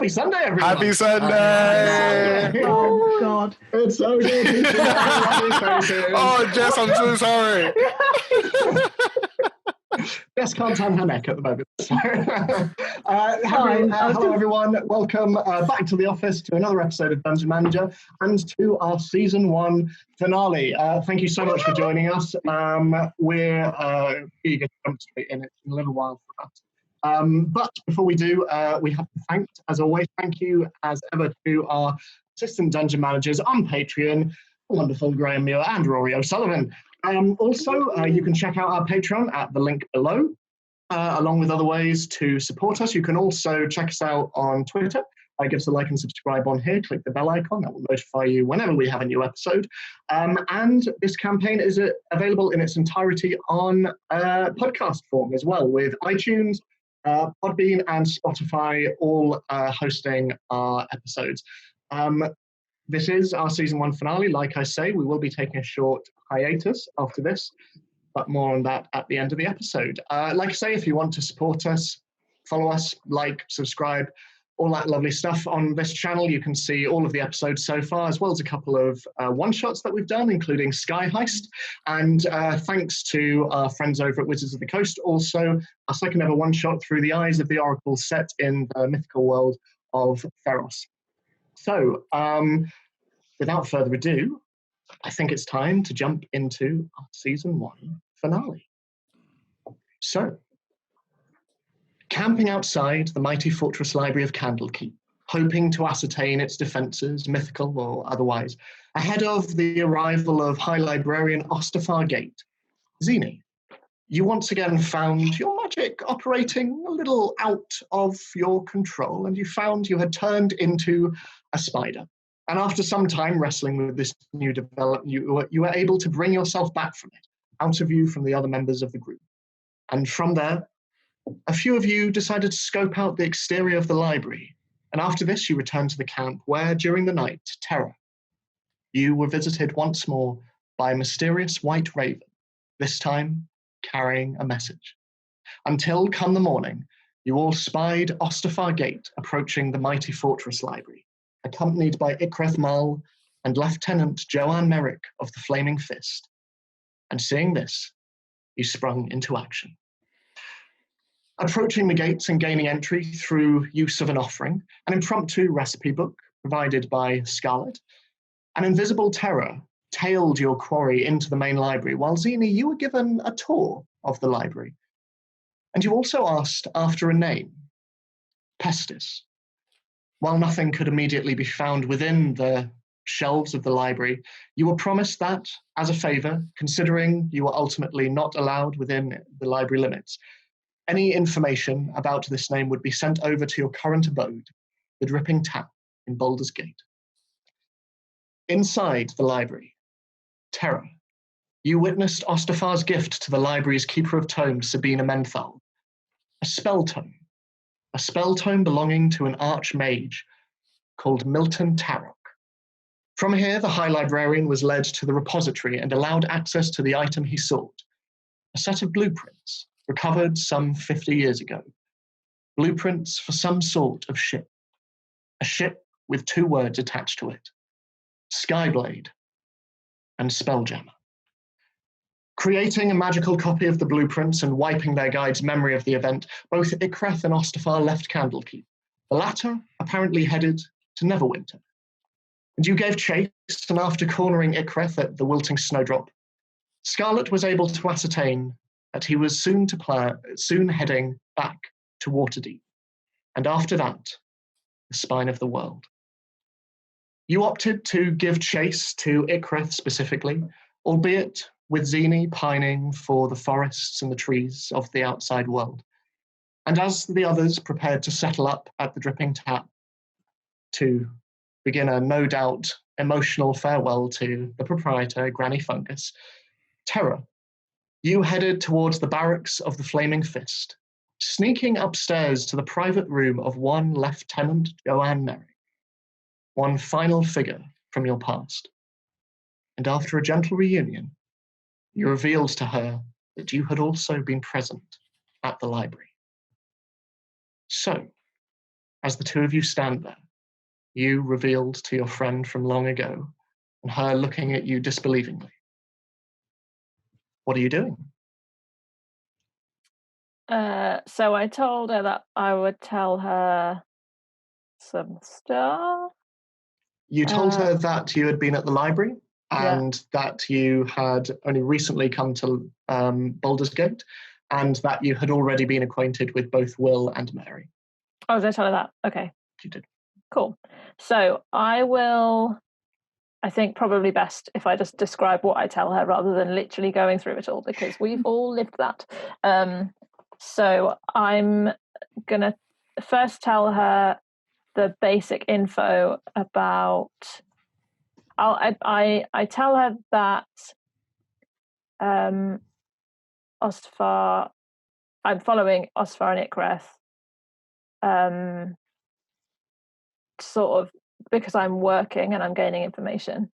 Happy Sunday, everyone. Happy Sunday. Oh, God. It's so good to see everybody's faces. Oh, Jess, I'm so sorry. Jess can't turn her neck at the moment. So, hello, everyone. Welcome back to the office to another episode of Dungeon Manager and to our Season 1 finale. Thank you so much for joining us. We're eager to jump straight in it in a little while for us. But before we do, we have to thank, as always, thank you as ever to our assistant dungeon managers on Patreon, wonderful Graham Muir and Rory O'Sullivan. Also, you can check out our Patreon at the link below, along with other ways to support us. You can also check us out on Twitter. Give us a like and subscribe on here. Click the bell icon. That will notify you whenever we have a new episode. And this campaign is available in its entirety on podcast form as well, with iTunes, Podbean and Spotify all hosting our episodes. This is our Season 1 finale. Like I say, we will be taking a short hiatus after this, but more on that at the end of the episode. Like I say, if you want to support us, follow us, like, subscribe, all that lovely stuff on this channel. You can see all of the episodes so far, as well as a couple of one-shots that we've done, including Sky Heist. And thanks to our friends over at Wizards of the Coast, also our second ever one-shot through the eyes of the Oracle set in the mythical world of Theros. So, without further ado, I think it's time to jump into our Season 1 finale. So, camping outside the mighty fortress library of Candlekeep, hoping to ascertain its defences, mythical or otherwise, ahead of the arrival of High Librarian Ostafar Gate, Zini, you once again found your magic operating a little out of your control, and you found you had turned into a spider. And after some time wrestling with this new development, you were able to bring yourself back from it, out of view from the other members of the group. And from there, a few of you decided to scope out the exterior of the library, and after this you returned to the camp where, during the night, terror, you were visited once more by a mysterious white raven, this time carrying a message. Until, come the morning, you all spied Ostafar Gate approaching the mighty fortress library, accompanied by Ikreth Mull and Lieutenant Joanne Merrick of the Flaming Fist. And seeing this, you sprung into action. Approaching the gates and gaining entry through use of an offering, an impromptu recipe book provided by Scarlet, an invisible terror tailed your quarry into the main library, while Zini, you were given a tour of the library. And you also asked after a name, Pestis. While nothing could immediately be found within the shelves of the library, you were promised that, as a favour, considering you were ultimately not allowed within the library limits, any information about this name would be sent over to your current abode, the Dripping Tap in Baldur's Gate. Inside the library, terror, you witnessed Ostafar's gift to the library's keeper of tomes, Sabina Menthal, a spell tome belonging to an archmage called Milton Tarok. From here, the High Librarian was led to the repository and allowed access to the item he sought, a set of blueprints recovered some 50 years ago. Blueprints for some sort of ship. A ship with two words attached to it, Skyblade and Spelljammer. Creating a magical copy of the blueprints and wiping their guide's memory of the event, both Ikreth and Ostafar left Candlekeep, the latter apparently headed to Neverwinter. And you gave chase, and after cornering Ikreth at the Wilting Snowdrop, Scarlet was able to ascertain that he was soon heading back to Waterdeep, and after that, the spine of the world. You opted to give chase to Ikreth specifically, albeit with Zini pining for the forests and the trees of the outside world. And as the others prepared to settle up at the Dripping Tap to begin a no doubt emotional farewell to the proprietor, Granny Fungus, terror, you headed towards the barracks of the Flaming Fist, sneaking upstairs to the private room of one Lieutenant Joanne Merrick, one final figure from your past. And after a gentle reunion, you revealed to her that you had also been present at the library. So, As the two of you stand there, you revealed to your friend from long ago, and her looking at you disbelievingly. What are you doing? So I told her that I would tell her some stuff. You told her that you had been at the library and that you had only recently come to Baldur's Gate, and that you had already been acquainted with both Will and Mary. Oh, did I tell her that? Okay. You did. Cool. So I think probably best if I just describe what I tell her rather than literally going through it all, because we've all lived that. So I'm gonna first tell her the basic info about. I tell her that Ostvar. I'm following Ostvar and Ikreth, sort of because I'm working and I'm gaining information.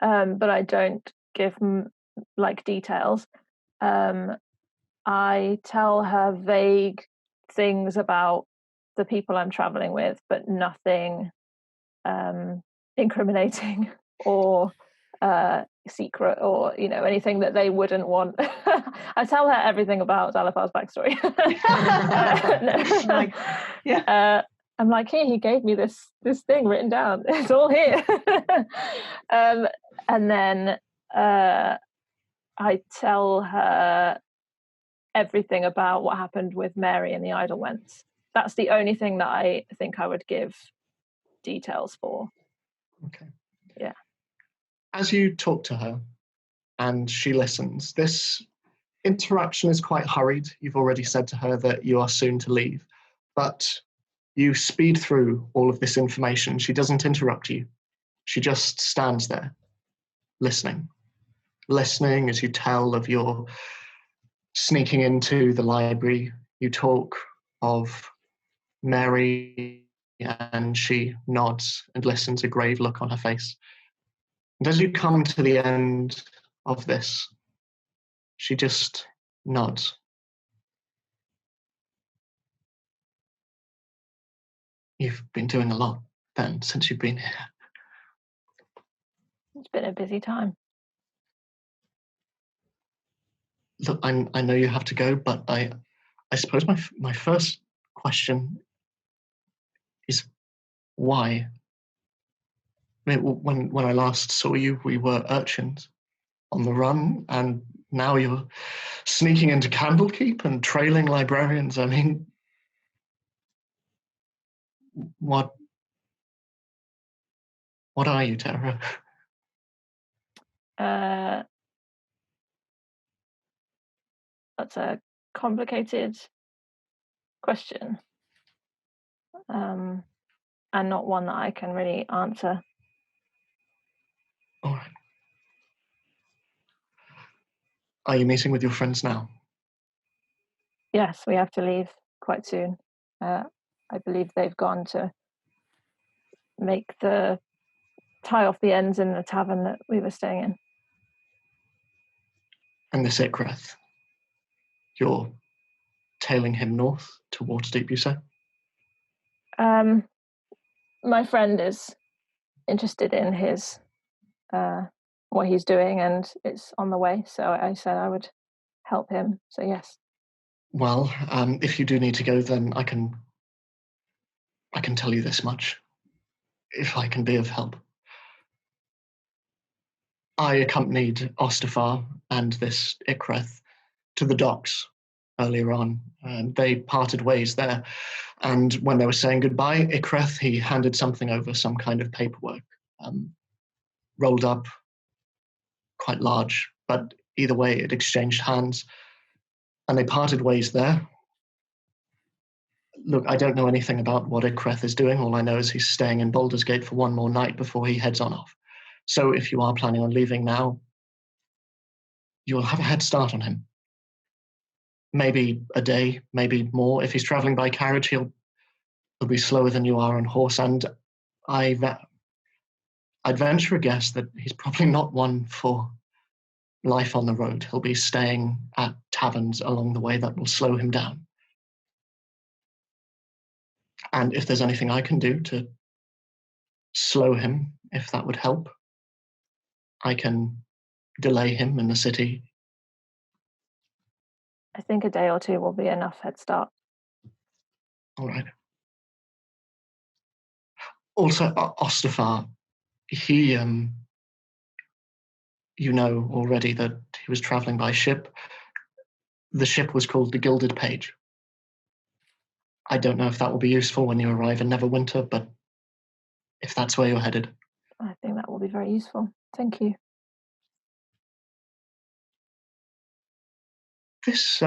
But I don't give like details. I tell her vague things about the people I'm traveling with, but nothing incriminating or secret or anything that they wouldn't want. I tell her everything about Zalafar's backstory. I'm like, here, he gave me this thing written down. It's all here. And then I tell her everything about what happened with Mary and the Idlewents. That's the only thing that I think I would give details for. Okay. Yeah. As you talk to her and she listens, this interaction is quite hurried. You've already said to her that you are soon to leave, but you speed through all of this information. She doesn't interrupt you. She just stands there, listening as you tell of your sneaking into the library. You talk of Mary, and she nods and listens, a grave look on her face. And as you come to the end of this, she just nods. You've been doing a lot then since you've been here. It's been a busy time. Look, I know you have to go, but I suppose my first question is why? I mean, when I last saw you, we were urchins on the run, and now you're sneaking into Candlekeep and trailing librarians. I mean, what are you, Tara? That's a complicated question, and not one that I can really answer. All right. Are you meeting with your friends now? Yes, we have to leave quite soon. I believe they've gone to tie off the ends in the tavern that we were staying in. And this Ikreth, you're tailing him north to Waterdeep, you say? My friend is interested in his what he's doing, and it's on the way. So I said I would help him. So yes. Well, if you do need to go, then I can tell you this much, if I can be of help. I accompanied Ostafar and this Ikreth to the docks earlier on, and they parted ways there. And when they were saying goodbye, Ikreth, he handed something over, some kind of paperwork, rolled up, quite large, but either way, it exchanged hands, and they parted ways there. Look, I don't know anything about what Ikreth is doing. All I know is he's staying in Baldur's Gate for one more night before he heads on off. So if you are planning on leaving now, you'll have a head start on him. Maybe a day, maybe more. If he's traveling by carriage, he'll be slower than you are on horse. And I'd venture a guess that he's probably not one for life on the road. He'll be staying at taverns along the way that will slow him down. And if there's anything I can do to slow him, if that would help, I can delay him in the city. I think a day or two will be enough head start. All right. Also, Ostafar, he, you know already that he was traveling by ship. The ship was called the Gilded Page. I don't know if that will be useful when you arrive in Neverwinter, but if that's where you're headed. I think that will be very useful. Thank you. This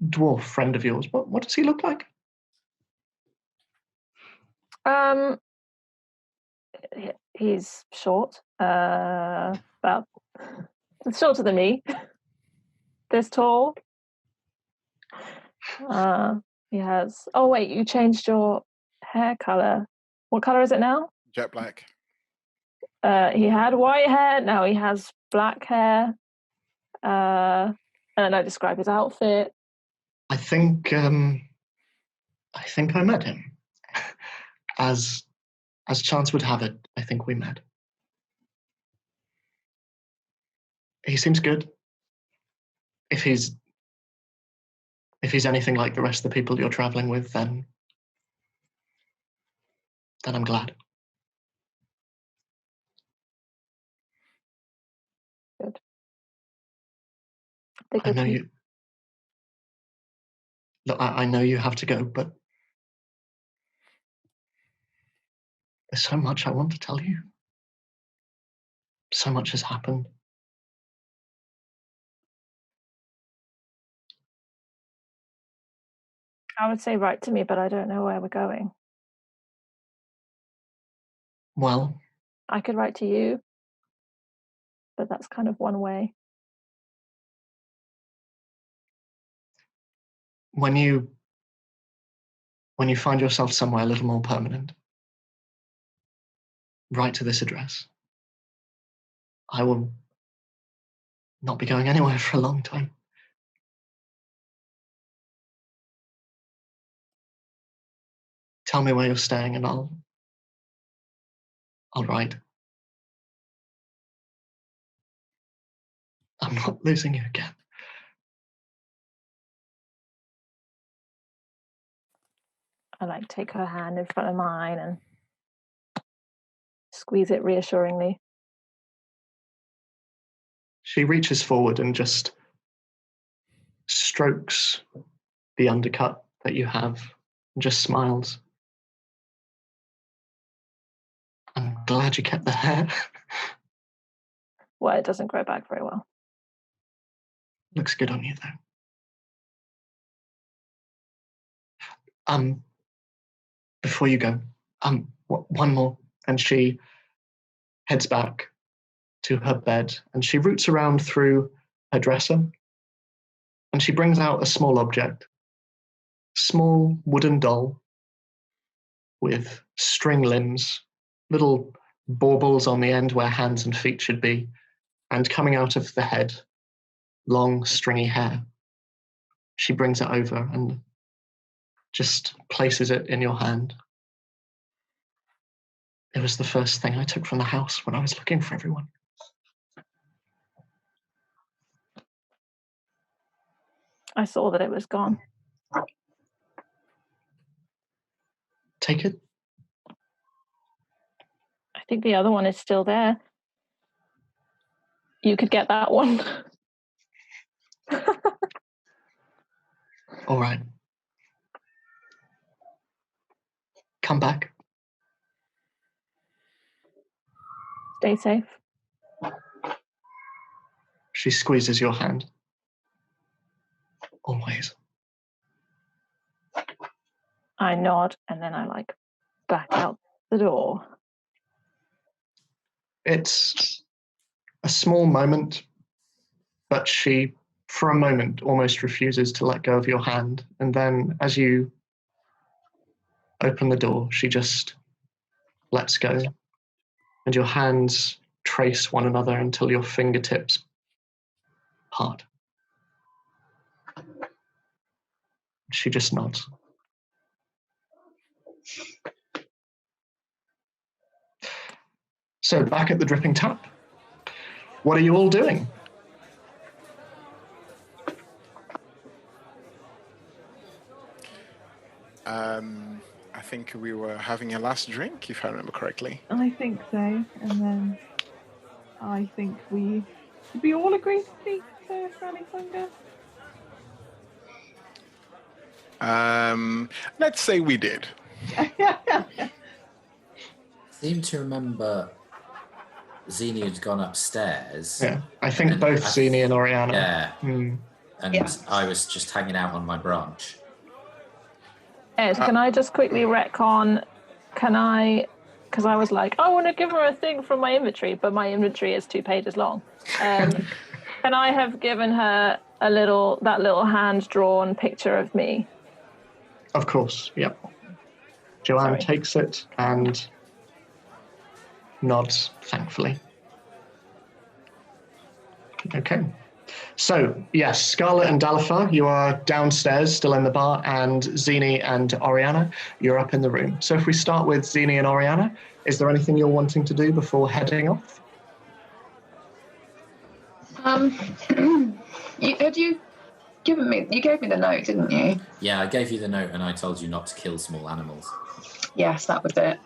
dwarf friend of yours, what does he look like? He's short, about shorter than me. This tall. He has. Oh wait, you changed your hair color. What color is it now? Jet black. He had white hair. Now he has black hair. And I describe his outfit. I think I met him. As chance would have it, I think we met. He seems good. If he's anything like the rest of the people you're traveling with, then I'm glad. Good. I know you. Look, I know you have to go, but there's so much I want to tell you. So much has happened. I would say write to me, but I don't know where we're going. Well, I could write to you, but that's kind of one way. when you find yourself somewhere a little more permanent, write to this address. I will not be going anywhere for a long time. Tell me where you're staying and I'll write. I'm not losing you again. I take her hand in front of mine and squeeze it reassuringly. She reaches forward and just strokes the undercut that you have and just smiles. I'm glad you kept the hair. Well, it doesn't grow back very well. Looks good on you, though. Before you go, one more. And she heads back to her bed and she roots around through her dresser and she brings out a small object, small wooden doll with string limbs, little baubles on the end where hands and feet should be, and coming out of the head, long stringy hair. She brings it over and just places it in your hand. It was the first thing I took from the house when I was looking for everyone. I saw that it was gone. Take it. I think the other one is still there. You could get that one. All right. Come back. Stay safe. She squeezes your hand. Always. I nod and then I back out the door. It's a small moment, but she, for a moment, almost refuses to let go of your hand. And then as you open the door, she just lets go. And your hands trace one another until your fingertips part. She just nods. So back at the Dripping Tap. What are you all doing? I think we were having a last drink, if I remember correctly. I think so. And then I think did we all agree to speak to Granny Funga? Let's say we did. Seem to remember Zini had gone upstairs. Yeah, I think and both Zini and Oriana. Yeah. Hmm. And I was just hanging out on my branch. Ed, can I just quickly retcon? Because I was like, I want to give her a thing from my inventory, but my inventory is 2 pages long. Can I have given her that little hand-drawn picture of me? Of course, yep. Joanne Sorry. takes it and nods thankfully. Okay. So, yes, Scarlet and Dalifar, you are downstairs, still in the bar, and Zini and Oriana, you're up in the room. So if we start with Zini and Oriana, is there anything you're wanting to do before heading off? You gave me the note, didn't you? Yeah, I gave you the note and I told you not to kill small animals. Yes, that was it.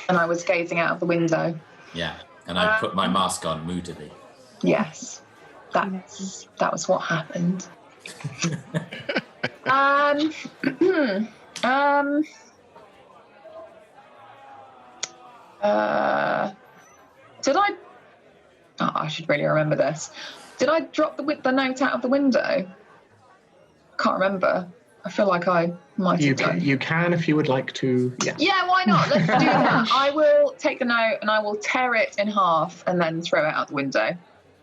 And I was gazing out of the window. Yeah, and I put my mask on moodily. Yes. That was what happened. Did I? Oh, I should really remember this. Did I drop the note out of the window? Can't remember. I feel like I might have done. You can if you would like to, yes. Yeah, why not? Let's do that. I will take the note and I will tear it in half and then throw it out the window.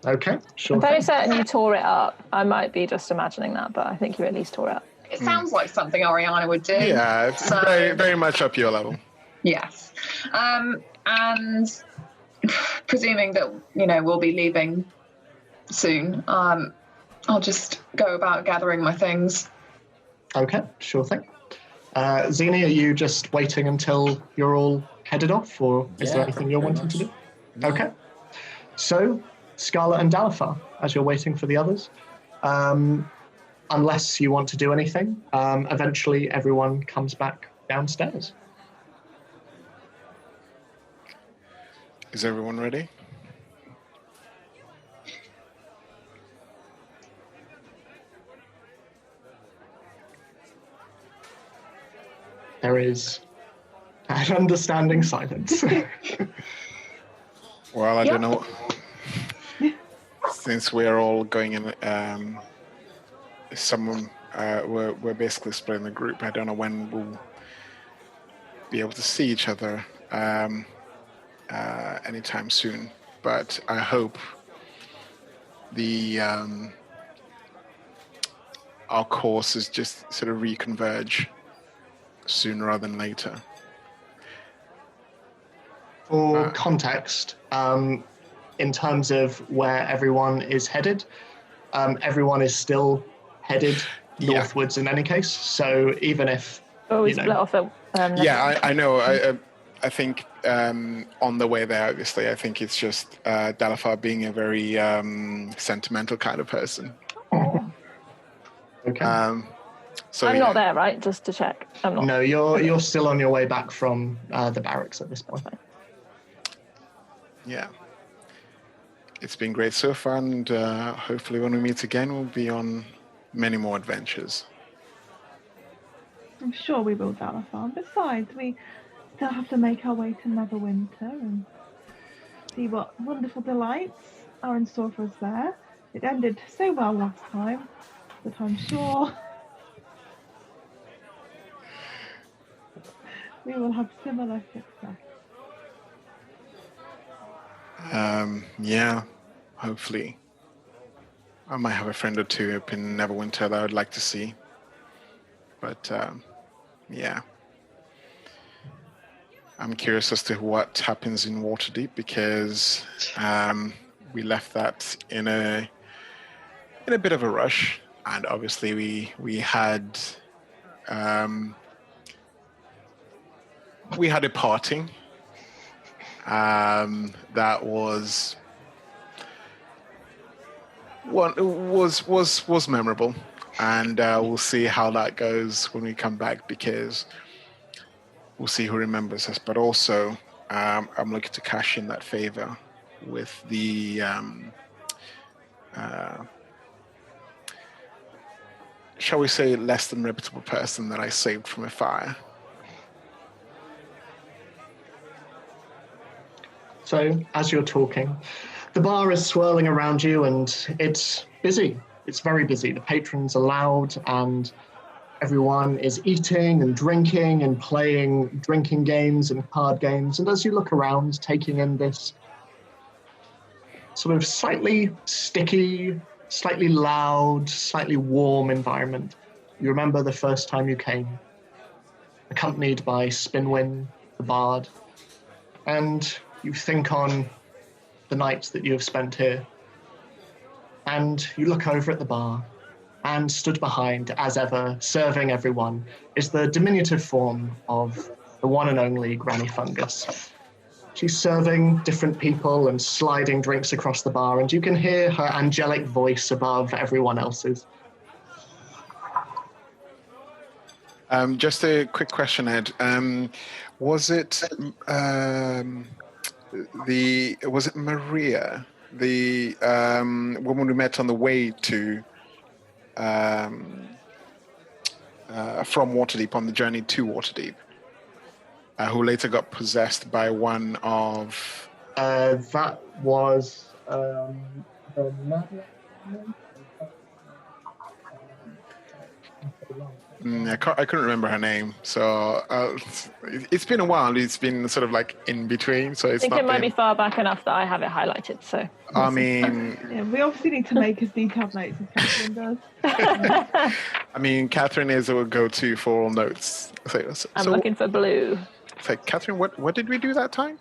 Okay, sure. I'm very thing. certain you tore it up. I might be just imagining that, but I think you at least tore it up. It sounds like something Oriana would do. Yeah, it's very, very much up your level. Yes. And presuming that, we'll be leaving soon, I'll just go about gathering my things. Okay, sure thing. Zini, are you just waiting until you're all headed off, or is there anything you're wanting to do? No. Okay. So, Scarlet and Dalifar, as you're waiting for the others, unless you want to do anything, eventually everyone comes back downstairs. Is everyone ready? There is an understanding silence. Well, I don't know. Since we're all going in, we're basically splitting the group. I don't know when we'll be able to see each other anytime soon. But I hope our courses just sort of reconverge sooner rather than later. For context, in terms of where everyone is headed, everyone is still headed northwards in any case. So even if we split off at... I know. I think on the way there, obviously, I think it's just Dalifar being a very sentimental kind of person. Okay. So I'm not there, right? Just to check. I'm not. No, you're still on your way back from the barracks at this point. Yeah. It's been great so far, and hopefully when we meet again, we'll be on many more adventures. I'm sure we will, Dalifar. Besides, we still have to make our way to Neverwinter and see what wonderful delights are in store for us there. It ended so well last time that I'm sure we will have similar success. Yeah, hopefully. I might have a friend or two up in Neverwinter that I would like to see. But, yeah. I'm curious as to what happens in Waterdeep because we left that in a bit of a rush, and obviously we had a parting, that was memorable, and we'll see how that goes when we come back, because we'll see who remembers us. But also, I'm looking to cash in that favor with the shall we say, less than reputable person that I saved from a fire. So, as you're talking, the bar is swirling around you and it's busy. It's very busy. The patrons are loud and everyone is eating and drinking and playing drinking games and card games. And as you look around, taking in this sort of slightly sticky, slightly loud, slightly warm environment, you remember the first time you came, accompanied by Spinwin, the bard, and you think on the nights that you have spent here, and you look over at the bar, and stood behind, as ever, serving everyone, is the diminutive form of the one and only Granny Fungus. She's serving different people and sliding drinks across the bar, and you can hear her angelic voice above everyone else's. Just a quick question, Ed. Was it Maria, the woman we met on the way to from Waterdeep, on the journey to Waterdeep, who later got possessed by one of... That was the I couldn't remember her name, so it's been a while. It's been sort of like in between, so it's I think not it might been... be far back enough that I have it highlighted. So I mean, Yeah, we obviously need to make as detailed notes as Catherine does. I mean, Catherine is our go-to for all notes. I'm looking for blue. So, Catherine, what did we do that time?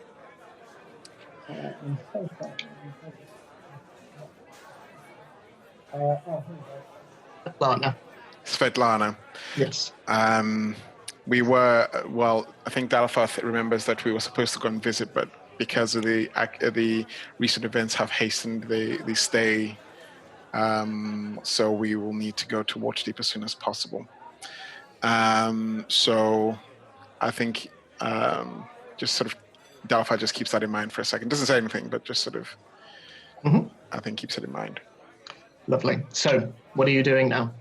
Svetlana. Yes. We were, well, I think Dalfath remembers that we were supposed to go and visit, but because of the recent events have hastened the stay, so we will need to go to Waterdeep as soon as possible. So I think just sort of Dalfath just keeps that in mind for a second. Doesn't say anything, but just sort of, I think keeps it in mind. Lovely. So what are you doing now?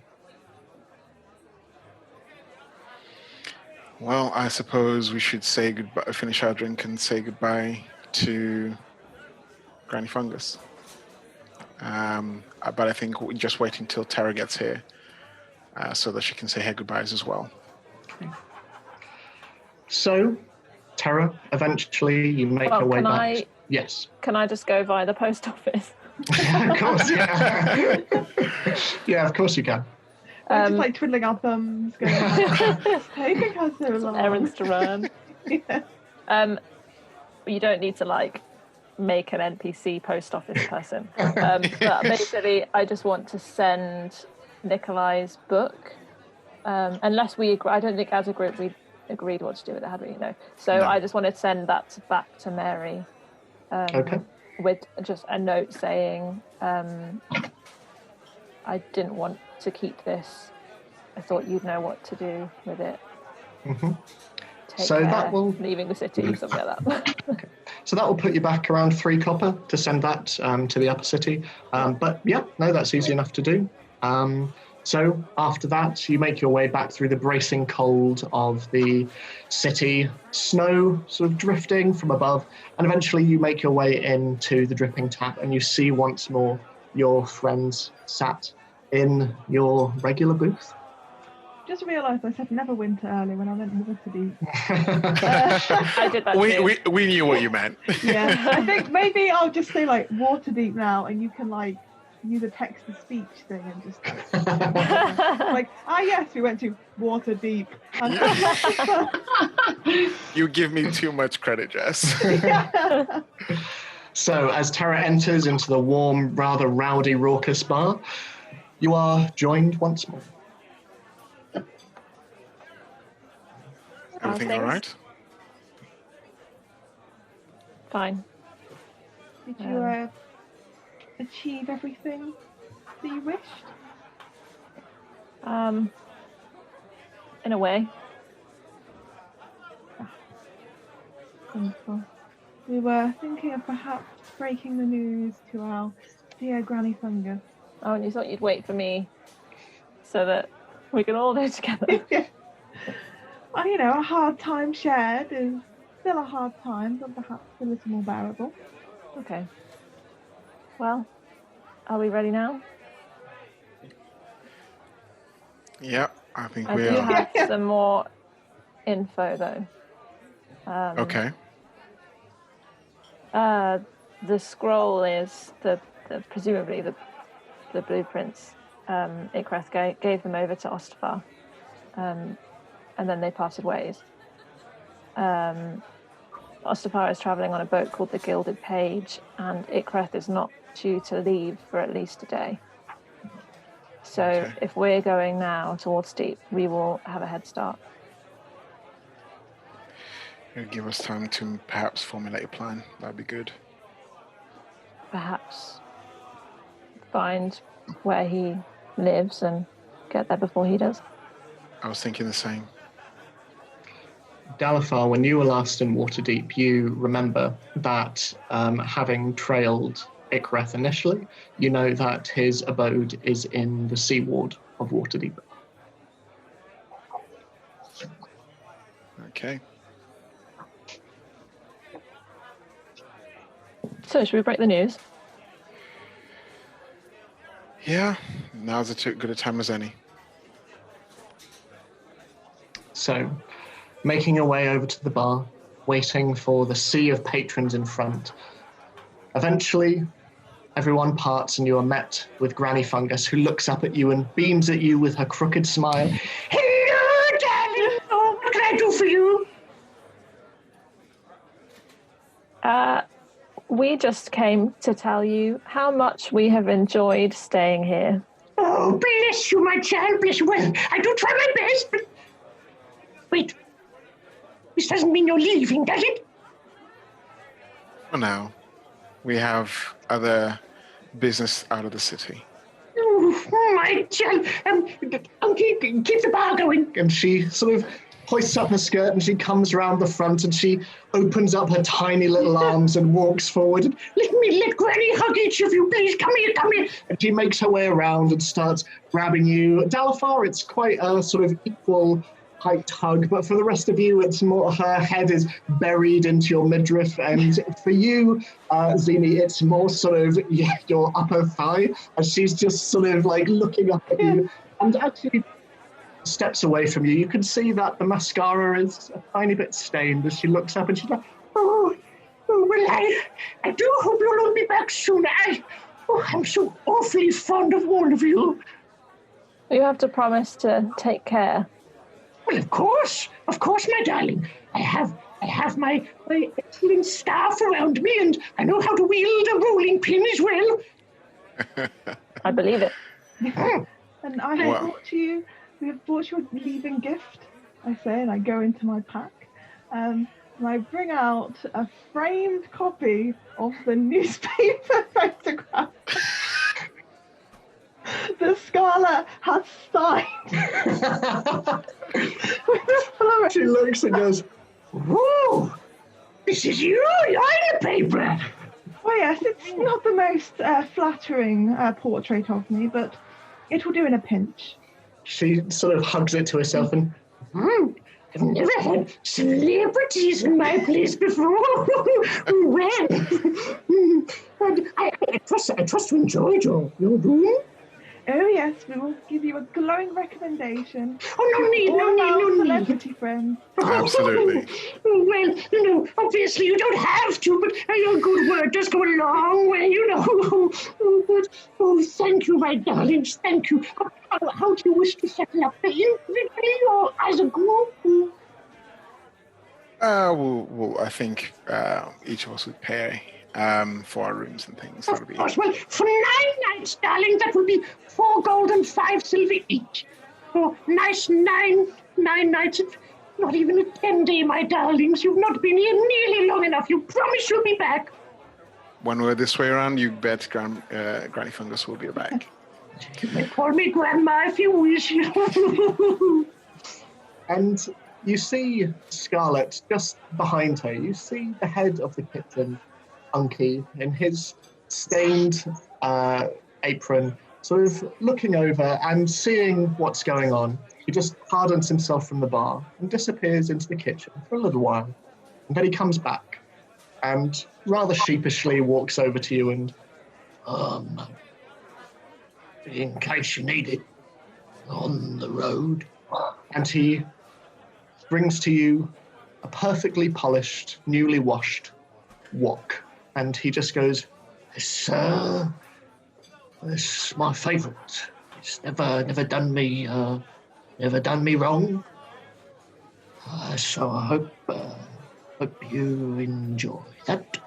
Well, I suppose we should say goodbye, finish our drink and say goodbye to Granny Fungus. But I think we just wait until Tara gets here so that she can say her goodbyes as well. Okay. So, Tara, eventually you make your way back. Yes. Can I just go via the post office? Of course, yeah. Yeah, of course you can. We're just like twiddling our thumbs, going like, taking us so long. Errands to run. Yeah. You don't need to like make an NPC post office person. But basically, I just want to send Nikolai's book. Unless we agree, I don't think as a group we agreed what to do with it, had we? No. So no. I just want to send that back to Mary. Okay. With just a note saying, I didn't want to keep this. I thought you'd know what to do with it. Mm-hmm. So that will leaving the city, something like that. Okay. So that will put you back around 3 copper to send that to the upper city. But yeah, no, that's easy enough to do. So after that, you make your way back through the bracing cold of the city, snow sort of drifting from above, and eventually you make your way into the dripping tap, and you see once more your friends sat in your regular booth. Just realised I said Neverwinter earlier when I went Waterdeep. I did that too. We knew what you meant. Yeah, I think maybe I'll just say like Waterdeep now, and you can like use a text-to-speech thing and just like, yes, we went to Waterdeep. You give me too much credit, Jess. Yeah. So as Tara enters into the warm, rather rowdy, raucous bar, you are joined once more. Everything all right? Fine. Did you achieve everything that you wished? In a way. Wonderful. We were thinking of perhaps breaking the news to our dear Granny Fungus. Oh, and you thought you'd wait for me so that we can all do together. Well, you know, a hard time shared is still a hard time, but perhaps a little more bearable. Okay. Well, are we ready now? Yeah, I think I we do are. have some more info, though. Okay. The scroll is presumably the blueprints. Ikreth gave them over to Ostafar, and then they parted ways. Ostafar is traveling on a boat called the Gilded Page, and Ikreth is not due to leave for at least a day. So Okay. if we're going now towards Deep, we will have a head start. It'll give us time to perhaps formulate a plan. That'd be good. Perhaps find where he lives and get there before he does. I was thinking the same. Dalifar, when you were last in Waterdeep, you remember that having trailed Ikreth initially, you know that his abode is in the Sea Ward of Waterdeep. Okay. So should we break the news? Yeah, now's as good a time as any. So, making your way over to the bar, waiting for the sea of patrons in front. Eventually, everyone parts and you are met with Granny Fungus, who looks up at you and beams at you with her crooked smile. Hello, darling! Oh, what can I do for you? We just came to tell you how much we have enjoyed staying here. Oh, bless you, my child, bless you. Well, I do try my best, but... Wait. This doesn't mean you're leaving, does it? For now, we have other business out of the city. Oh, my child. Keep the bar going. And she sort of hoists up her skirt and she comes round the front and she opens up her tiny little arms and walks forward. And, let Granny hug each of you, please. Come here, come here. And she makes her way around and starts grabbing you. Dalifar, it's quite a sort of equal height hug, but for the rest of you, it's more her head is buried into your midriff, and for you, Zini, it's more sort of your upper thigh, as she's just sort of like looking up at you, and actually steps away from you. You can see that the mascara is a tiny bit stained as she looks up, and she's like, well, I do hope you'll all be back soon. I'm so awfully fond of all of you. You have to promise to take care. Well, of course, my darling. I have my excellent staff around me, and I know how to wield a rolling pin as well. I believe it. And I have we have brought you a leaving gift, I say, and I go into my pack. And I bring out a framed copy of the newspaper photograph the Scarlet has signed. She looks and goes, "Whoa, this is you, you're in the paper." Well, yes, it's not the most flattering portrait of me, but it will do in a pinch. She sort of hugs it to herself and, I've never had celebrities in my place before. Well, I trust you enjoyed your room. Oh yes, we will give you a glowing recommendation. Oh, no need. Celebrity friends. Absolutely. Well, obviously you don't have to, but your good word does go a long way, But, thank you, my darlings, thank you. How do you wish to settle up, individually or as a group? I think each of us would pay for our rooms and things. Of course. Well, for 9 nights, darling, that would be 4 gold and 5 silver each. For nice 9 nights. Not even a 10-day, my darlings. You've not been here nearly long enough. You promise you'll be back. When we're this way around, you bet Granny Fungus will be back. You may call me Grandma if you wish. And you see Scarlet just behind her. You see the head of the kitchen, Unky, in his stained apron, sort of looking over and seeing what's going on. He just hardens himself from the bar and disappears into the kitchen for a little while. And then he comes back and rather sheepishly walks over to you and, in case you need it, on the road. and he brings to you a perfectly polished, newly washed wok. And he just goes, This is my favourite. It's never done me wrong. So I hope you enjoy that.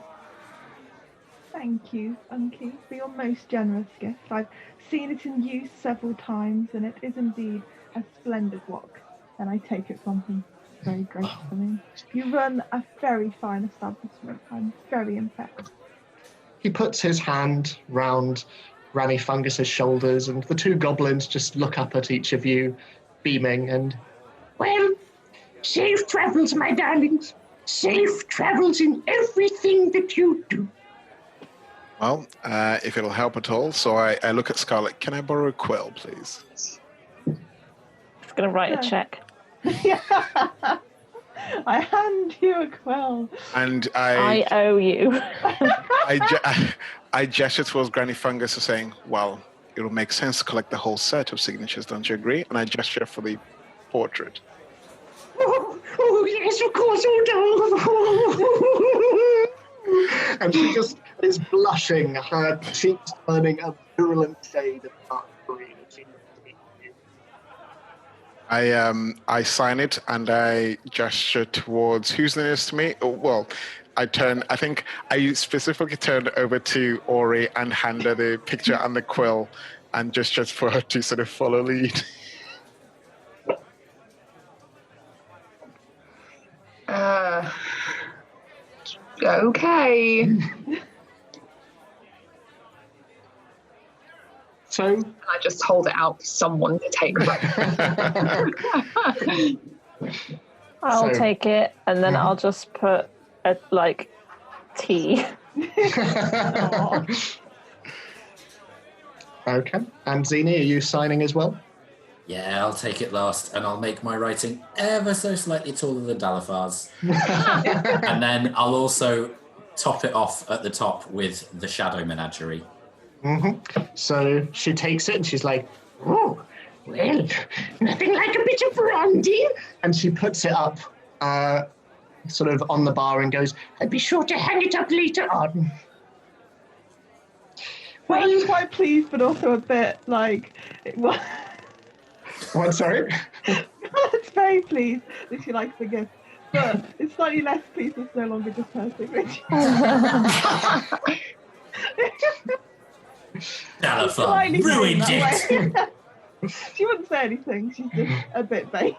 Thank you, Unky, for your most generous gift. I've seen it in use several times, and it is indeed a splendid wok, and I take it from him very gratefully. You run a very fine establishment. I'm very impressed. he puts his hand round Granny Fungus's shoulders, and the two goblins just look up at each of you, beaming, and, Well, safe travels, my darlings. Safe travels in everything that you do. Well, if it'll help at all, so I look at Scarlet. Can I borrow a quill, please? Just going to write a check. I hand you a quill. And I owe you. I gesture towards Granny Fungus, saying, well, it'll make sense to collect the whole set of signatures, don't you agree? And I gesture for the portrait. Oh yes, of course, and she just is blushing, her cheeks turning a virulent shade of dark green. She looks at you. I sign it and I gesture towards who's nearest to me. Oh, well, I think I specifically turned over to Ori and hand her the picture and the quill and gesture for her to sort of follow lead. Okay. So I just hold it out for someone to take. I'll So- take it, and then I'll just put a T. Okay. And Zini, are you signing as well? Yeah, I'll take it last, and I'll make my writing ever so slightly taller than Dalafar's. And then I'll also top it off at the top with the Shadow Menagerie. So she takes it and she's like, Oh, well, nothing like a bit of brandy. and she puts it up sort of on the bar and goes, I'll be sure to hang it up later on. Well, I was quite pleased, but also a bit like, what, sorry? it's very pleased that she likes the gift, but it's slightly less pleased it's no longer just her signature. Dalafar Slightly ruined vague it! that way. She wouldn't say anything, she's just a bit vague.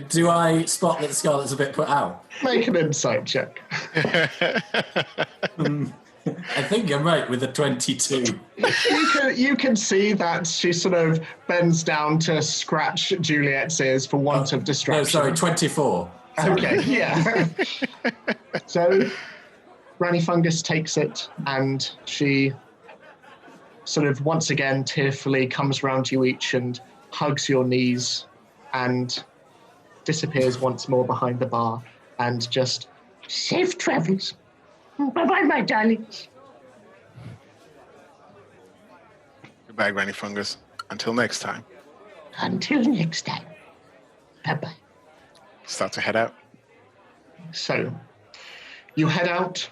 Do I spot that Scarlet's a bit put out? Make an insight check. I think I'm right with a 22. You can see that she sort of bends down to scratch Juliet's ears for want of No, distraction. sorry, 24. Okay, yeah. So Granny Fungus takes it and she sort of once again tearfully comes round you each and hugs your knees and disappears once more behind the bar and just Safe travels. Bye-bye, my darlings. Goodbye, Granny Fungus. Until next time. Until next time. Bye-bye. Start to head out. So you head out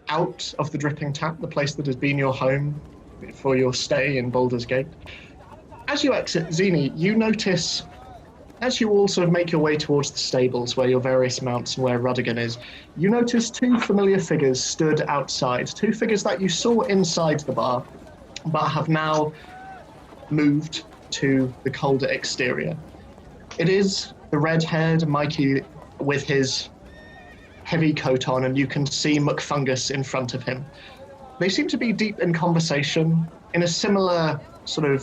of the Dripping Tap, the place that has been your home for your stay in Baldur's Gate. As you exit Zini, you notice, as you all sort of make your way towards the stables where your various mounts and where Rudigan is, you notice two familiar figures stood outside, two figures that you saw inside the bar, but have now moved to the colder exterior. It is the red-haired Mikey with his heavy coat on, and you can see McFungus in front of him. They seem to be deep in conversation in a similar sort of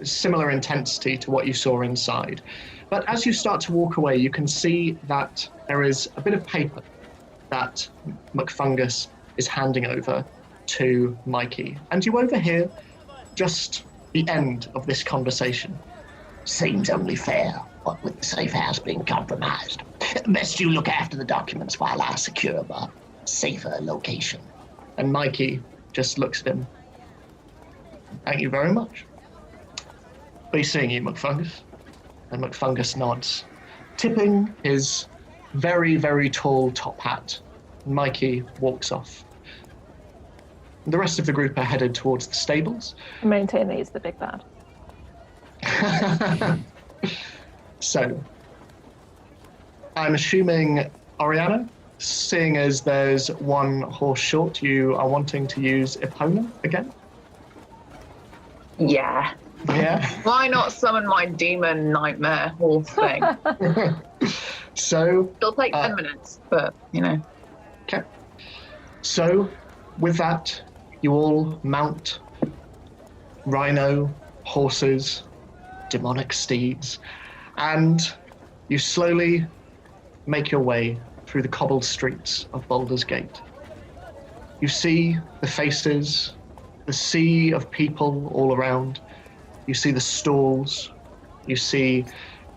similar intensity to what you saw inside. But as you start to walk away, you can see that there is a bit of paper that McFungus is handing over to Mikey. And you overhear just the end of this conversation. Seems only fair, what with the safe house being compromised. Best you look after the documents while I secure a safer location. And Mikey just looks at him. Thank you very much. Be seeing you, McFungus. And McFungus nods, tipping his very, very tall top hat. Mikey walks off. The rest of the group are headed towards the stables. Maintain that he's the big bad. So, I'm assuming, Oriana, seeing as there's one horse short, you are wanting to use Epona again? Yeah. Yeah? Why not summon my demon nightmare horse thing? So... It'll take 10 minutes, but, you know. Okay. So, with that, you all mount rhino, horses, demonic steeds, and you slowly make your way through the cobbled streets of Baldur's Gate. You see the faces, the sea of people all around. You see the stalls. You see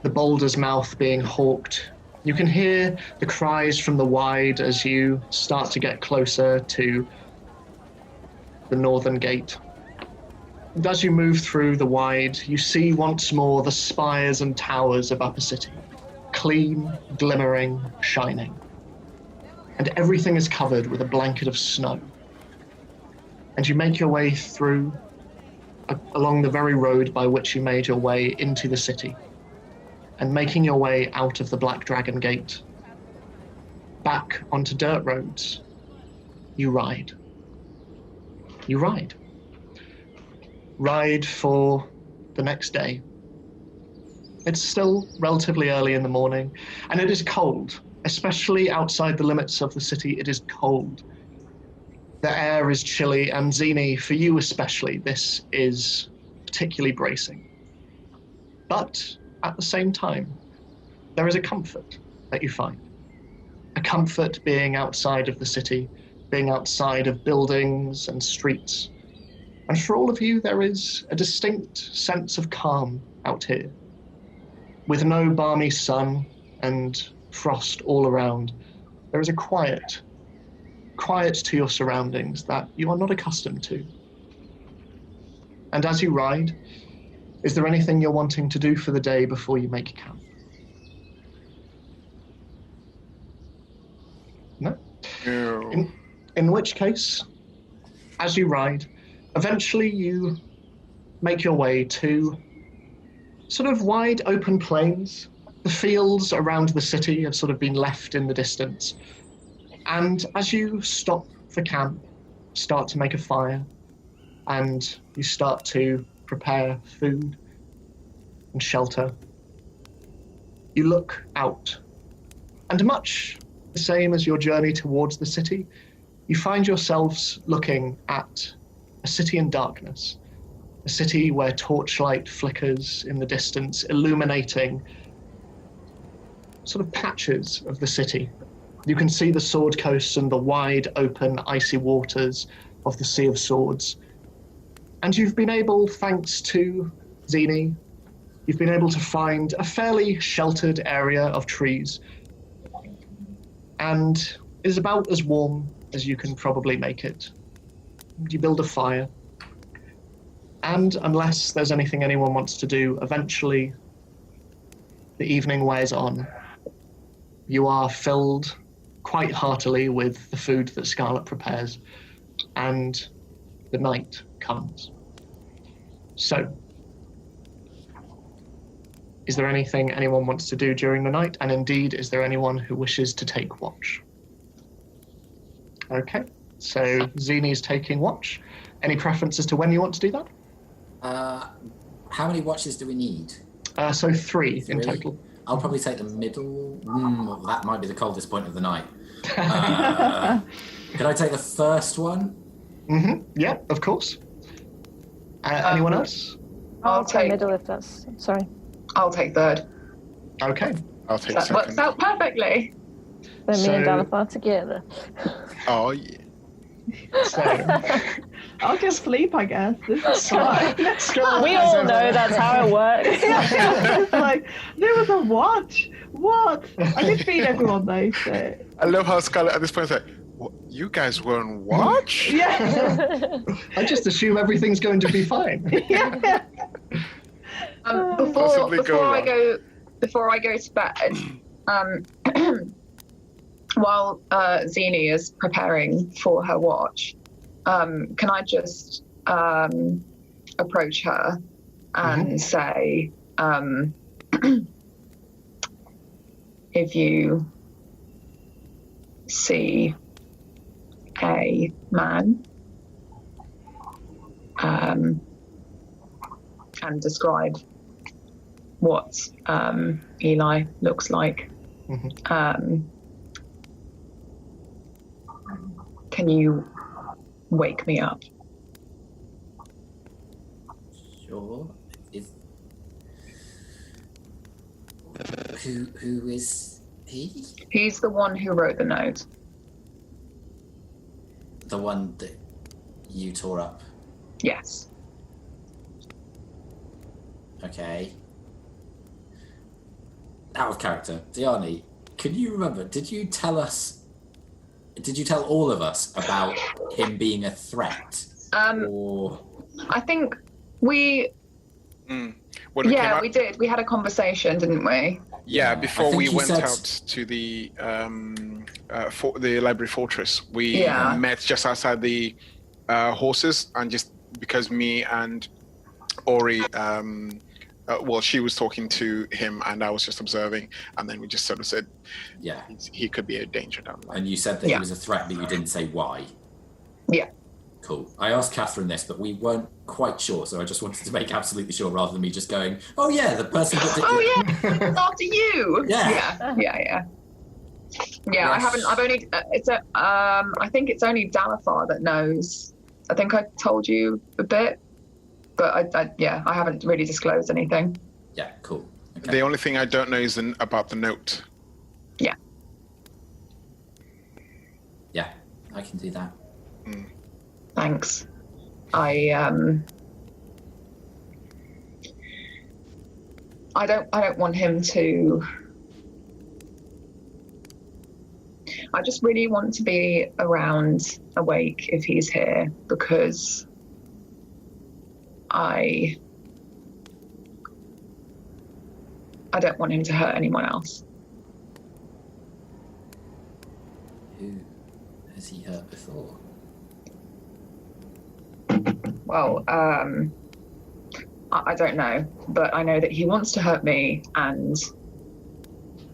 the Baldur's Mouth being hawked. You can hear the cries from the wide as you start to get closer to the northern gate. And as you move through the wide, you see once more the spires and towers of Upper City, clean, glimmering, shining. And everything is covered with a blanket of snow. And you make your way through along the very road by which you made your way into the city. And making your way out of the Black Dragon Gate, back onto dirt roads, you ride. You ride. Ride for the next day. It's still relatively early in the morning, and it is cold, especially outside the limits of the city. It is cold. The air is chilly, and Zini, for you especially, this is particularly bracing. But at the same time, there is a comfort that you find. A comfort being outside of the city, being outside of buildings and streets. And for all of you, there is a distinct sense of calm out here. With no balmy sun and frost all around, there is a quiet to your surroundings that you are not accustomed to. And as you ride, is there anything you're wanting to do for the day before you make camp? No? No. In which case, as you ride, eventually you make your way to sort of wide open plains. The fields around the city have sort of been left in the distance. And as you stop for camp, start to make a fire, and you start to prepare food and shelter, you look out. And much the same as your journey towards the city, you find yourselves looking at a city in darkness, a city where torchlight flickers in the distance, illuminating sort of patches of the city. You can see the Sword Coast and the wide open icy waters of the Sea of Swords. And you've been able, thanks to Zini, you've been able to find a fairly sheltered area of trees. And it is about as warm as you can probably make it. You build a fire. And unless there's anything anyone wants to do, eventually the evening wears on. You are filled quite heartily with the food that Scarlet prepares, and the night comes. So, is there anything anyone wants to do during the night? And indeed, is there anyone who wishes to take watch? Okay, so Zini's taking watch. Any preference as to when you want to do that? How many watches do we need? So three in total. I'll probably take the middle. That might be the coldest point of the night. Could I take the first one? Yeah, of course. Anyone else? I'll take middle if that's... Sorry. I'll take third. Okay. I'll take That second. works out perfectly. Then me and So- Dalifar together. Oh, yeah. So, I'll just sleep, I guess. This is fine. We all know that's how it works. It's like, there was a watch. What? I did feed everyone though, so... I love how Scarlett at this point is like, what, you guys were on watch? Yeah. I just assume everything's going to be fine. Yeah. Possibly Before I go to bed, while Zini is preparing for her watch, can I just approach her and say, if you see a man, and describe what Eli looks like. Can you wake me up? Sure. Who is he? He's the one who wrote the note. The one that you tore up. Yes. Okay. Out of character. Diani, can you remember, did you tell all of us about him being a threat? Or... I think we... we did. We had a conversation, didn't we? Yeah, before think we you went said- out to the library fortress, we Yeah. met just outside the horses, and just because me and Ori, she was talking to him, and I was just observing, and then we just sort of said, Yeah. he could be a danger down the line. And you said that he Yeah. was a threat, but you didn't say why. Yeah. Cool. I asked Catherine this, but we weren't quite sure, so I just wanted to make absolutely sure rather than me just going, oh yeah, the person that did... Oh yeah, after you. Yeah. Yeah. I haven't. I've only. I think it's only Dalifar that knows. I think I told you a bit, but I haven't really disclosed anything. Yeah, cool. Okay. The only thing I don't know is about the note. Yeah. Yeah, I can do that. Thanks. I don't want him to. I just really want to be around, awake if he's here, because I don't want him to hurt anyone else. Who has he hurt before? Well, I don't know, but I know that he wants to hurt me, and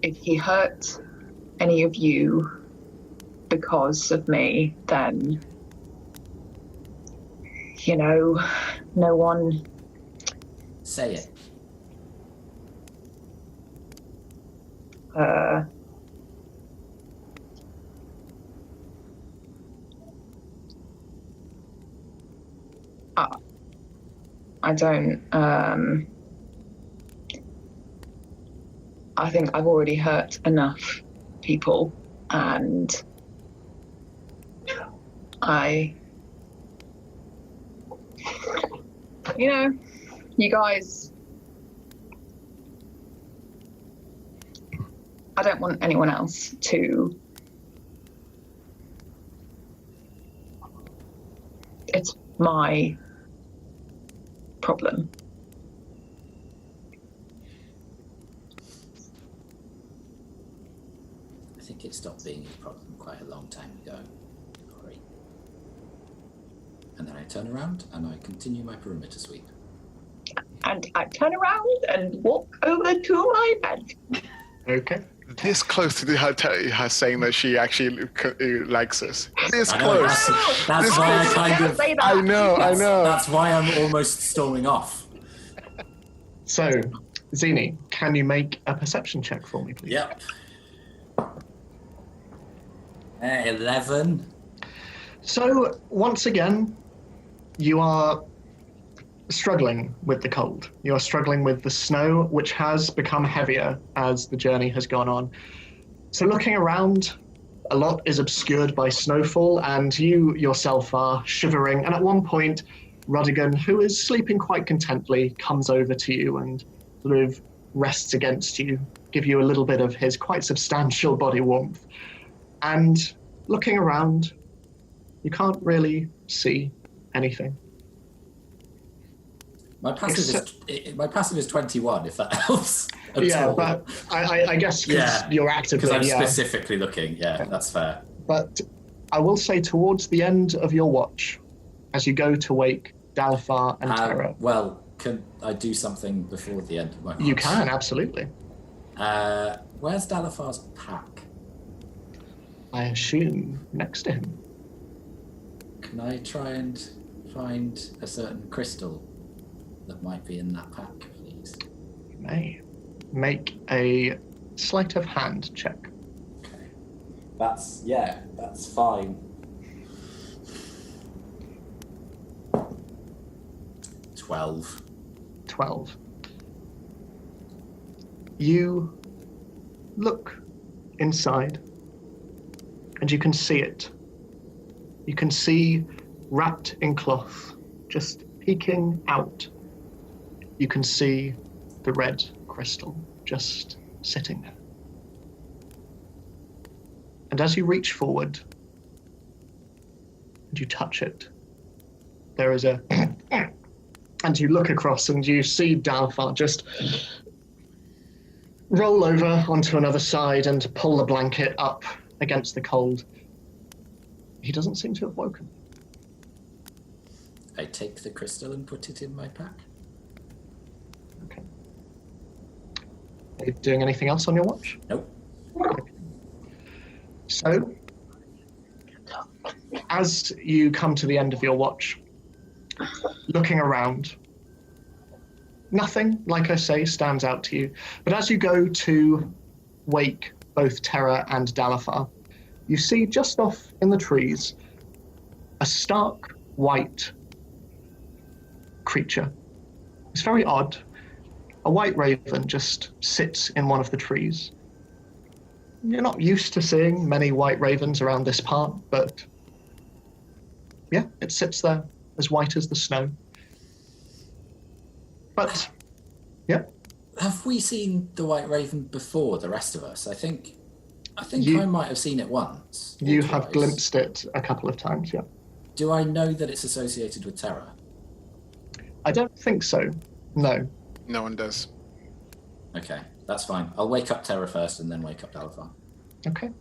if he hurt any of you because of me, then, no one... Say it. I don't, I think I've already hurt enough people, and you guys, I don't want anyone else to, it's my problem. I think it stopped being a problem quite a long time ago. Sorry. And then I turn around and I continue my perimeter sweep. And I turn around and walk over to my bed. Okay. This close to her saying that she actually likes us. This I know, close. that's why I kind Never of... say that. I know. That's why I'm almost storming off. So, Zini, Can you make a perception check for me, please? Yep. 11. So, once again, you are struggling with the cold. You are struggling with the snow, which has become heavier as the journey has gone on. So looking around, a lot is obscured by snowfall, and you yourself are shivering. And at one point, Rodigan, who is sleeping quite contently, comes over to you and sort of rests against you, give you a little bit of his quite substantial body warmth. And looking around, you can't really see anything. My passive is 21, if that helps. But I guess because you're actively... Because I'm specifically looking, that's fair. But I will say towards the end of your watch, as you go to wake Dalfar and Terra... Well, can I do something before the end of my watch? You can, absolutely. Where's Dalafar's pack? I assume next to him. Can I try and find a certain crystal that might be in that pack, please? You may. Make a sleight of hand check. Okay. That's fine. 12. 12. You look inside and you can see it. You can see, wrapped in cloth, just peeking out, you can see the red crystal just sitting there. And as you reach forward and you touch it, there is a... and you look across and you see Dalfar just roll over onto another side and pull the blanket up against the cold. He doesn't seem to have woken. I take the crystal and put it in my pack. Okay. Are you doing anything else on your watch? Nope. Okay. So, as you come to the end of your watch, looking around, nothing, like I say, stands out to you. But as you go to wake both Terra and Dalafar, you see just off in the trees a stark white creature. It's very odd. A white raven just sits in one of the trees. You're not used to seeing many white ravens around this part, but yeah, it sits there as white as the snow. But, yeah. Have we seen the white raven before, the rest of us? I think I might have seen it once. You have glimpsed it a couple of times, yeah. Do I know that it's associated with Terra? I don't think so, no. No one does. Okay, that's fine. I'll wake up Terra first and then wake up Dalafar. Okay.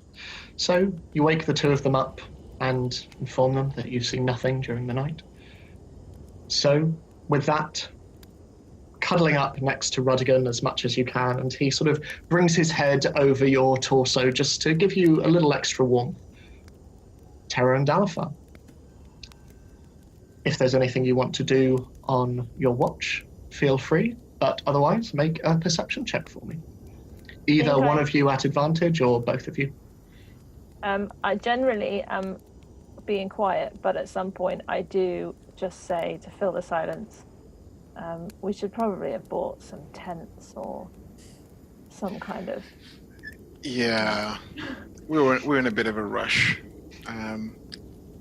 So you wake the two of them up and inform them that you've seen nothing during the night. So with that, cuddling up next to Rodigan as much as you can, and he sort of brings his head over your torso just to give you a little extra warmth. Terra and Dalafar. If there's anything you want to do on your watch, feel free, but otherwise make a perception check for me. Either one of you at advantage or both of you. I generally am being quiet, but at some point I do just say, to fill the silence, we should probably have bought some tents or some kind of... Yeah, we're in a bit of a rush.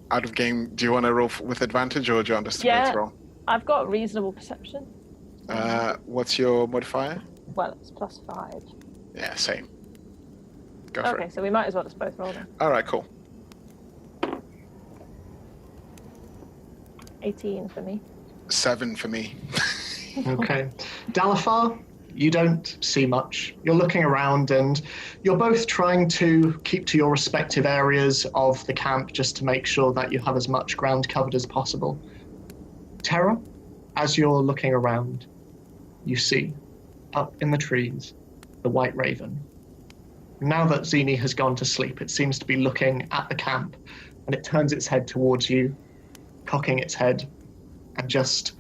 Out of game, do you want to roll with advantage or do you want us to both roll? I've got reasonable perception. What's your modifier? Well, it's +5. Yeah, same. Go for it. Okay, so we might as well just both roll then. All right, cool. 18 for me. 7 for me. Okay. Dalafar, you don't see much. You're looking around and you're both trying to keep to your respective areas of the camp just to make sure that you have as much ground covered as possible. Terra, as you're looking around, you see, up in the trees, the white raven. Now that Zini has gone to sleep, it seems to be looking at the camp, and it turns its head towards you, cocking its head, and just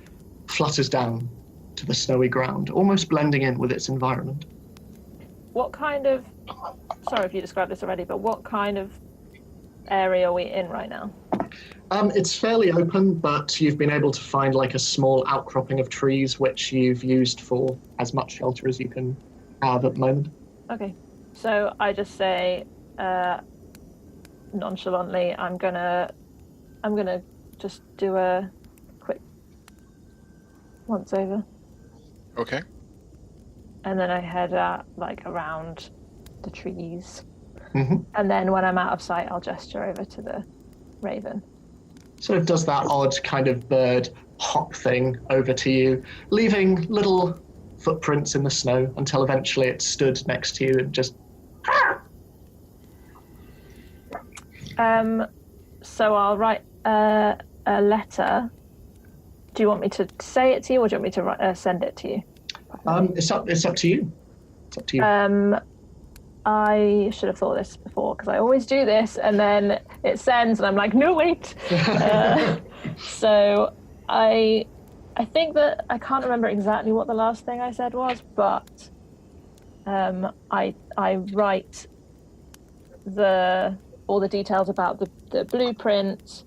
flutters down to the snowy ground, almost blending in with its environment. What kind of, sorry if you described this already, but what kind of area are we in right now? It's fairly open, but you've been able to find like a small outcropping of trees, which you've used for as much shelter as you can have at the moment. Okay, so I just say nonchalantly, I'm gonna just do a quick once over, Okay. and then I head like around the trees, Mm-hmm. and then when I'm out of sight, I'll gesture over to the raven. Sort of does that odd kind of bird hop thing over to you, leaving little footprints in the snow until eventually it stood next to you and just... So I'll write a letter. Do you want me to say it to you, or do you want me to send it to you? It's up to you. It's up to you. I should have thought this before, because I always do this and then it sends and I'm like, no, wait. So I think that I can't remember exactly what the last thing I said was, but I write all the details about the blueprint,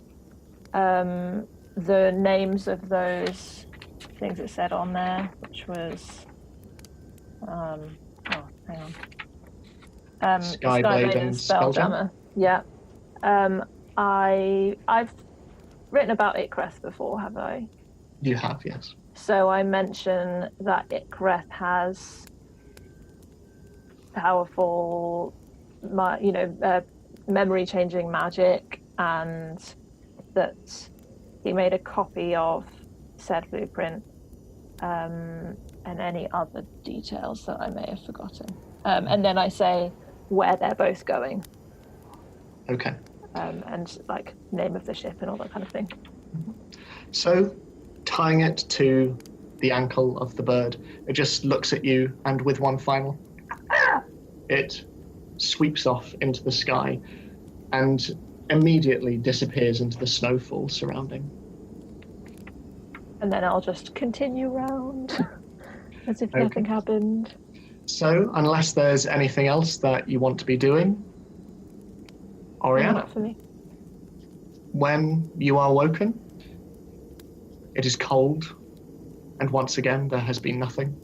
the names of those things it said on there, which was hang on. Skyblade and Spelljammer. Yeah. I've written about Ikreth before, have I? You have, yes. So I mention that Ikreth has powerful, memory-changing magic, and that he made a copy of said blueprint, and any other details that I may have forgotten. And then I say where they're both going. Okay. And like name of the ship and all that kind of thing. So, tying it to the ankle of the bird, it just looks at you, and with one final, it sweeps off into the sky and immediately disappears into the snowfall surrounding. And then I'll just continue round as if nothing happened. So, unless there's anything else that you want to be doing, Oriana, Not for me. when you are woken, it is cold, and once again, there has been nothing.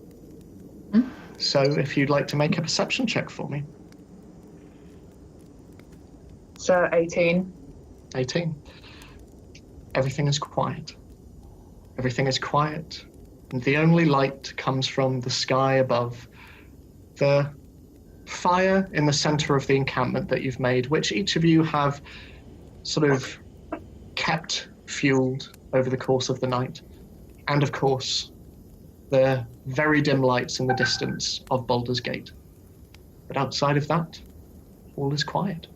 So, if you'd like to make a perception check for me. So 18. 18. Everything is quiet. Everything is quiet, and the only light comes from the sky above. The fire in the center of the encampment that you've made, which each of you have sort of kept fueled over the course of the night. And of course, the very dim lights in the distance of Baldur's Gate. But outside of that, all is quiet.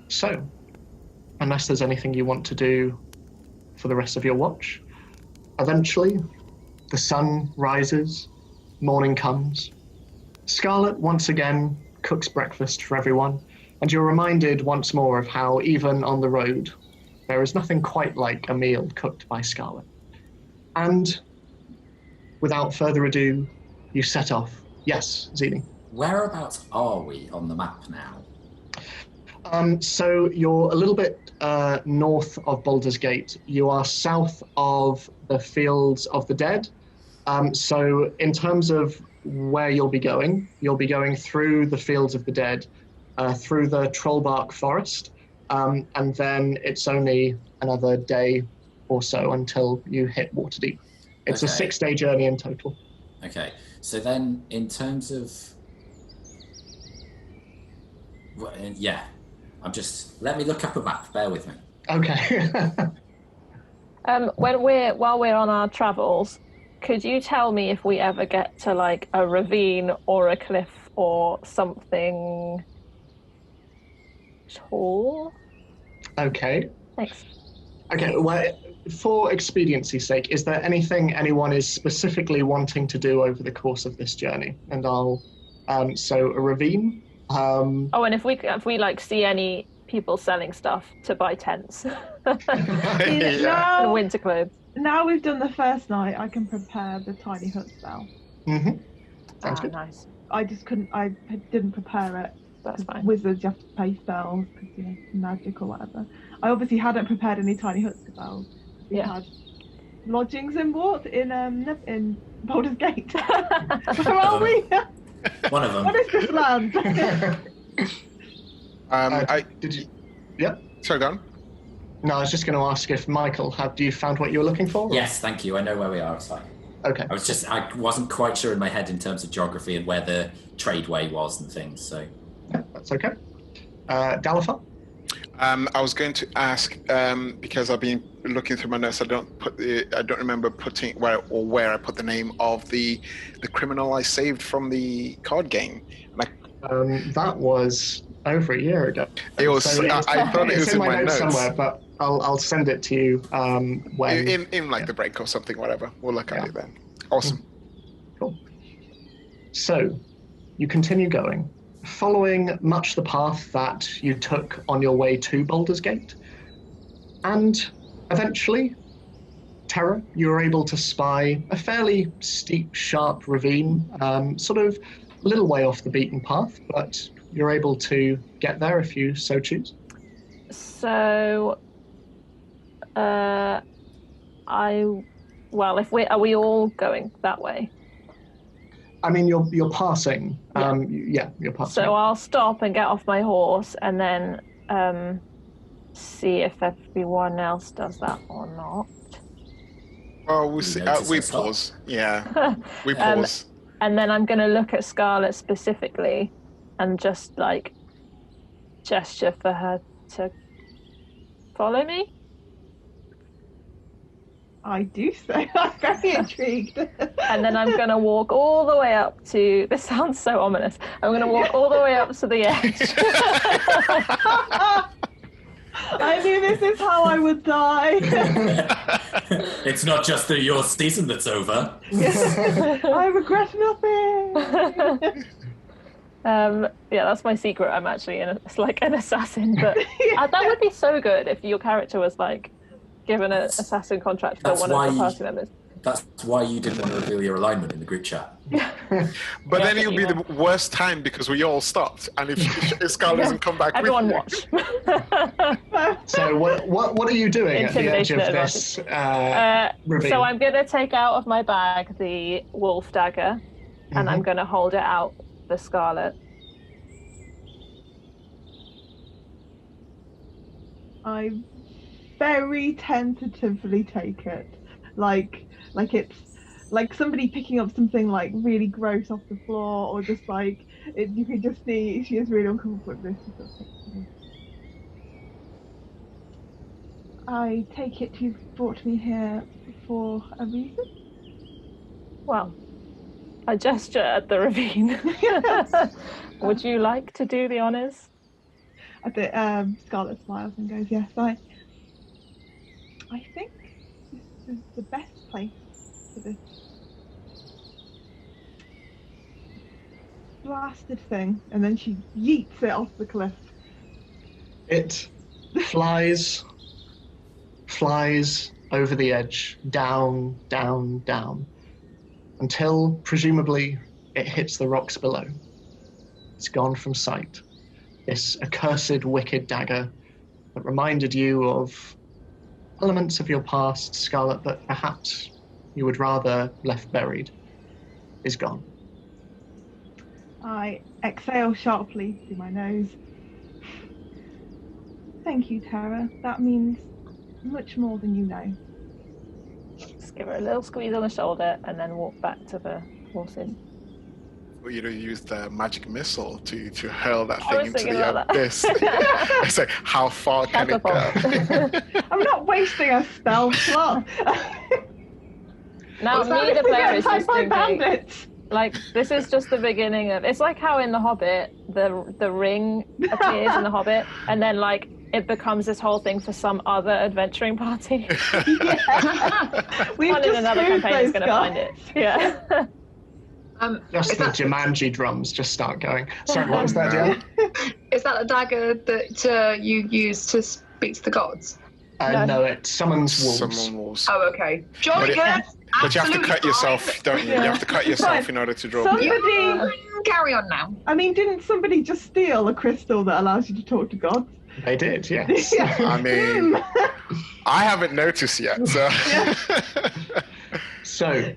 So, unless there's anything you want to do for the rest of your watch, eventually the sun rises, morning comes. Scarlet once again cooks breakfast for everyone, and you're reminded once more of how even on the road, there is nothing quite like a meal cooked by Scarlet. And without further ado, you set off. Yes, Zini. Whereabouts are we on the map now? So you're a little bit north of Baldur's Gate. You are south of the Fields of the Dead. So in terms of where you'll be going through the Fields of the Dead, through the Trollbark Forest, and then it's only another day or so until you hit Waterdeep. It's a 6-day journey in total. Okay, so then in terms of... let me look up a map, bear with me. Okay. While we're on our travels, could you tell me if we ever get to like a ravine or a cliff or something tall? Okay. Thanks. Okay, well, for expediency's sake, is there anything anyone is specifically wanting to do over the course of this journey? And I'll, so a ravine. And if we like see any people selling stuff to buy tents, Yeah. and winter clothes. now we've done the first night, I can prepare the tiny hut spell. Mm-hmm. Sounds good. Nice. I just couldn't. I didn't prepare it. That's fine. Wizards, you have to pay spells because magic or whatever. I obviously hadn't prepared any tiny hut spells. We had lodgings in Baldur's Gate. Where are we? One of them. What is this land? Did you? Yeah. Sorry, go on. No, I was just going to ask if Michael, have you found what you were looking for? Yes, thank you. I know where we are. It's fine. Okay. I wasn't quite sure in my head in terms of geography and where the tradeway was and things. So. Yeah, that's okay. Dalifar? I was going to ask because I've been looking through my notes. I don't remember putting where I put the name of the criminal I saved from the card game. That was over a year ago. It was. So I thought it was in my notes somewhere, but I'll send it to you when in the break or something. Whatever. We'll look at it then. Awesome. Cool. So you continue going, following much the path that you took on your way to Baldur's Gate, and eventually, Terra, you were able to spy a fairly steep, sharp ravine, sort of a little way off the beaten path, but you're able to get there if you so choose. So, are we all going that way? I mean, you're passing. You're passing. So I'll stop and get off my horse, and then see if everyone else does that or not. Well, we'll see. We pause. Yeah, we pause. And then I'm going to look at Scarlet specifically, and just like gesture for her to follow me. I do so. I'm very intrigued. And then I'm going to walk all the way up to... This sounds so ominous. I'm going to walk all the way up to the edge. I knew this is how I would die. It's not just your season that's over. I regret nothing. That's my secret. I'm actually it's like an assassin. But that would be so good if your character was like given an assassin contract for one of the party members. That's why you didn't want to reveal your alignment in the group chat. But then it'll be the worst time because we all stopped, and if Scarlet doesn't come back, everyone watch. So what are you doing at the edge of this ravine? So I'm going to take out of my bag the wolf dagger, and I'm going to hold it out for Scarlet. I very tentatively take it, like it's like somebody picking up something like really gross off the floor, or just like you could just see she is really uncomfortable with this. I take it you've brought me here for a reason? Well, I gesture at the ravine. Would you like to do the honors? I think Scarlet smiles and goes, yes, I think this is the best place for this blasted thing. And then she yeets it off the cliff. It flies over the edge, down, down, down, until presumably it hits the rocks below. It's gone from sight. This accursed, wicked dagger that reminded you of elements of your past, Scarlet, that perhaps you would rather left buried, is gone. I exhale sharply through my nose. Thank you, Tara. That means much more than you know. Just give her a little squeeze on the shoulder and then walk back to the horses. Well, you use the magic missile to hurl that thing into the abyss. It's like, how far can it go? I'm not wasting a spell slot. Now, me, the player, is just thinking, like, this is just the beginning of... It's like how in The Hobbit, the ring appears in The Hobbit, and then, like, it becomes this whole thing for some other adventuring party. We've in another campaign is going to find it. Yeah. Just the Jumanji drums just start going. Sorry, what was that, Jen? Is that the dagger that you use to speak to the gods? No, it summons wolves. Summon wolves. Oh, okay. Jolly But good. But you have to Absolutely cut fine. yourself, don't you? You have to cut yourself in order to draw. Somebody, Carry on now. I mean, didn't somebody just steal a crystal that allows you to talk to gods? They did, yes. I mean, I haven't noticed yet, so. So,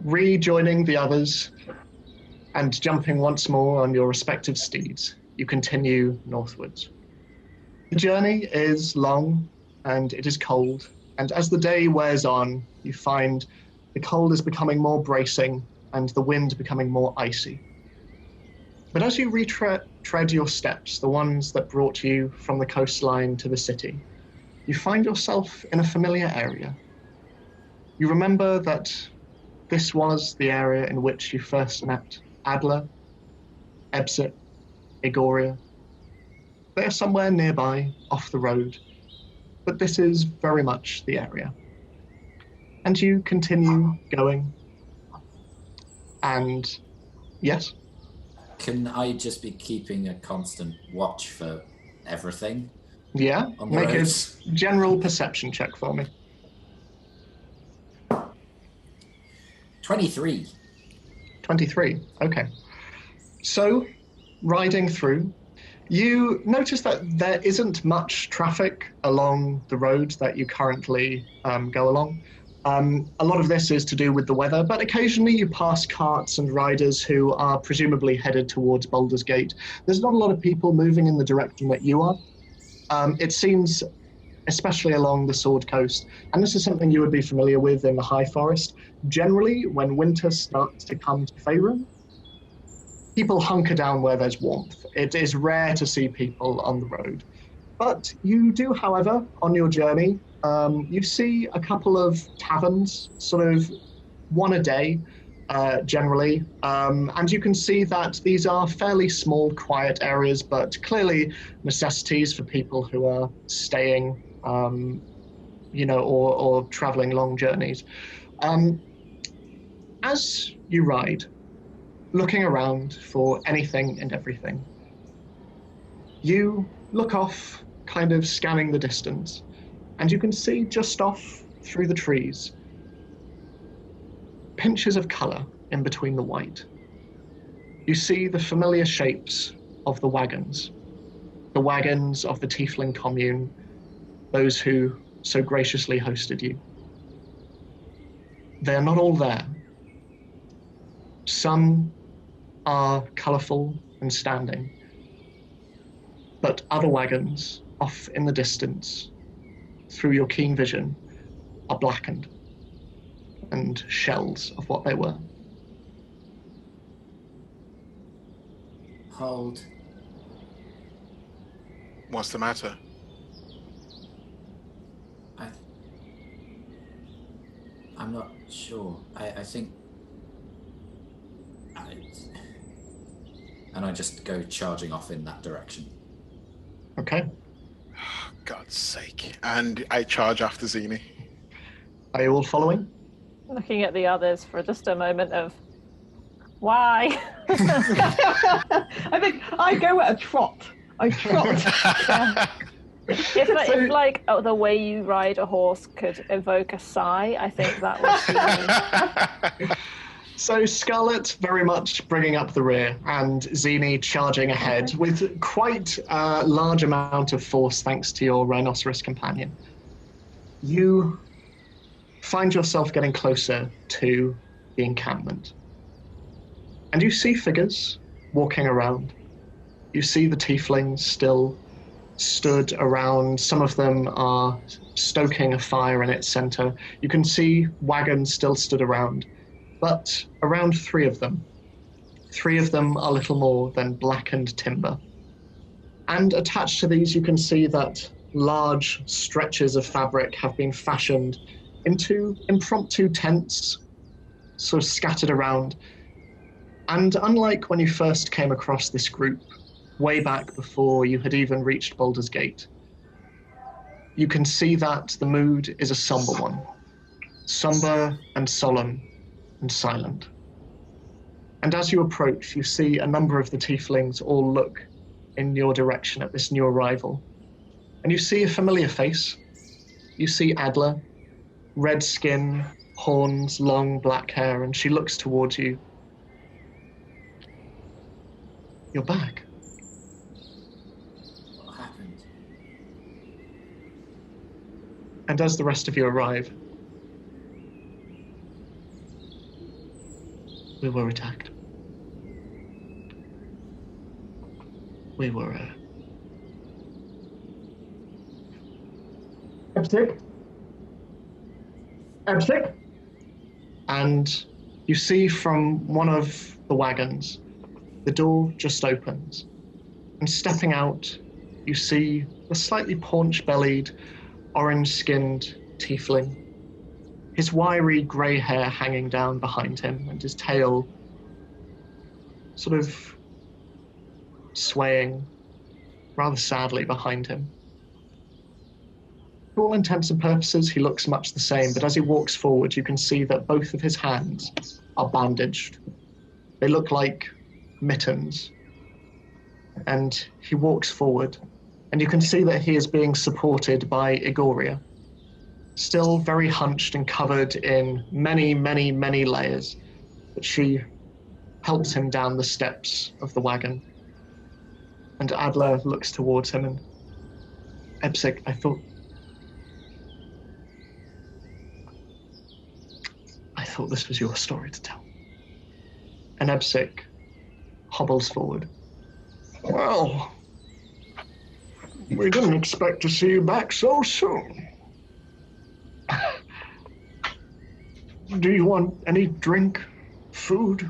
rejoining the others and jumping once more on your respective steeds, you continue northwards. The journey is long and it is cold, and as the day wears on, you find the cold is becoming more bracing and the wind becoming more icy. But as you retread your steps, the ones that brought you from the coastline to the city, you find yourself in a familiar area. You remember that this was the area in which you first met Adler, Ebsit, Agoria. They are somewhere nearby, off the road, but this is very much the area. And you continue going, and yes? Can I just be keeping a constant watch for everything? Yeah, On the make a roads? general perception check for me. 23. 23, okay. So, riding through, you notice that there isn't much traffic along the road that you currently go along. A lot of this is to do with the weather, but occasionally you pass carts and riders who are presumably headed towards Baldur's Gate. There's not a lot of people moving in the direction that you are. It seems, especially along the Sword Coast, and this is something you would be familiar with in the High Forest, generally when winter starts to come to Faerun, people hunker down where there's warmth. It is rare to see people on the road. But you do, however, on your journey, you see a couple of taverns, sort of one a day, generally. And you can see that these are fairly small, quiet areas, but clearly necessities for people who are staying, or traveling long journeys. As you ride, looking around for anything and everything, you look off, kind of scanning the distance, and you can see just off through the trees pinches of color in between the white. You see the familiar shapes of the wagons of the Tiefling commune, those who so graciously hosted you. They are not all there. Some are colorful and standing, but other wagons off in the distance, through your keen vision, are blackened and shells of what they were. Hold. What's the matter? I'm not sure. I think... And I just go charging off in that direction. Okay. God's sake. And I charge after Zini. Are you all following? Looking at the others for just a moment of, why? I think I go at a trot. I trot. If like the way you ride a horse could evoke a sigh, I think that would be... So Scarlet very much bringing up the rear and Zini charging ahead with quite a large amount of force thanks to your rhinoceros companion. You find yourself getting closer to the encampment. And you see figures walking around. You see the tieflings still stood around. Some of them are stoking a fire in its center. You can see wagons still stood around. But around three of them are little more than blackened timber. And attached to these, you can see that large stretches of fabric have been fashioned into impromptu tents, sort of scattered around. And unlike when you first came across this group, way back before you had even reached Baldur's Gate, you can see that the mood is a somber one. Somber and solemn and silent. And as you approach, you see a number of the tieflings all look in your direction at this new arrival. And you see a familiar face, you see Adler, red skin, horns, long black hair, and she looks towards you. You're back. What happened? And as the rest of you arrive, we were attacked. We were, Epsic? Epsic? And you see from one of the wagons, the door just opens. And stepping out, you see the slightly paunch-bellied, orange-skinned tiefling. His wiry grey hair hanging down behind him and his tail sort of swaying rather sadly behind him. For all intents and purposes, he looks much the same, but as he walks forward, you can see that both of his hands are bandaged. They look like mittens. And he walks forward, and you can see that he is being supported by Igoria, still very hunched and covered in many, many, many layers, but she helps him down the steps of the wagon. And Adler looks towards him and, Epsic, I thought this was your story to tell. And Epsic hobbles forward. Well, we didn't expect to see you back so soon. Do you want any drink, food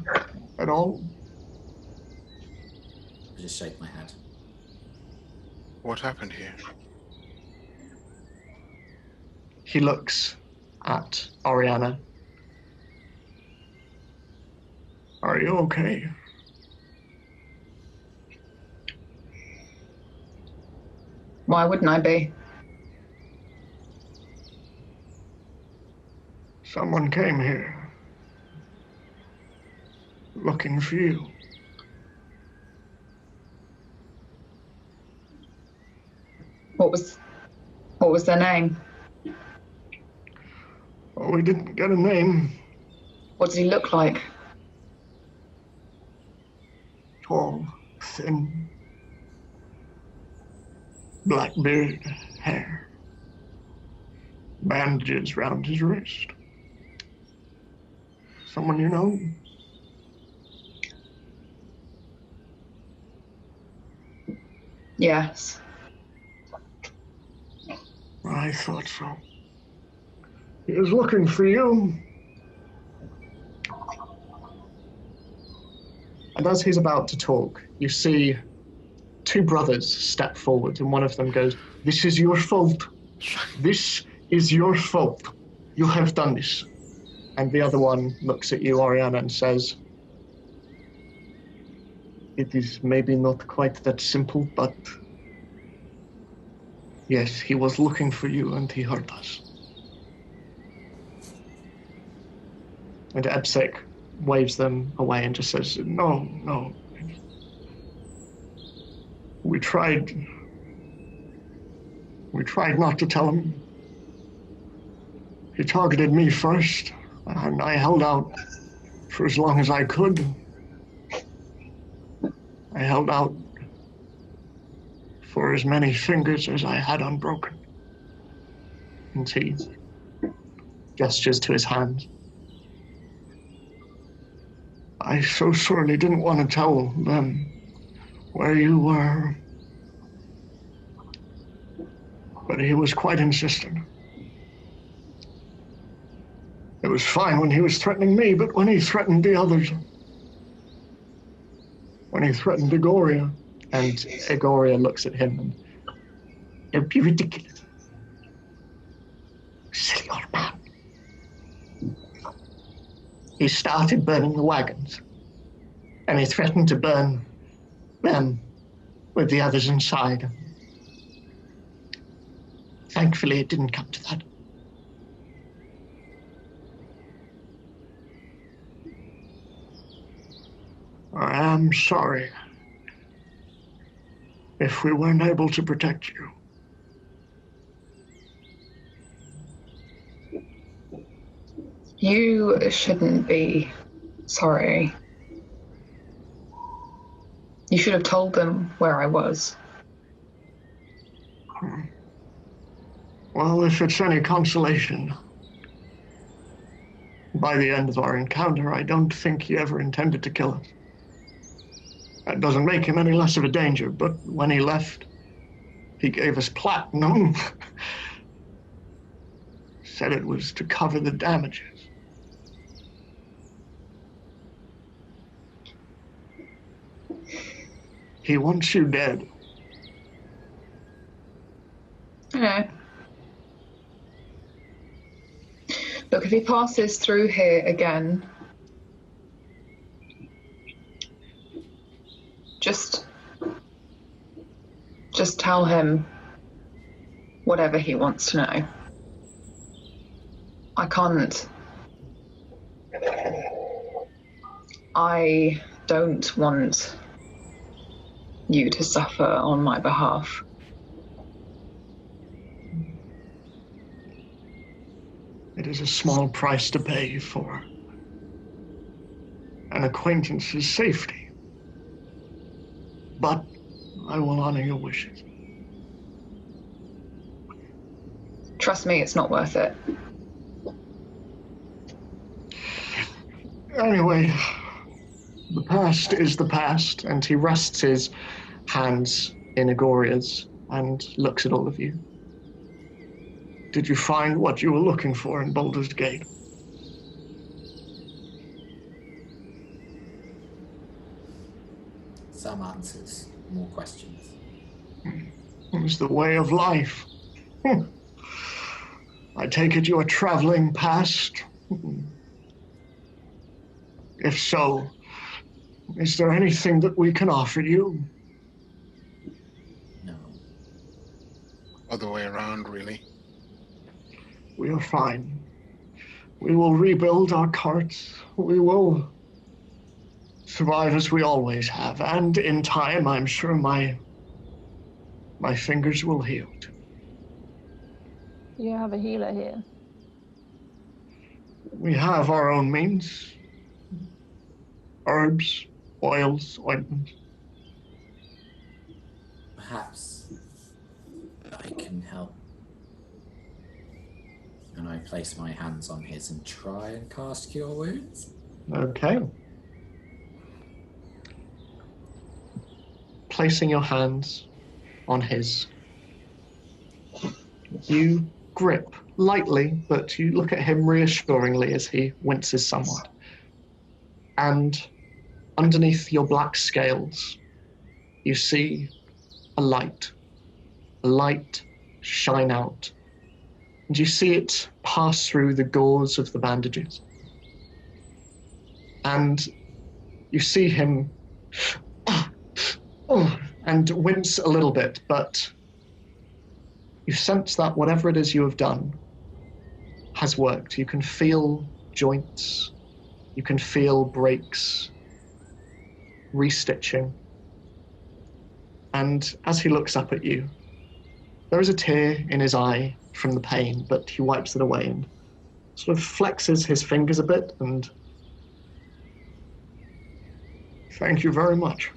at all? I just shake my head. What happened here? He looks at Oriana. Are you okay? Why wouldn't I be? Someone came here looking for you. What was their name? Oh, we didn't get a name. What does he look like? Tall, thin, black beard, hair, bandages round his wrist. Someone you know? Yes. I thought so. He was looking for you. And as he's about to talk, you see two brothers step forward, and one of them goes, "This is your fault. This is your fault. You have done this." And the other one looks at you, Oriana, and says, "It is maybe not quite that simple, but yes, he was looking for you and he hurt us." And Ebsek waves them away and just says, No. We tried not to tell him. He targeted me first, and I held out for as long as I could. I held out for as many fingers as I had unbroken. And he gestures to his hands. I so sorely didn't want to tell them where you were, but he was quite insistent. It was fine when he was threatening me, but when he threatened the others, when he threatened Igoria, and Igoria looks at him and, "It'd be ridiculous. Silly old man." He started burning the wagons, and he threatened to burn them with the others inside. Thankfully, it didn't come to that. I am sorry if we weren't able to protect you. You shouldn't be sorry. You should have told them where I was. Well, if it's any consolation, by the end of our encounter, I don't think he ever intended to kill us. That doesn't make him any less of a danger, but when he left, he gave us platinum. Said it was to cover the damages. He wants you dead. I know. Look, if he passes through here again, just tell him whatever he wants to know. I can't. I don't want you to suffer on my behalf. It is a small price to pay for an acquaintance's safety. But I will honor your wishes. Trust me, it's not worth it. Anyway, the past is the past, and he rests his hands in Agoria's and looks at all of you. Did you find what you were looking for in Baldur's Gate? Some answers, more questions. It was the way of life. I take it you are traveling past? If so, is there anything that we can offer you? No. Other way around, really. We are fine. We will rebuild our carts. We will survive as we always have. And in time, I'm sure my fingers will heal too. You have a healer here. We have our own means. Herbs, oils, ointments. Perhaps I can help. And I place my hands on his and try and cast Cure Wounds. Okay. Placing your hands on his. You grip lightly, but you look at him reassuringly as he winces somewhat. And underneath your black scales, you see a light shine out. And you see it pass through the gauze of the bandages. And you see him and wince a little bit, but you sense that whatever it is you have done has worked. You can feel joints, you can feel breaks, restitching. And as he looks up at you, there is a tear in his eye from the pain, but he wipes it away and sort of flexes his fingers a bit and thank you very much.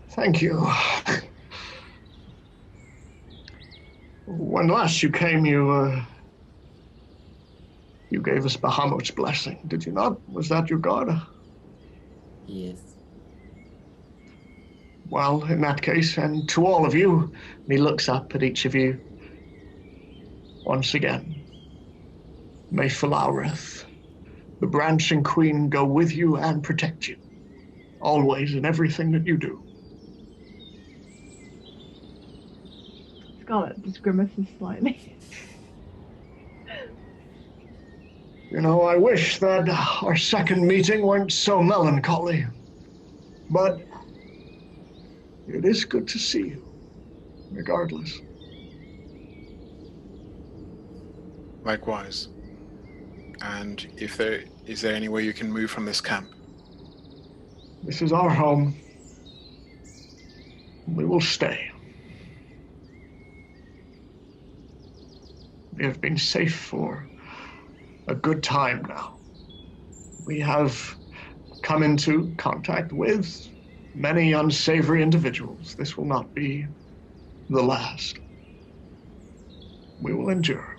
Thank you. When last you came, you gave us Bahamut's blessing, did you not? Was that your god? Yes. Well, in that case, and to all of you, and he looks up at each of you once again. May Phalaureth, the branching queen, go with you and protect you, always in everything that you do. Scarlet just grimaces slightly. You know, I wish that our second meeting weren't so melancholy, but it is good to see you, regardless. Likewise. And is there any way you can move from this camp? This is our home. We will stay. We have been safe for a good time now. We have come into contact with many unsavory individuals. This will not be the last. We will endure.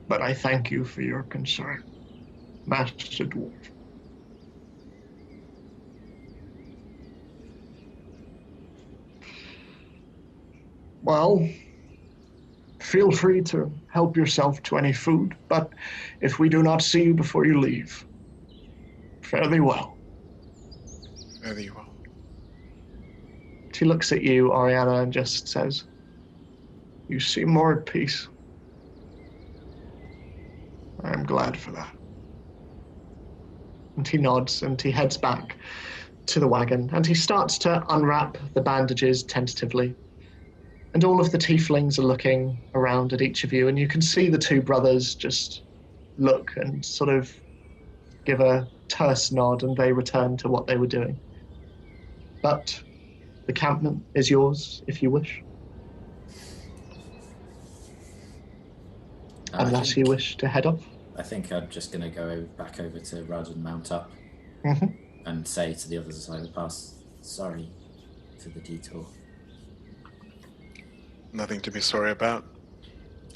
But I thank you for your concern, Master Dwarf. Well, feel free to help yourself to any food, but if we do not see you before you leave, fare thee well. Fare thee well. She looks at you, Ariana, and just says, "You seem more at peace. I am glad for that." And he nods and he heads back to the wagon and he starts to unwrap the bandages tentatively. And all of the tieflings are looking around at each of you, and you can see the two brothers just look and sort of give a terse nod, and they return to what they were doing. But the campment is yours if you wish. Unless you wish to head off. I think I'm just going to go back over to Rudd and mount up and say to the others as I go past, sorry for the detour. Nothing to be sorry about.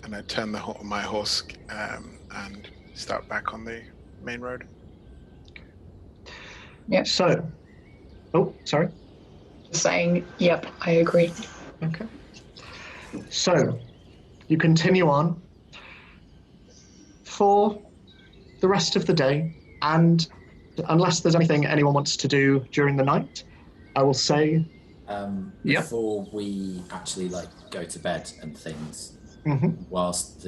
And I turn my horse and start back on the main road. Yeah. So, oh, sorry. Saying, yep, I agree. Okay. So, you continue on for the rest of the day, and unless there's anything anyone wants to do during the night, I will say... Before we actually go to bed and things, whilst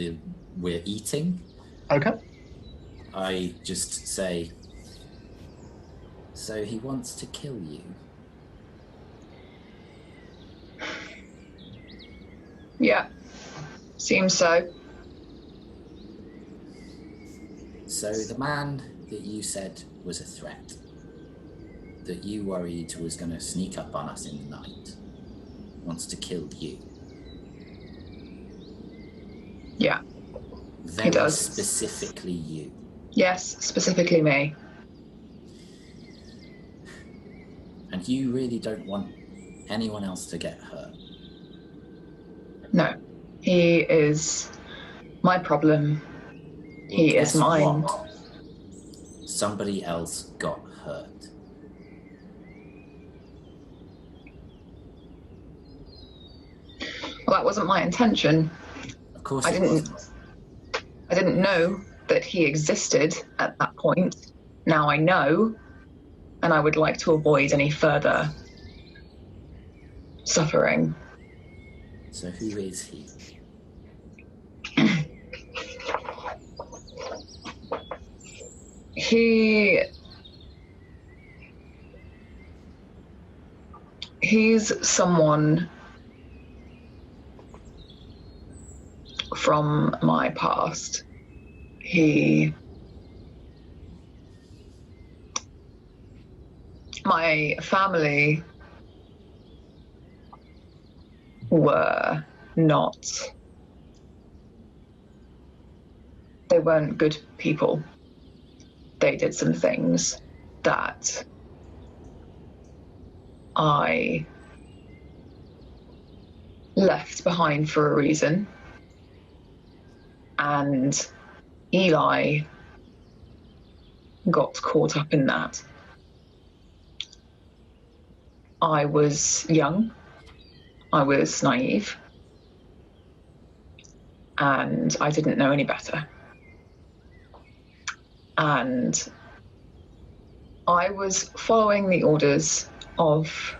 we're eating, okay, I just say, so he wants to kill you? Yeah, seems so. So the man that you said was a threat, that you worried was going to sneak up on us in the night, wants to kill you. Yeah, Very he does. Specifically you. Yes, specifically me. And you really don't want anyone else to get hurt? No, he is my problem. Well, He is mine. What? Somebody else got hurt. Well, that wasn't my intention. Of course it wasn't. I didn't know that he existed at that point. Now I know, and I would like to avoid any further suffering. So who is he? He's someone from my past. My family were not, they weren't good people. They did some things that I left behind for a reason. And Eli got caught up in that. I was young, I was naive, and I didn't know any better. And I was following the orders of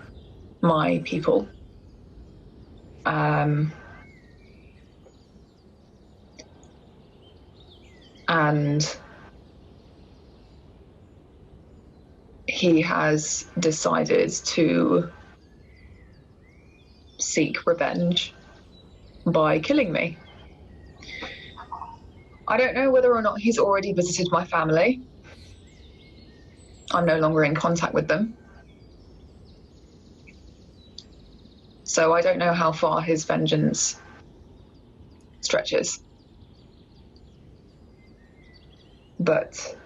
my people. And he has decided to seek revenge by killing me. I don't know whether or not he's already visited my family. I'm no longer in contact with them. So I don't know how far his vengeance stretches. But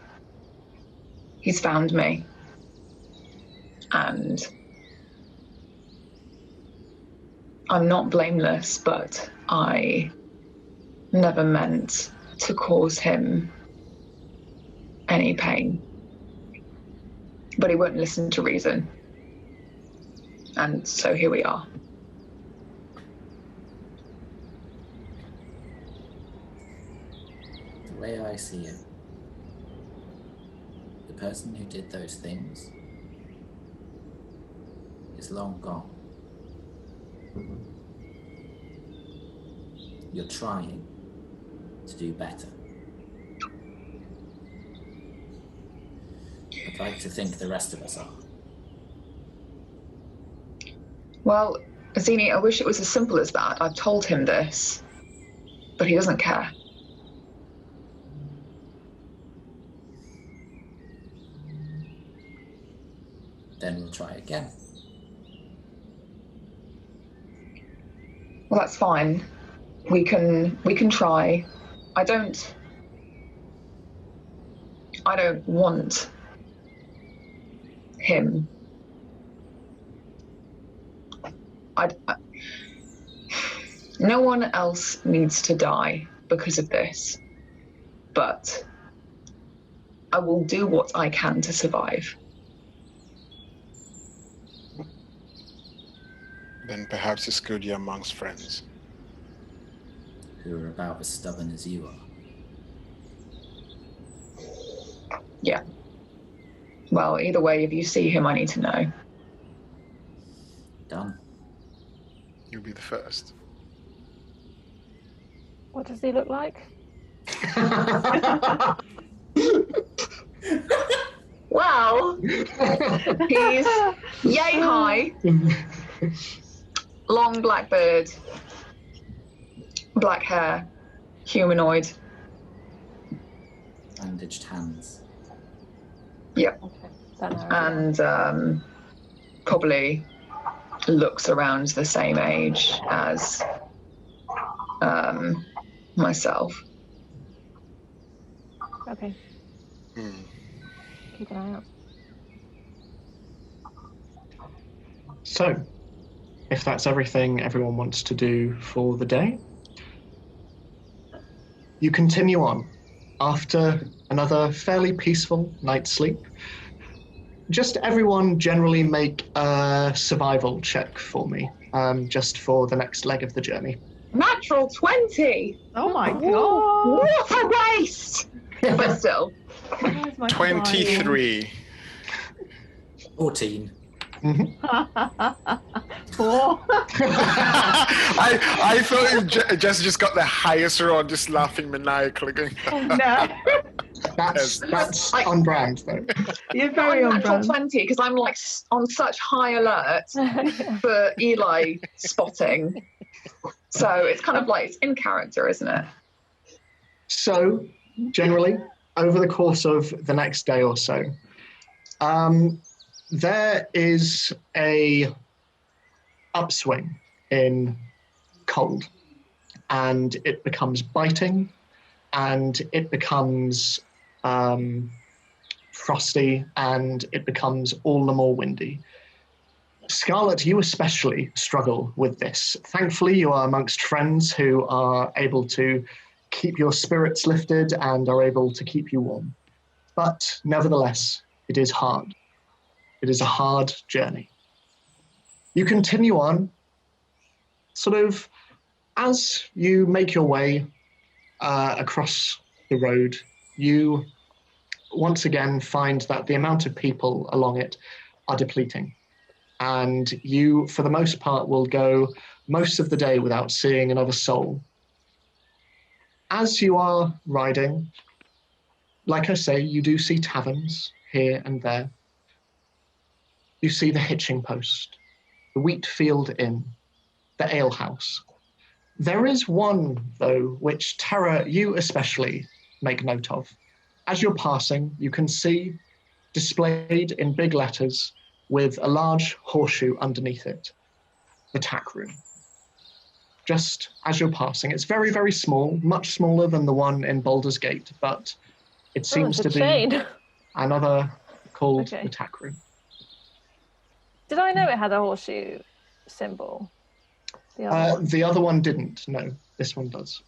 he's found me. And I'm not blameless, but I never meant to cause him any pain. But he won't listen to reason. And so here we are. The way I see it, the person who did those things is long gone. You're trying to do better. I'd like to think the rest of us are. Well, Zini, I wish it was as simple as that. I've told him this, but he doesn't care. Then we'll try again. Well, that's fine. We can try. I don't want him. No one else needs to die because of this, but I will do what I can to survive. Then perhaps it's good you're amongst friends. Who are about as stubborn as you are. Yeah. Well, either way, if you see him, I need to know. Done. You'll be the first. What does he look like? Well, he's yay high, long black beard, black hair, humanoid. Bandaged hands. Yep. Okay, that narrows it And probably looks around the same age as myself. down. Okay, keep an eye out. So, if that's everything everyone wants to do for the day, you continue on. After another fairly peaceful night's sleep, just everyone generally make a survival check for me, just for the next leg of the journey. Natural 20! Oh my god. What a waste! But still. Where's my 23. 14. Four. I thought Jess just got the highest roll, just laughing maniacally. Going, No. That's on brand, though. You're very on Natural brand. 20, because I'm like on such high alert for Eli spotting. So it's kind of like, it's in character, isn't it? So, generally, over the course of the next day or so, there is a upswing in cold, and it becomes biting, and it becomes frosty, and it becomes all the more windy. Scarlet, you especially struggle with this. Thankfully, you are amongst friends who are able to keep your spirits lifted and are able to keep you warm. But nevertheless, it is hard. It is a hard journey. You continue on, sort of, as you make your way across the road, you once again find that the amount of people along it are depleting. And you, for the most part, will go most of the day without seeing another soul. As you are riding, like I say, you do see taverns here and there. You see the hitching post, the Wheatfield Inn, the alehouse. There is one, though, which, Tara, you especially make note of. As you're passing, you can see displayed in big letters with a large horseshoe underneath it. the tack room. Just as you're passing, it's very, very small, much smaller than the one in Baldur's Gate, but it seems to be chain. another called Okay. the tack room. Did I know it had a horseshoe symbol? The other one didn't, no. This one does.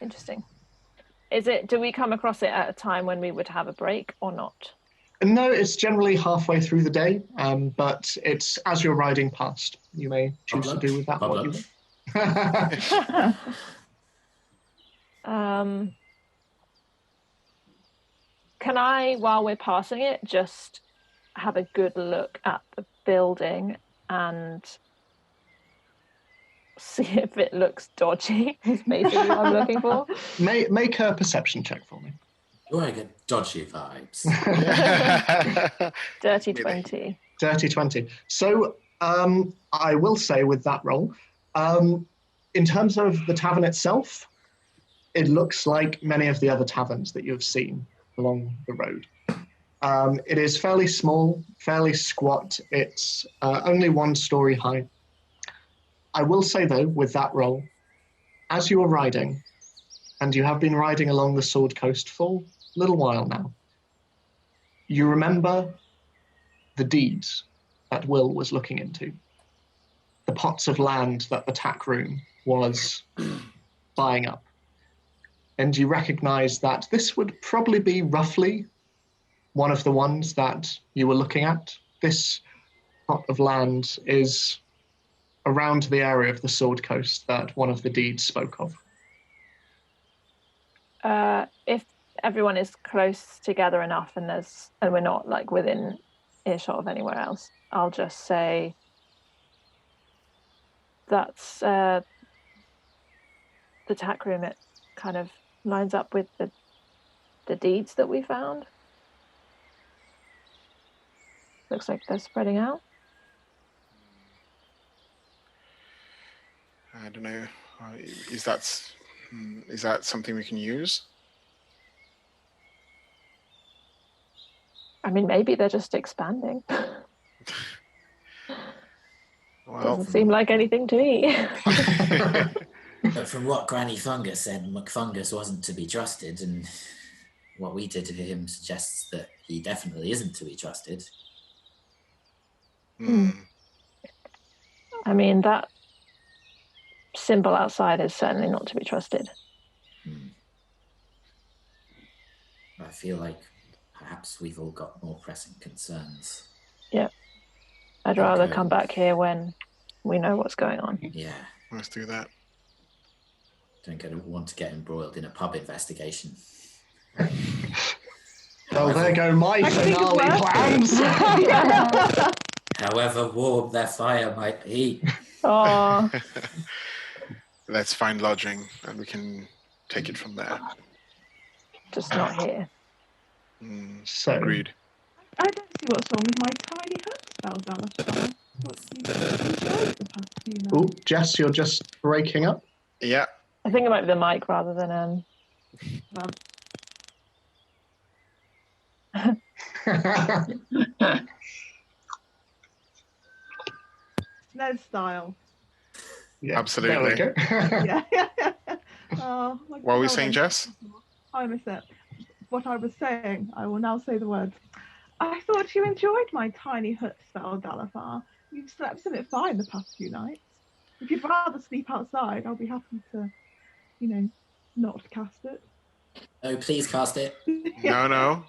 Interesting. Do we come across it at a time when we would have a break or not? No, it's generally halfway through the day, but it's as you're riding past. You may choose to do with that what you want. Can I, while we're passing it, just have a good look at the building and see if it looks dodgy? Is basically what I'm looking for. Make a perception check for me. Oh, I get dodgy vibes. Dirty 20. Dirty 20. So I will say with that roll, in terms of the tavern itself, it looks like many of the other taverns that you've seen along the road. It is fairly small, fairly squat. It's only 1 story high. I will say though, with that roll, as you are riding, and you have been riding along the Sword Coast for a little while now, you remember the deeds that Will was looking into, the pots of land that the tack room was buying up. And you recognize that this would probably be roughly one of the ones that you were looking at. This pot of land is around the area of the Sword Coast that one of the deeds spoke of. If everyone is close together enough and we're not like within earshot of anywhere else, I'll just say that's the tack room. It kind of lines up with the deeds that we found. Looks like they're spreading out. I don't know. Is that something we can use? I mean, maybe they're just expanding. Well, doesn't seem like anything to me. But from what Granny Fungus said, McFungus wasn't to be trusted, and what we did to him suggests that he definitely isn't to be trusted. I mean, that symbol outside is certainly not to be trusted. I feel like perhaps we've all got more pressing concerns. Yeah. I'd rather come back here when we know what's going on. Yeah. Let's do that. Don't want to get embroiled in a pub investigation. Well, there go my finale plans. However warm their fire might be. Oh. Let's find lodging and we can take it from there. Just not here. So, agreed. I don't see what's wrong with my tiny hut spell, Dallas. What's you enjoyed the past few nights? oh, Jess, you're just breaking up. Yeah. I think it might be the mic rather than Ned style. Yeah, Absolutely. there we go. Yeah. Oh, What were we saying, Jess? I missed it. What I was saying, I will now say the words. I thought you enjoyed my tiny hut spell, Dalafar. You've slept in it fine the past few nights. If you'd rather sleep outside, I'll be happy to, not cast it. Oh, please cast it. No.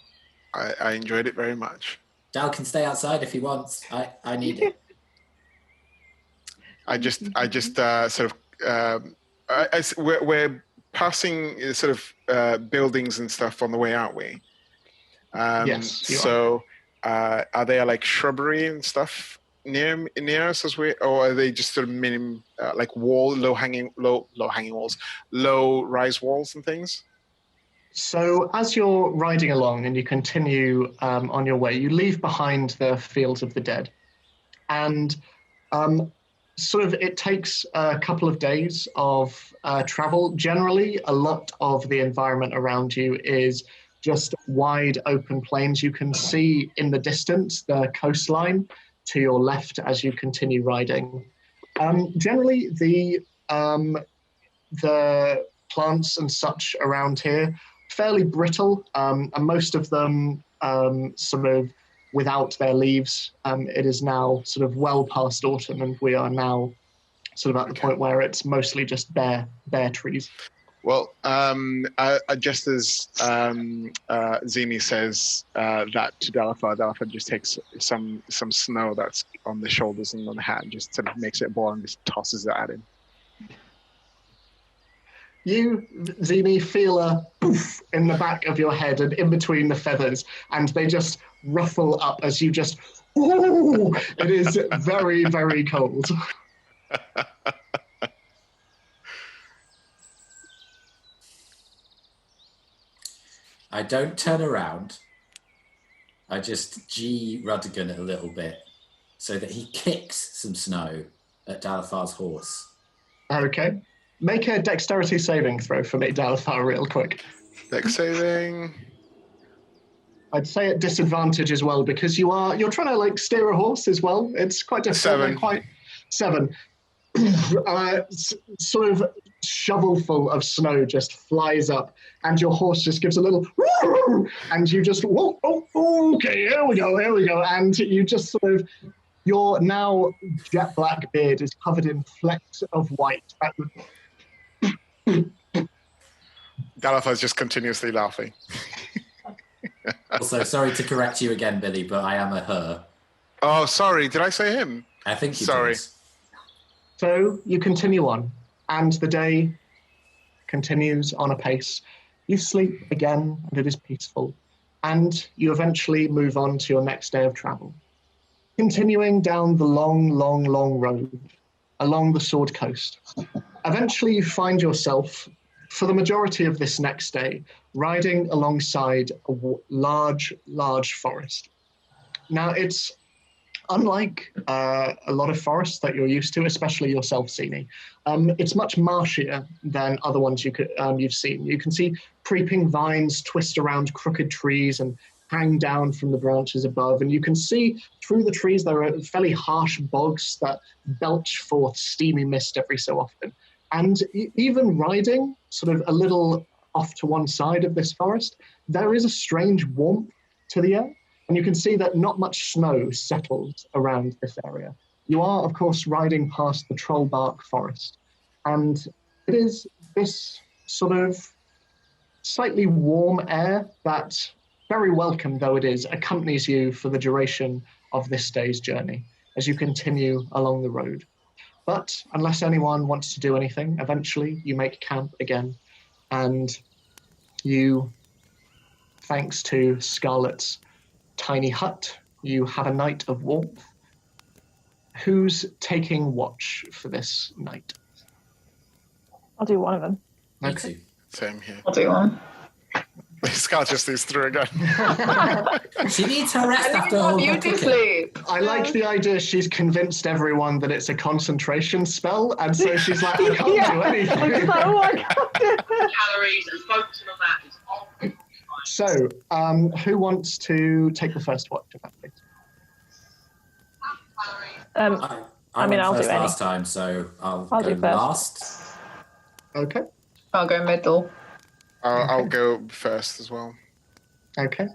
I enjoyed it very much. Dal can stay outside if he wants. I need it. I just we're passing sort of buildings and stuff on the way, aren't we? Yes. you are. So are there like shrubbery and stuff near us as we, or are they just sort of like low rise walls and things? So as you're riding along and you continue on your way, you leave behind the fields of the dead. And sort of it takes a couple of days of travel. Generally, a lot of the environment around you is just wide open plains. You can see in the distance the coastline to your left as you continue riding. Generally, the plants and such around here fairly brittle, and most of them sort of without their leaves. It is now sort of well past autumn, and we are now sort of at the point where it's mostly just bare trees. Well, just as Zini says that to Dalafar, Dalafar just takes some snow that's on the shoulders and on the hat and just sort of makes it a ball and just tosses it at him. You, Zini, feel a poof in the back of your head and in between the feathers, and they just ruffle up as you just, ooh! It is very, very cold. I don't turn around. I just G Rudigan it a little bit so that he kicks some snow at Dalafar's horse. Okay. Make a dexterity saving throw for me, Dalafar, real quick. Dex saving. I'd say at disadvantage as well, because you're trying to like steer a horse as well. It's quite difficult. 7. Sort of shovelful of snow just flies up, and your horse just gives a little, and you just, okay, here we go, and you just sort of, your now jet black beard is covered in flecks of white. Dalafar's just continuously laughing. Also, sorry to correct you again, Billy, but I am a her. Oh, sorry. Did I say him? I think you Sorry. did. So you continue on, and the day continues on a pace. You sleep again, and it is peaceful, and you eventually move on to your next day of travel. Continuing down the long, long, long road along the Sword Coast, eventually you find yourself, for the majority of this next day, riding alongside a large, large forest. Now, it's unlike a lot of forests that you're used to, especially yourself, Zini. It's much marshier than other ones you've seen. You can see creeping vines twist around crooked trees and hang down from the branches above, and you can see through the trees there are fairly harsh bogs that belch forth steamy mist every so often. And even riding sort of a little off to one side of this forest, there is a strange warmth to the air. And you can see that not much snow settles around this area. You are, of course, riding past the Trollbark Forest. And it is this sort of slightly warm air that, very welcome though it is, accompanies you for the duration of this day's journey as you continue along the road. But unless anyone wants to do anything, eventually you make camp again, and you, thanks to Scarlet's tiny hut, you have a night of warmth. Who's taking watch for this night? I'll do one of them. Me too. Same here. I'll do one. Scar just sees through again. She needs her rest after all You her do cooking. sleep. I like the idea she's convinced everyone that it's a concentration spell, and so she's like, I can't do I'm just anything. like, oh, I can't do it. Calories and focusing on that is all. So, who wants to take the first watch of that, please? I I mean, went I'll do first any. last time, so I'll I'll go do first. last. Okay, I'll go middle. I'll go first as well. okay.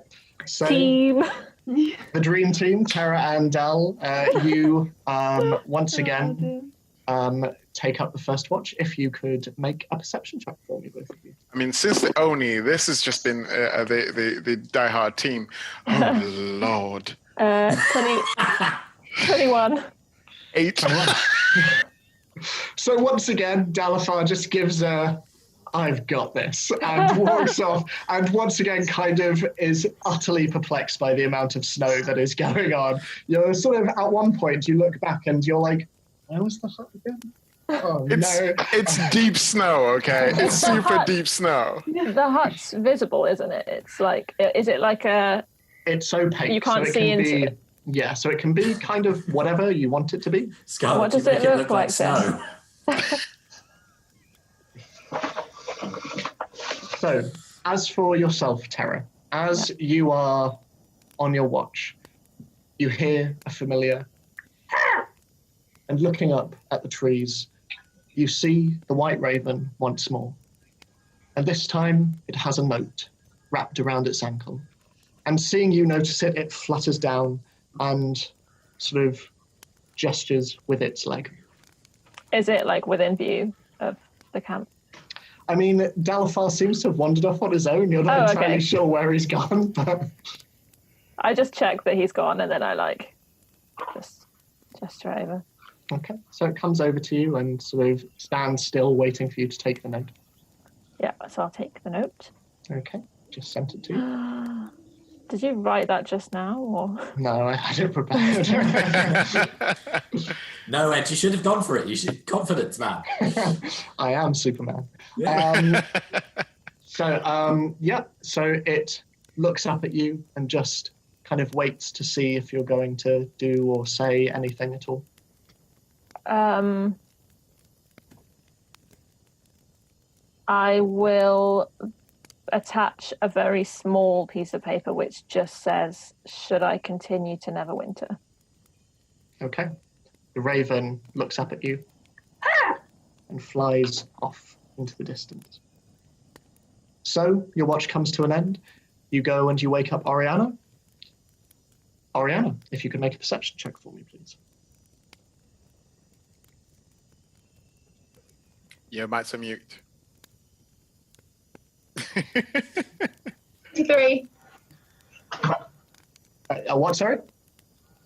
So, Team. the dream team, Tara and Dal, you once again take up the first watch. If you could make a perception check for me, both of you. I mean, since the Oni, this has just been the diehard team. Oh, Lord. 21. 8. So once again, Dalafar just gives a, I've got this, and walks off, and once again kind of is utterly perplexed by the amount of snow that is going on. You're sort of, at one point, you look back and you're like, where was the hut again? Oh, no. It's deep snow, okay? It's super deep snow. The hut's visible, isn't it? It's like, is it like a... It's opaque. You can't so it see can into be, it. Yeah, so it can be kind of whatever you want it to be. Scarlet, What does you make it it look look like snow. So, as for yourself, Tara, as you are on your watch, you hear a familiar and looking up at the trees, you see the white raven once more. And this time it has a note wrapped around its ankle. And seeing you notice it, it flutters down and sort of gestures with its leg. Is it like within view of the camp? I mean, Dalafar seems to have wandered off on his own. You're not entirely sure where he's gone, but... I just check that he's gone, and then I like just gesture over. Okay, so it comes over to you and sort of stands still, waiting for you to take the note. Yeah, so I'll take the note. Okay, just sent it to you. Did you write that just now, or? No, I had it prepared. No, Ed, you should have gone for it. You should confidence, man. I am Superman. Yeah. So it looks up at you and just kind of waits to see if you're going to do or say anything at all. I will attach a very small piece of paper which just says, "Should I continue to Neverwinter?" Okay. The raven looks up at you and flies off into the distance. So your watch comes to an end. You go and you wake up Oriana. Oriana, if you could make a perception check for me, please. Your mic's on mute. 23. What, sorry?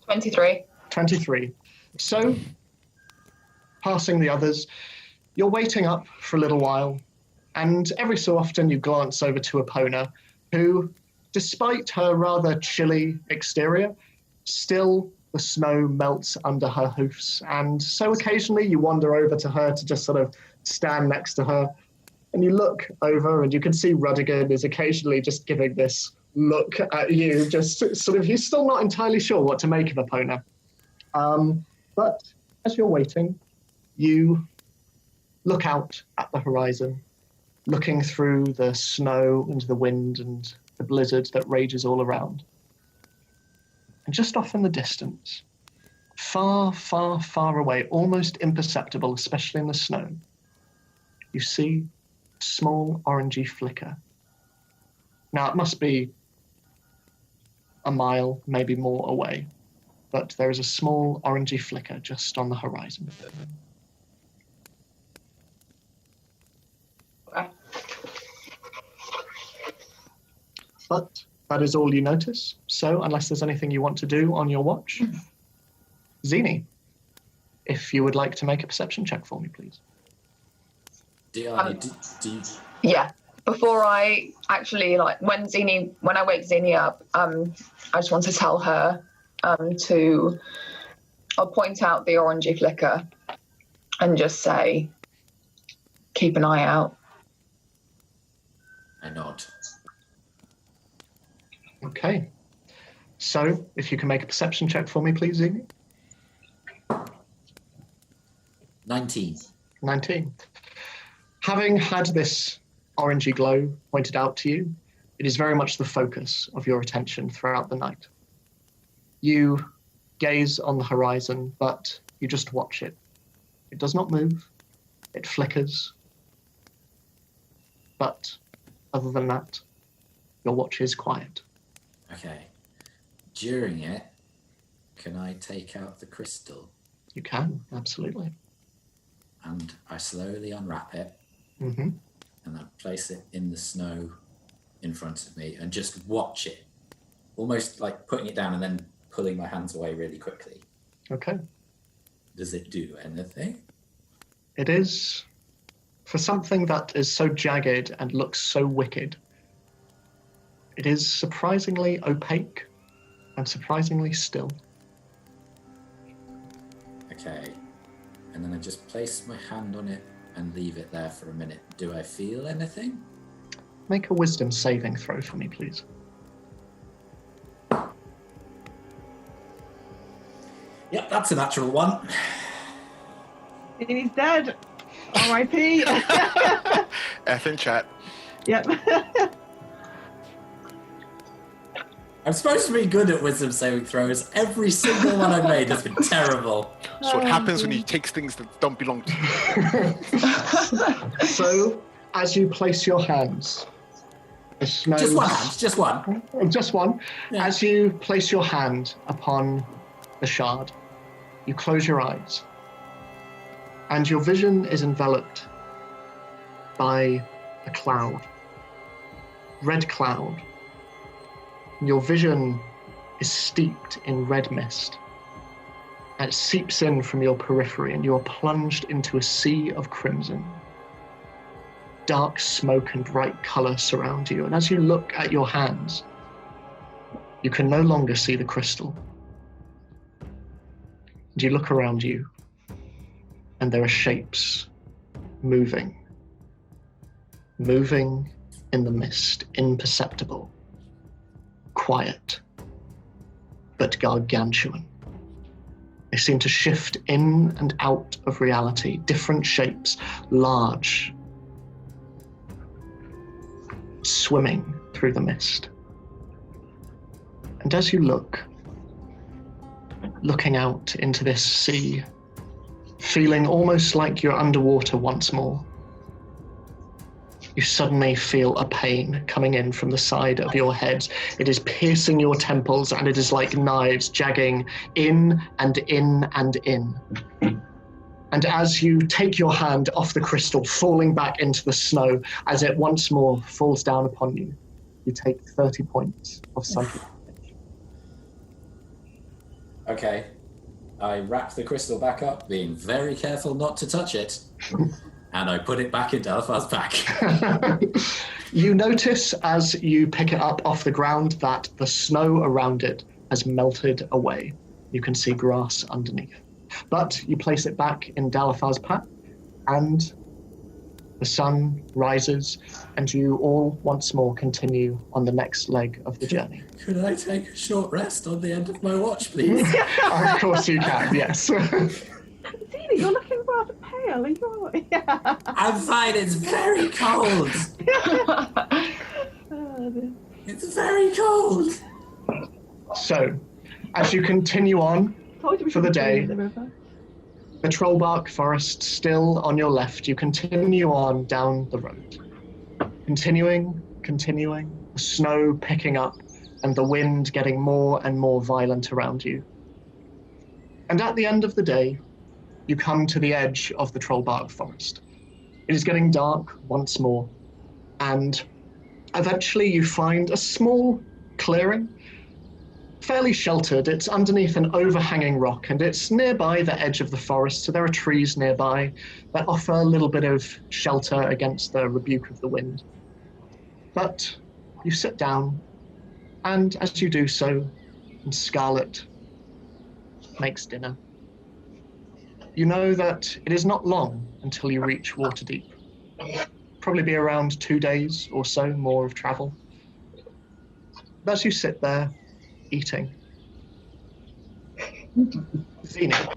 23. 23. So, passing the others, you're waiting up for a little while, and every so often you glance over to Epona, who, despite her rather chilly exterior, still the snow melts under her hoofs, and so occasionally you wander over to her to just sort of stand next to her, and you look over and you can see Rudigan is occasionally just giving this look at you, just sort of, he's still not entirely sure what to make of Epona. But as you're waiting, you look out at the horizon, looking through the snow and the wind and the blizzard that rages all around. And just off in the distance, far, far, far away, almost imperceptible, especially in the snow, you see a small orangey flicker. Now, it must be a mile, maybe more away, but there is a small orangey flicker just on the horizon. But that is all you notice. So unless there's anything you want to do on your watch, Zini, if you would like to make a perception check for me, please. Do you Yeah. Before I actually, when I wake Zini up, I just want to tell her I'll point out the orangey flicker and just say, keep an eye out. I nod. Okay. So, if you can make a perception check for me, please, Zini. 19. 19. Having had this orangey glow pointed out to you, it is very much the focus of your attention throughout the night. You gaze on the horizon, but you just watch it. It does not move. It flickers. But other than that, your watch is quiet. Okay. During it, can I take out the crystal? You can, absolutely. And I slowly unwrap it. Mm-hmm. And I place it in the snow in front of me and just watch it. Almost like putting it down and then pulling my hands away really quickly. Okay. Does it do anything? It is, for something that is so jagged and looks so wicked, it is surprisingly opaque and surprisingly still. Okay. And then I just place my hand on it and leave it there for a minute. Do I feel anything? Make a wisdom saving throw for me, please. Yep, that's a natural one. He's dead. R.I.P. F in chat. Yep. I'm supposed to be good at wisdom saving throws. Every single one I've made has been terrible. So what happens when you take things that don't belong to you? So, as you place your hands, the snow... Just one hand, just one. Just one. Yeah. As you place your hand upon the shard, you close your eyes, and your vision is enveloped by a cloud. Red cloud. Your vision is steeped in red mist, and it seeps in from your periphery, and you are plunged into a sea of crimson. Dark smoke and bright color surround you, and as you look at your hands, you can no longer see the crystal. And you look around you, and there are shapes moving in the mist, imperceptible, quiet, but gargantuan. They seem to shift in and out of reality, different shapes, large, swimming through the mist. And as you looking out into this sea, feeling almost like you're underwater once more, you suddenly feel a pain coming in from the side of your head. It is piercing your temples, and it is like knives jagging in and in and in. And as you take your hand off the crystal, falling back into the snow, as it once more falls down upon you, you take 30 points of psychic damage. Okay. I wrap the crystal back up, being very careful not to touch it, and I put it back in Delafar's pack. You notice as you pick it up off the ground that the snow around it has melted away. You can see grass underneath. But you place it back in Dalafar's pack, and the sun rises, and you all once more continue on the next leg of the journey. Could I take a short rest on the end of my watch, please? Of course you can, yes. Dina, you're looking rather pale. Are you? Yeah. I'm fine, it's very cold. It's very cold. So, as you continue on for the day, the Trollbark Forest still on your left, you continue on down the road. Continuing, the snow picking up and the wind getting more and more violent around you. And at the end of the day, you come to the edge of the Trollbark Forest. It is getting dark once more, and eventually you find a small clearing, fairly sheltered. It's underneath an overhanging rock, and it's nearby the edge of the forest, so there are trees nearby that offer a little bit of shelter against the rebuke of the wind. But you sit down, and as you do so, Scarlet makes dinner. You know that it is not long until you reach Waterdeep. Probably be around 2 days or so more of travel. But as you sit there, eating, Zena,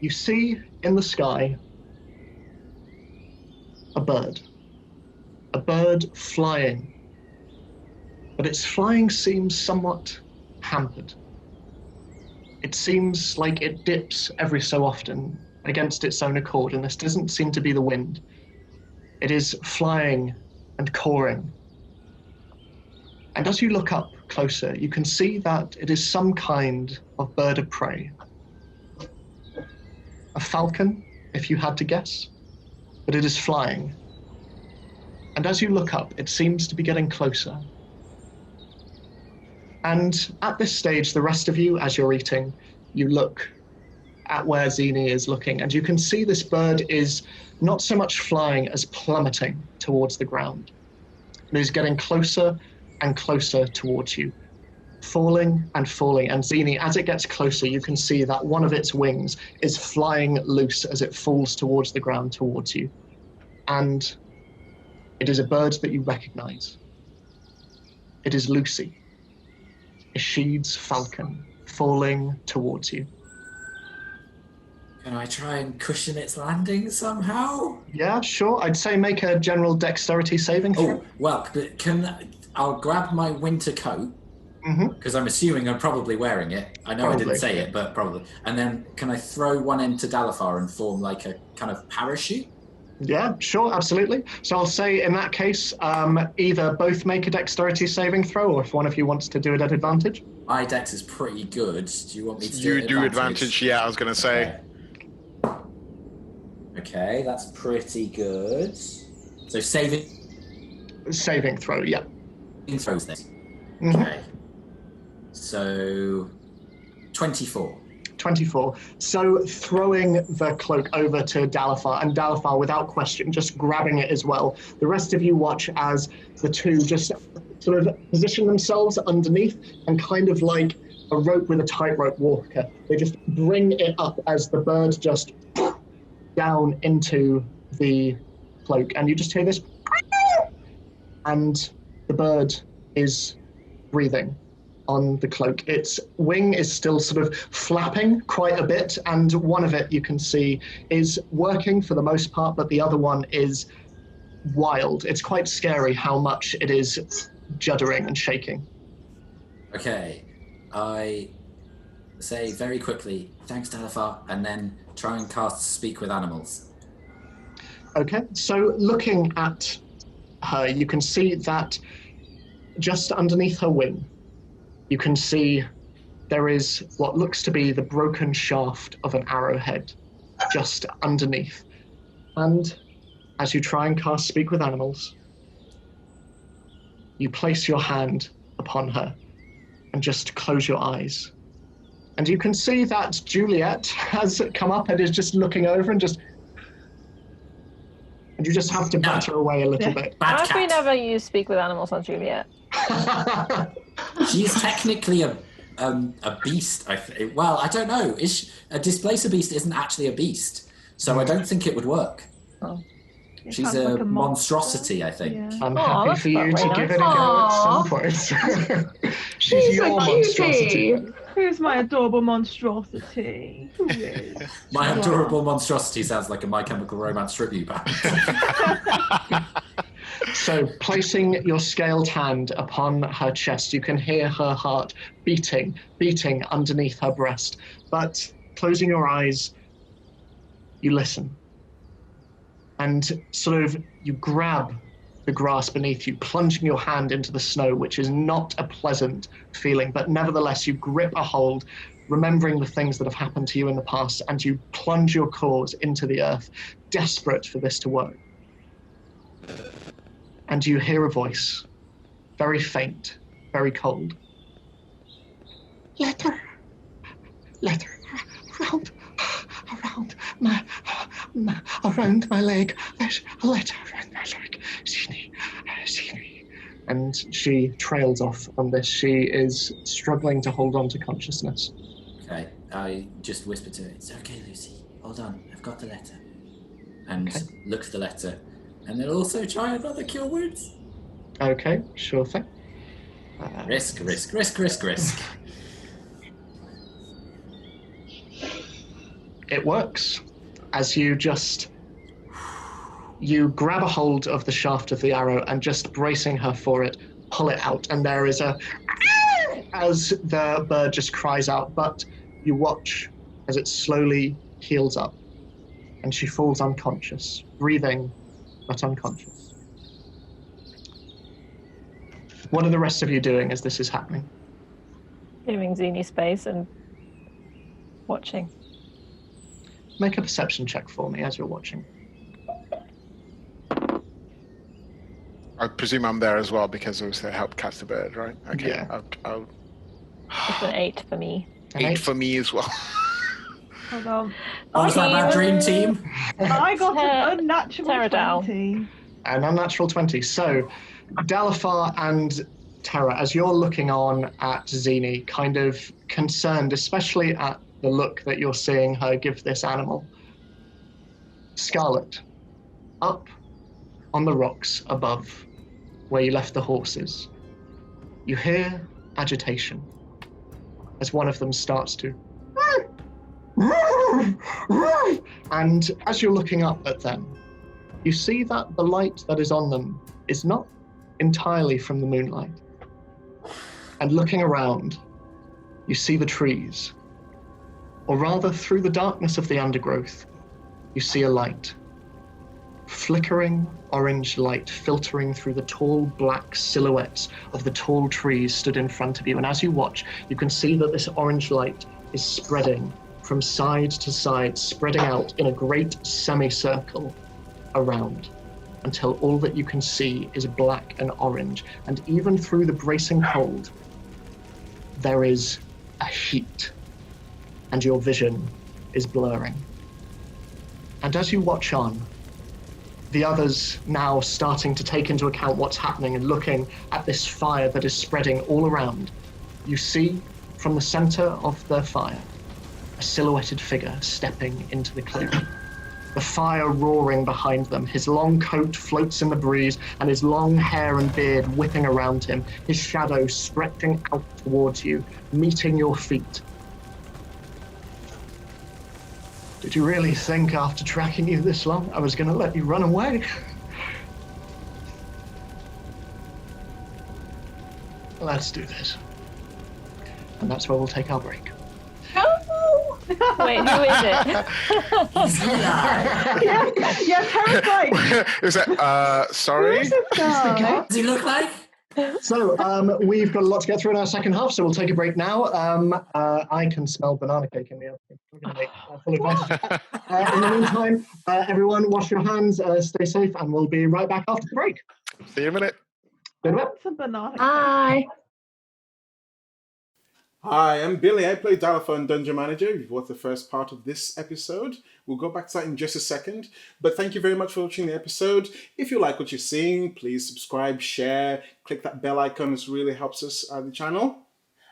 you see in the sky a bird flying, but its flying seems somewhat hampered. It seems like it dips every so often against its own accord, and this doesn't seem to be the wind. It is flying and cawing. And as you look up closer, you can see that it is some kind of bird of prey. A falcon, if you had to guess, but it is flying. And as you look up, it seems to be getting closer. And at this stage, the rest of you, as you're eating, you look at where Zini is looking, and you can see this bird is not so much flying as plummeting towards the ground. It is getting closer and closer towards you, falling and falling. And Zini, as it gets closer, you can see that one of its wings is flying loose as it falls towards the ground towards you. And it is a bird that you recognize. It is Lucy, Ishid's falcon, falling towards you. Can I try and cushion its landing somehow? Yeah, sure. I'd say make a general dexterity saving throw. Oh, well, I'll grab my winter coat Because I'm assuming I'm probably wearing it. I know I didn't say it, but probably. And then can I throw one end to Dalifar and form like a kind of parachute? Yeah, sure, absolutely. So I'll say in that case, either both make a dexterity saving throw, or if one of you wants to do it at advantage. My dex is pretty good. Do you want me to do You do advantage, yeah, I was going to say. Okay, that's pretty good. So Saving throw, yeah. Throws this. Mm-hmm. Okay. So 24. 24. So throwing the cloak over to Dalifar, and Dalifar, without question, just grabbing it as well. The rest of you watch as the two just sort of position themselves underneath, and kind of like a rope with a tightrope walker, they just bring it up as the bird just down into the cloak, and you just hear this, and the bird is breathing on the cloak. Its wing is still sort of flapping quite a bit, and one of it you can see is working for the most part, but the other one is wild. It's quite scary how much it is juddering and shaking. Okay, I say very quickly, thanks Dalifar, and then try and cast Speak with Animals. Okay, so looking at her, you can see that just underneath her wing, you can see there is what looks to be the broken shaft of an arrowhead just underneath. And as you try and cast Speak with Animals, you place your hand upon her and just close your eyes. And you can see that Juliet has come up and is just looking over and just... And you just have to batter away a little bit. How have we never used Speak with Animals on Juliet? She's technically a beast. Well, I don't know. A displacer beast isn't actually a beast, so I don't think it would work. Oh. She's a monstrosity, I think. Yeah. I'm happy for you to give it a go at some point. She's your monstrosity. Who's my adorable monstrosity? Who is? My adorable monstrosity sounds like a My Chemical Romance tribute band. So, placing your scaled hand upon her chest, you can hear her heart beating underneath her breast. But closing your eyes, you listen. And sort of you grab the grass beneath you, plunging your hand into the snow, which is not a pleasant feeling, but nevertheless you grip a hold, remembering the things that have happened to you in the past, and you plunge your claws into the earth, desperate for this to work. And you hear a voice, very faint, very cold. Letter around my leg. There's a letter around my leg. Zini. And she trails off on this. She is struggling to hold on to consciousness. Okay, I just whisper to her, it's okay, Lucy. Hold on, I've got the letter. And look at the letter. And then also try another cure wounds. Okay, sure thing. Risk. It works. As you grab a hold of the shaft of the arrow and just bracing her for it, pull it out. And there is as the bird just cries out, but you watch as it slowly heals up and she falls unconscious, breathing, but unconscious. What are the rest of you doing as this is happening? Giving Zini space and watching. Make a perception check for me as you're watching. I presume I'm there as well because obviously I helped catch the bird, right? Okay. Yeah. I'll... It's an 8 for me. 8 for me as well. Hold on. Oh, is that my dream team? I got an unnatural 20. An unnatural 20. So, Dalifar and Terra, as you're looking on at Zini, kind of concerned, especially at the look that you're seeing her give this animal. Scarlet, up on the rocks above where you left the horses, you hear agitation as one of them starts to... And as you're looking up at them, you see that the light that is on them is not entirely from the moonlight. And looking around, you see the trees. Or rather, through the darkness of the undergrowth, you see a light. Flickering orange light filtering through the tall black silhouettes of the tall trees stood in front of you. And as you watch, you can see that this orange light is spreading from side to side, spreading out in a great semicircle around until all that you can see is black and orange. And even through the bracing cold, there is a heat, and your vision is blurring. And as you watch on, the others now starting to take into account what's happening and looking at this fire that is spreading all around, you see from the center of the fire a silhouetted figure stepping into the clearing. The fire roaring behind them, his long coat floats in the breeze and his long hair and beard whipping around him, his shadow stretching out towards you, meeting your feet. Did you really think after tracking you this long I was gonna let you run away? Let's do this. And that's where we'll take our break. Wait, who is it? Yeah, Tara's like, Is that, sorry? who's this guy? What does he look like? So we've got a lot to get through in our second half, so we'll take a break now. I can smell banana cake in the oven. We're going to make full advantage of that. In the meantime, everyone wash your hands, stay safe, and we'll be right back after the break. See you in a minute. What's a banana? Bye. Hi, I'm Billy. I play Dalaphon Dungeon Manager. If you watched the first part of this episode, we'll go back to that in just a second. But thank you very much for watching the episode. If you like what you're seeing, please subscribe, share, click that bell icon. This really helps us the channel.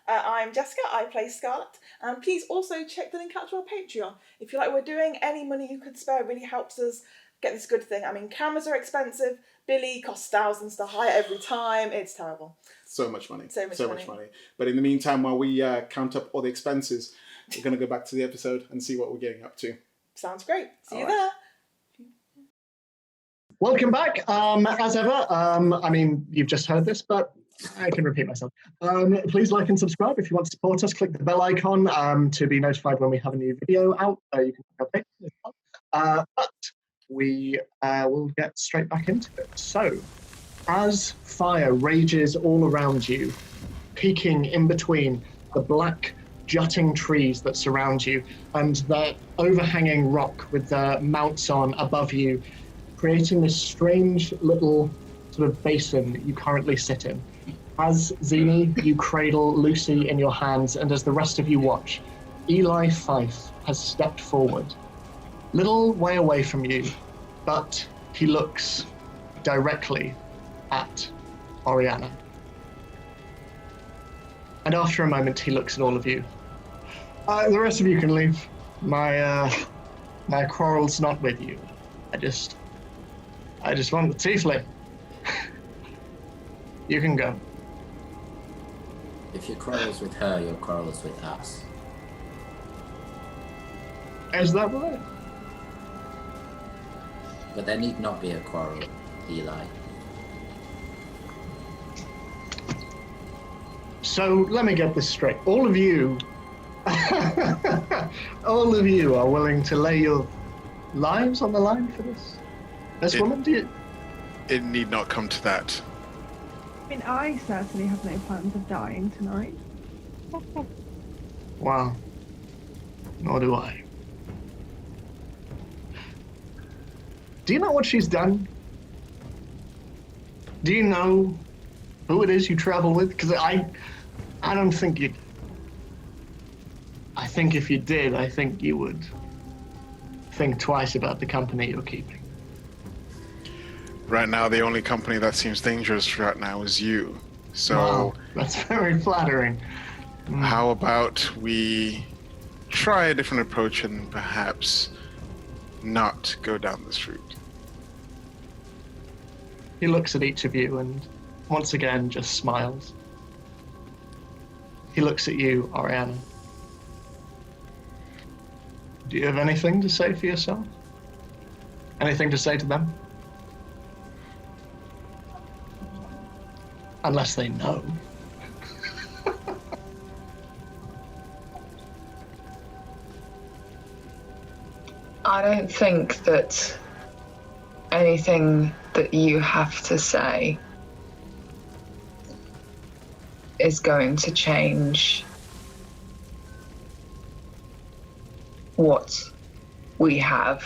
I'm Jessica, I play Scarlet, and please also check the link out to our Patreon. If you like what we're doing, any money you could spare really helps us get this good thing. I mean, cameras are expensive, Billy costs thousands to hire every time, it's terrible. So much money. So much money. But in the meantime, while we count up all the expenses, we're going to go back to the episode and see what we're getting up to. Sounds great. See you All right. there. Welcome back. As ever, I mean, you've just heard this, but I can repeat myself. Please like and subscribe if you want to support us. Click the bell icon to be notified when we have a new video out. You can click our pictures as well. But we will get straight back into it. So, as fire rages all around you, peeking in between the black jutting trees that surround you and the overhanging rock with the mounts on above you, creating this strange little sort of basin that you currently sit in. As Zini, you cradle Lucy in your hands, and as the rest of you watch, Eli Fife has stepped forward, little way away from you, but he looks directly at Oriana. And after a moment, he looks at all of you. The rest of you can leave. My quarrel's not with you. I just want the tiefling. You can go. If your quarrel's with her, your quarrel's with us. Is that right? But there need not be a quarrel, Eli. So let me get this straight. All of you are willing to lay your lives on the line for this woman? Do you? It need not come to that. I mean, I certainly have no plans of dying tonight. Wow. Nor do I. Do you know what she's done? Do you know who it is you travel with? Because I don't think you... I think if you did, I think you would think twice about the company you're keeping. Right now, the only company that seems dangerous right now is you. So, wow, that's very flattering. How about we try a different approach and perhaps not go down this route? He looks at each of you and once again just smiles. He looks at you, Oriana. Do you have anything to say for yourself? Anything to say to them? Unless they know. I don't think that anything that you have to say is going to change what we have.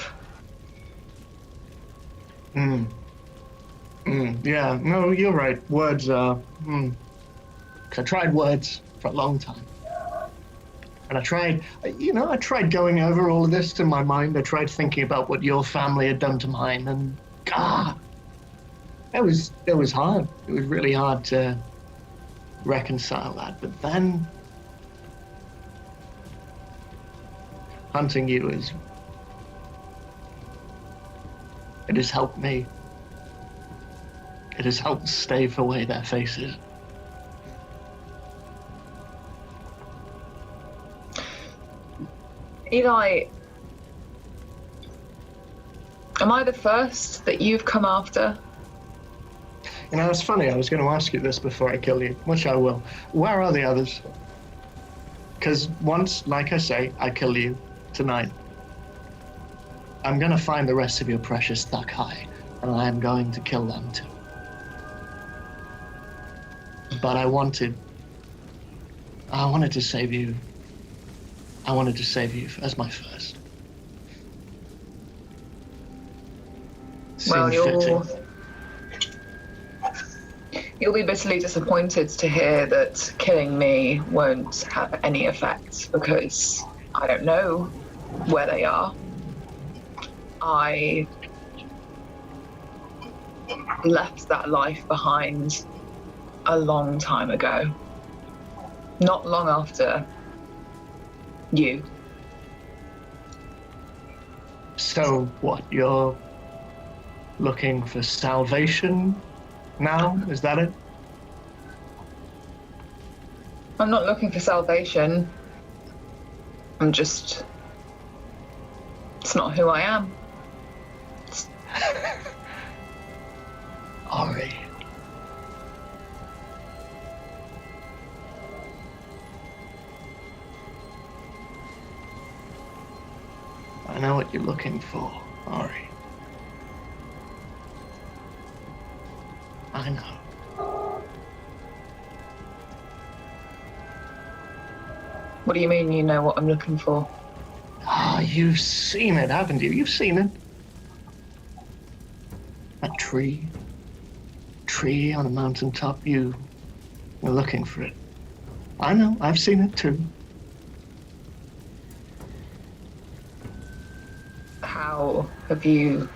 Yeah, no, you're right. Words are... I tried words for a long time. And I tried going over all of this in my mind. I tried thinking about what your family had done to mine, and it was hard. It was really hard to reconcile that. But then hunting you it has helped me. It has helped stave away their faces. Eli, am I the first that you've come after? You know, it's funny, I was going to ask you this before I kill you, which I will. Where are the others? Because once, like I say, I kill you tonight, I'm going to find the rest of your precious Thakai, and I am going to kill them too. But I wanted to save you. I wanted to save you as my first. Well, you'll be bitterly disappointed to hear that killing me won't have any effect, because I don't know where they are. I left that life behind a long time ago. Not long after you. So what, you're looking for salvation now? Is that it? I'm not looking for salvation. It's not who I am. Ari. I know what you're looking for, Ari. I know. What do you mean you know what I'm looking for? You've seen it, haven't you? You've seen it. That tree on a mountaintop, you were looking for it. I know, I've seen it too. How do you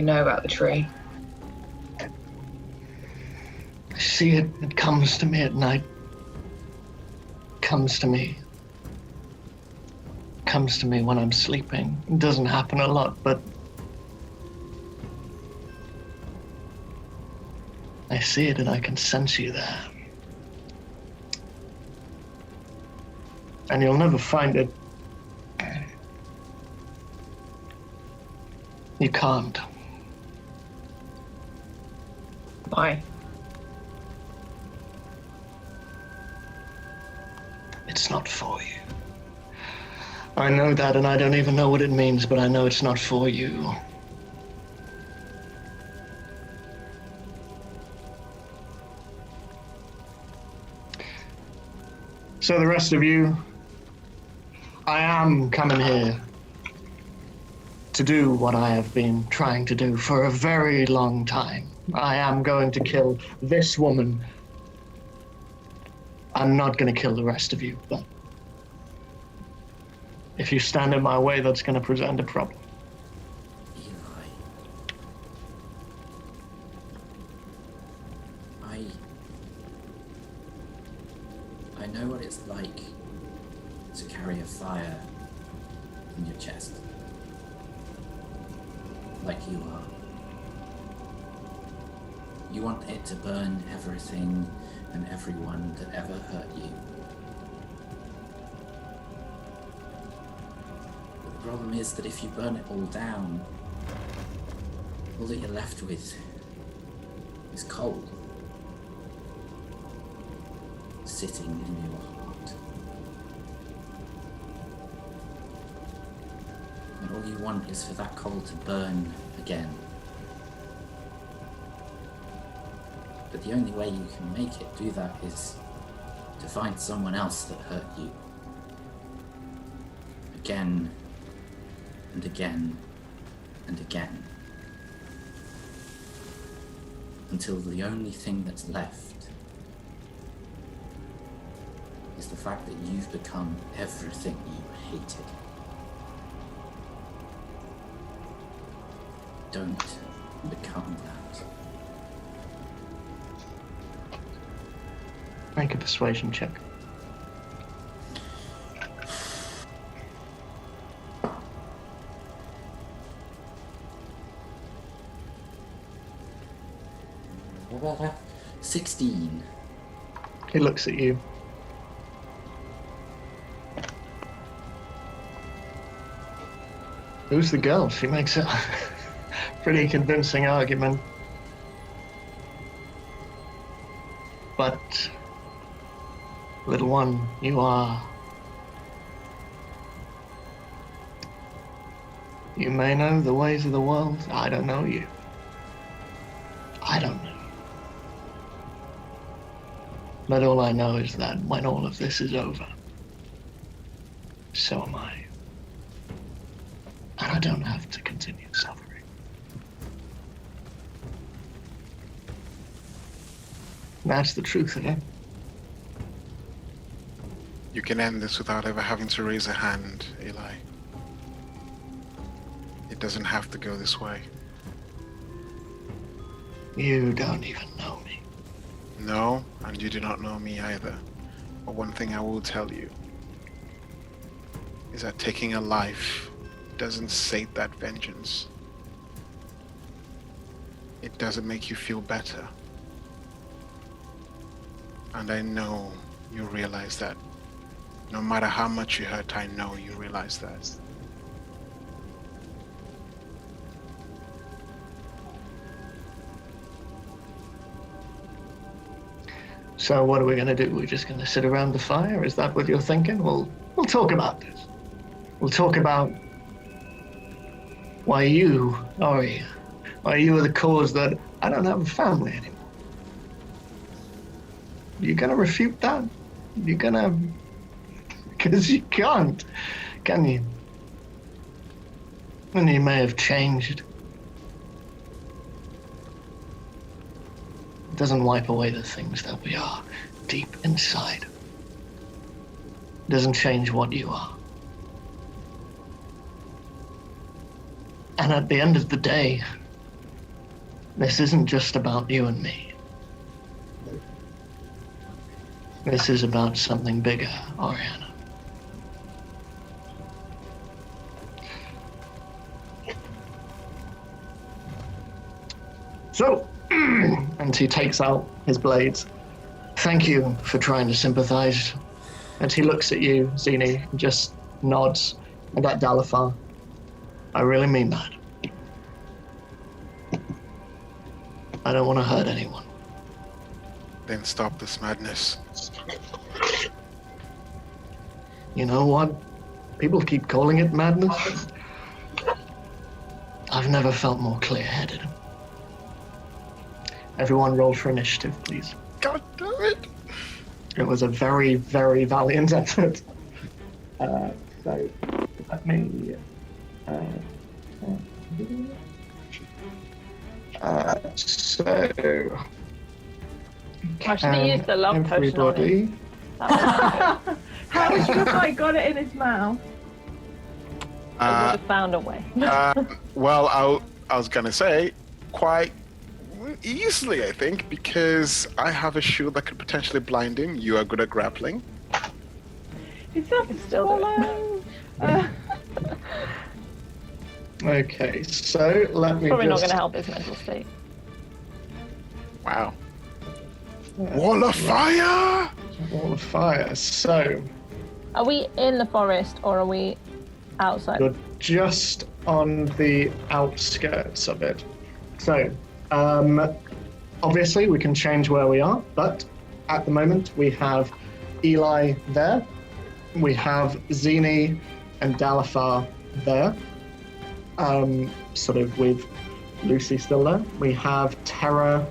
know about the tree? I see it, it comes to me at night. Comes to me when I'm sleeping. It doesn't happen a lot, but I see it and I can sense you there. And you'll never find it. You can't. Why? It's not for you. I know that, and I don't even know what it means, but I know it's not for you. So the rest of you, I am coming here to do what I have been trying to do for a very long time. I am going to kill this woman. I'm not going to kill the rest of you, but if you stand in my way, that's going to present a problem. Eli. I know what it's like to carry a fire in your chest. Like you are. You want it to burn everything and everyone that ever hurt you. But the problem is that if you burn it all down, all that you're left with is coal sitting in your heart. all you want is for that coal to burn again. But the only way you can make it do that is to find someone else that hurt you. Again, and again, and again. Until the only thing that's left is the fact that you've become everything you hated. Don't become that. Make a persuasion check. What? 16. He looks at you. Who's the girl? She makes a pretty convincing argument. But, little one, you may know the ways of the world. I don't know you. I don't know. But all I know is that when all of this is over, so am I. And I don't have to continue suffering. That's the truth of it. You can end this without ever having to raise a hand, Eli. It doesn't have to go this way. You don't even know me. No, and you do not know me either. But one thing I will tell you is that taking a life doesn't sate that vengeance. It doesn't make you feel better. And I know you realize that. No matter how much you hurt, I know you realize that. So what are we going to do? We're just going to sit around the fire? Is that what you're thinking? We'll talk about this. We'll talk about why you are here. Why you are the cause that I don't have a family anymore. You're going to refute that? You're going to... Because you can't, can you? And you may have changed. It doesn't wipe away the things that we are deep inside. It doesn't change what you are. And at the end of the day, this isn't just about you and me. This is about something bigger, Oriana. So, and he takes out his blades. Thank you for trying to sympathize. And he looks at you, Zini, and just nods, and at Dalifar. I really mean that. I don't want to hurt anyone. Then stop this madness. You know what? People keep calling it madness. I've never felt more clear-headed. Everyone roll for initiative, please. God damn it! It was a very, very valiant effort. So, let me... so... I should have used the love potion on him. How should I got it in his mouth? I would have found a way. Well, I was gonna say, quite easily, I think, because I have a shield that could potentially blind him. You are good at grappling. Is that Still do Okay, so let me Probably not just... going to help his mental state. Wow. Wall of fire! Wall of fire, so... Are we in the forest or are we outside? You're just on the outskirts of it. So, obviously we can change where we are, but at the moment we have Eli there, we have Zini and Dalifar there, sort of with Lucy still there. We have Terra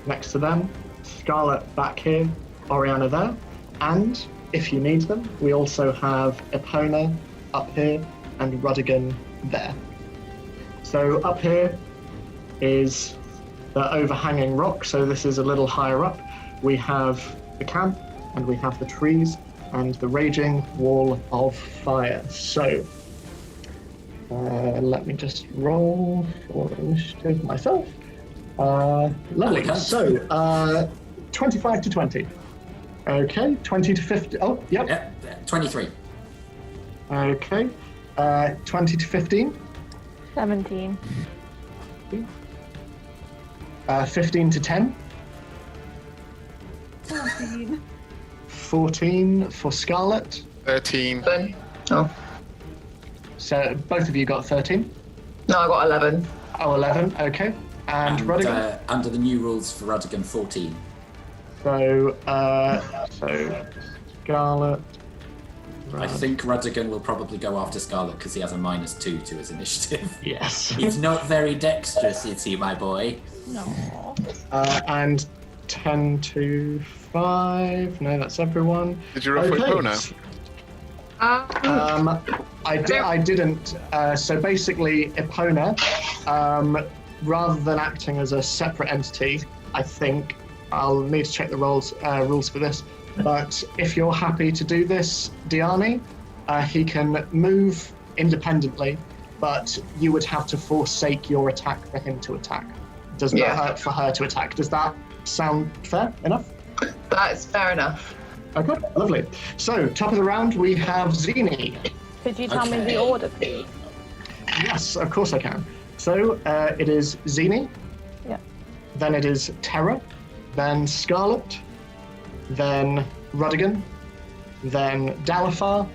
next to them, Scarlet back here, Oriana there, and if you need them, we also have Epona up here and Rudigan there. So up here is the overhanging rock, so this is a little higher up. We have the camp, and we have the trees, and the raging wall of fire. So, let me just roll for initiative myself. Lovely. So, 25 to 20. Okay, 20 to 50. Oh, yep. 23. Okay. 20 to 15. 17. 15 to 10. 14. 14 for Scarlet. 13. Oh. So both of you got 13? No, I got 11. Oh, 11, okay. And Rudigan? Under the new rules for Rudigan, 14. So Scarlet. I think Rudigan will probably go after Scarlet because he has a -2 to his initiative. Yes. He's not very dexterous, is he, my boy? No. And 10 to 5. No, that's everyone. Did you roll for Epona? I didn't. So basically, Epona, rather than acting as a separate entity, I think I'll need to check the rules for this. But if you're happy to do this, Diani, he can move independently, but you would have to forsake your attack for him to attack. Does not hurt for her to attack. Does that sound fair enough? That's fair enough. Okay, lovely. So, top of the round, we have Zini. Could you tell me the order, please? Yes, of course I can. So, it is Zini. Yeah. Then it is Terra. Then Scarlet. Then Rudigan. Then Dalifar.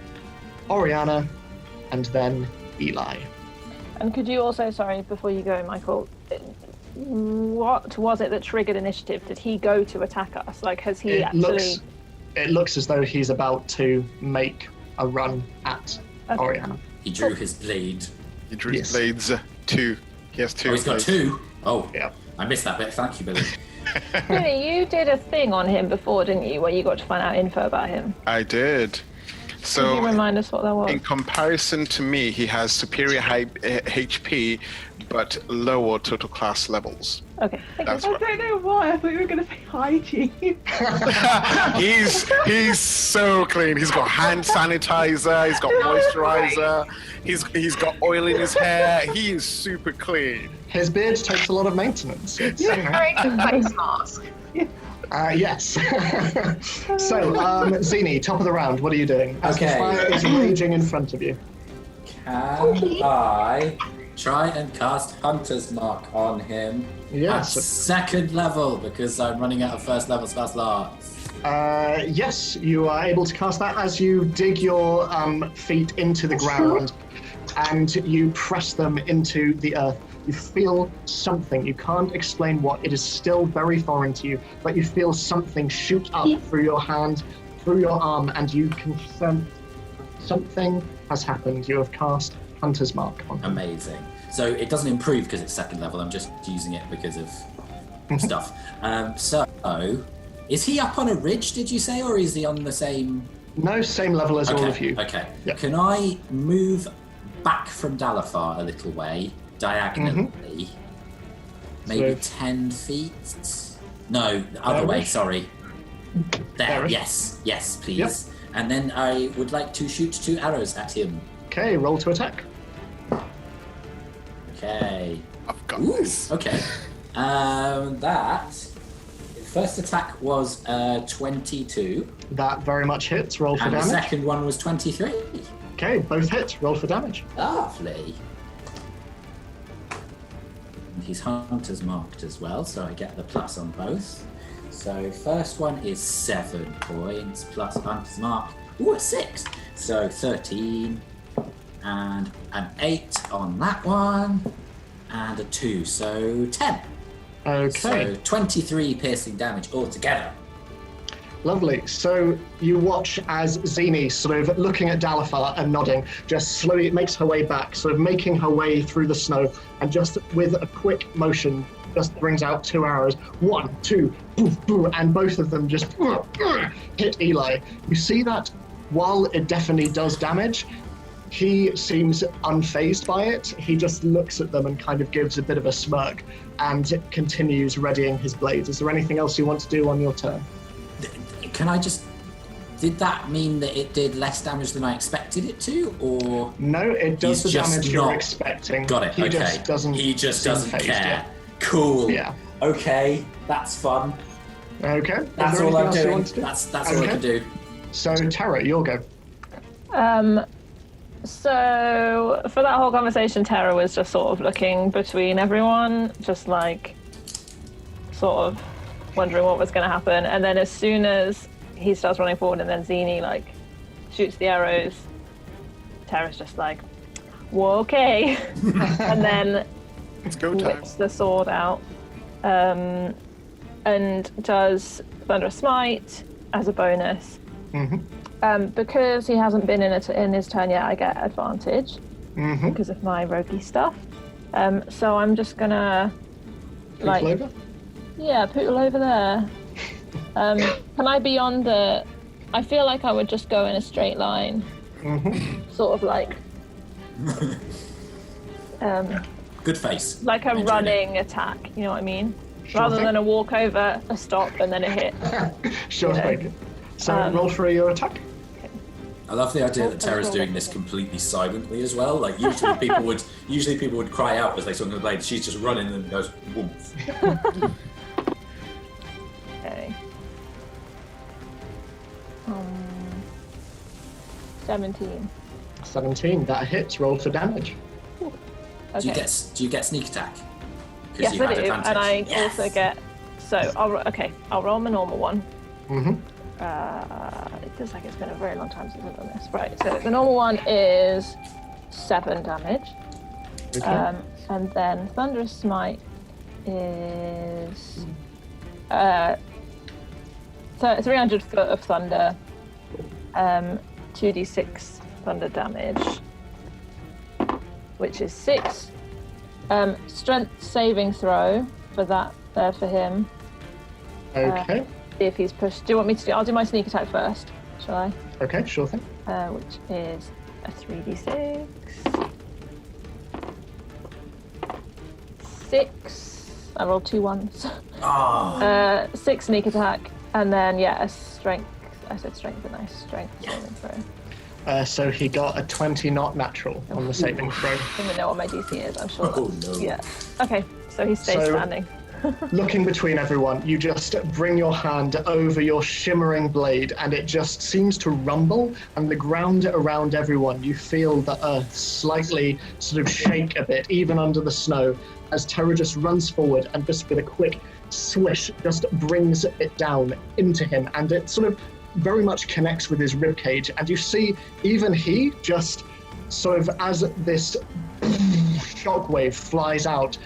Oriana. And then Eli. And could you also, sorry, before you go, Michael, what was it that triggered initiative? Did he go to attack us? Like, has he It looks as though he's about to make a run at Oriana. He drew his blade. He drew his blades. 2. He has 2. Oh, he's got 2? Oh, yeah. I missed that bit. Thank you, Billy. Billy, you did a thing on him before, didn't you, where you got to find out info about him? I did. So, can you remind us what that was? In comparison to me, he has superior high HP, but lower total class levels. Okay. That's I don't know why. I thought you were going to say hygiene. he's so clean. He's got hand sanitizer. He's got moisturizer. He's got oil in his hair. He is super clean. His beard takes a lot of maintenance. It's, Very good face mask. Yes. So, Zini, top of the round, what are you doing? As the fire is raging in front of you. Can I try and cast Hunter's Mark on him Yes. at second level because I'm running out of first level spell slots? Yes, you are able to cast that as you dig your feet into the ground and you press them into the earth. You feel something. You can't explain what. It is still very foreign to you, but you feel something shoot up through your hand, through your arm, and you can sense something has happened. You have cast Hunter's Mark on him. Amazing. So it doesn't improve because it's second level. I'm just using it because of stuff. So, is he up on a ridge, did you say, or is he on the same... No, same level as all of you. Okay. Yep. Can I move back from Dalifar a little way, diagonally? Maybe 10 feet? No, the other way, sorry. There, yes, please. Yep. And then I would like to shoot 2 arrows at him. Okay, roll to attack. Okay. I've got this. Okay. That first attack was 22. That very much hits. Roll for And the damage. second one was 23. Okay, both hits. Roll for damage. Lovely. And he's Hunter's marked as well, so I get the plus on both. So first one is 7 points plus Hunter's mark. Ooh, a 6. So 13. And an 8 on that one. And a 2, so 10. Okay. So 23 piercing damage altogether. Lovely. So you watch as Zini, sort of looking at Dalifar and nodding, just slowly makes her way back, sort of making her way through the snow, and just with a quick motion, just brings out 2 arrows. 1, 2, boof, boof, and both of them just hit Eli. You see that while it definitely does damage, he seems unfazed by it. He just looks at them and kind of gives a bit of a smirk and continues readying his blades. Is there anything else you want to do on your turn? Can I just... Did that mean that it did less damage than I expected it to, or... No, it does the damage you're expecting. Got it, He just doesn't care. Yeah. Cool. Yeah. Okay, that's fun. Okay. That's all I'm doing. That's all I can do. So, Tara, you'll go. So for that whole conversation, Tara was just sort of looking between everyone, just like sort of wondering what was going to happen. And then as soon as he starts running forward and then Zini like shoots the arrows, Tara's just like, well, okay. And then It's go time. whips the sword out and does Thunderous Smite as a bonus. Because he hasn't been in his turn yet, I get advantage because of my roguey stuff. So I'm just gonna Poodle over? Yeah, poodle over there. Can I be on the? I feel like I would just go in a straight line, sort of like good face. like a running attack. You know what I mean? Rather than a walk over, a stop, and then a hit. Sure thing. So roll for your attack. I love the idea that Tara's doing this completely silently as well. Like usually people would cry out as they saw the blade. She's just running and goes, woof. Okay. 17. 17. That hits. Roll for damage. Okay. Do you get sneak attack? Yes, I do, and I also get. So I'll roll my normal one. It feels like it's been a very long time since I've done this. Right, so the normal one is 7 damage. Okay. And then Thunderous Smite is 300 foot of thunder, 2d6 thunder damage, which is 6. Strength saving throw for that for him. Okay. If he's pushed. Do you want me to do? I'll do my sneak attack first. Shall I? Okay, sure thing. Which is a 3d6. 6. I rolled 2 ones. 6 sneak attack, and then a strength. I said strength, didn't I? Strength saving throw. So he got a 20 not natural on the saving throw. I don't even know what my DC is. I'm sure. Oh no. Yeah. Okay. So he stays standing. Looking between everyone, you just bring your hand over your shimmering blade and it just seems to rumble, and the ground around everyone, you feel the earth slightly sort of shake a bit, even under the snow, as Terra just runs forward and just with a quick swish just brings it down into him, and it sort of very much connects with his ribcage, and you see even he just sort of, as this shockwave flies out,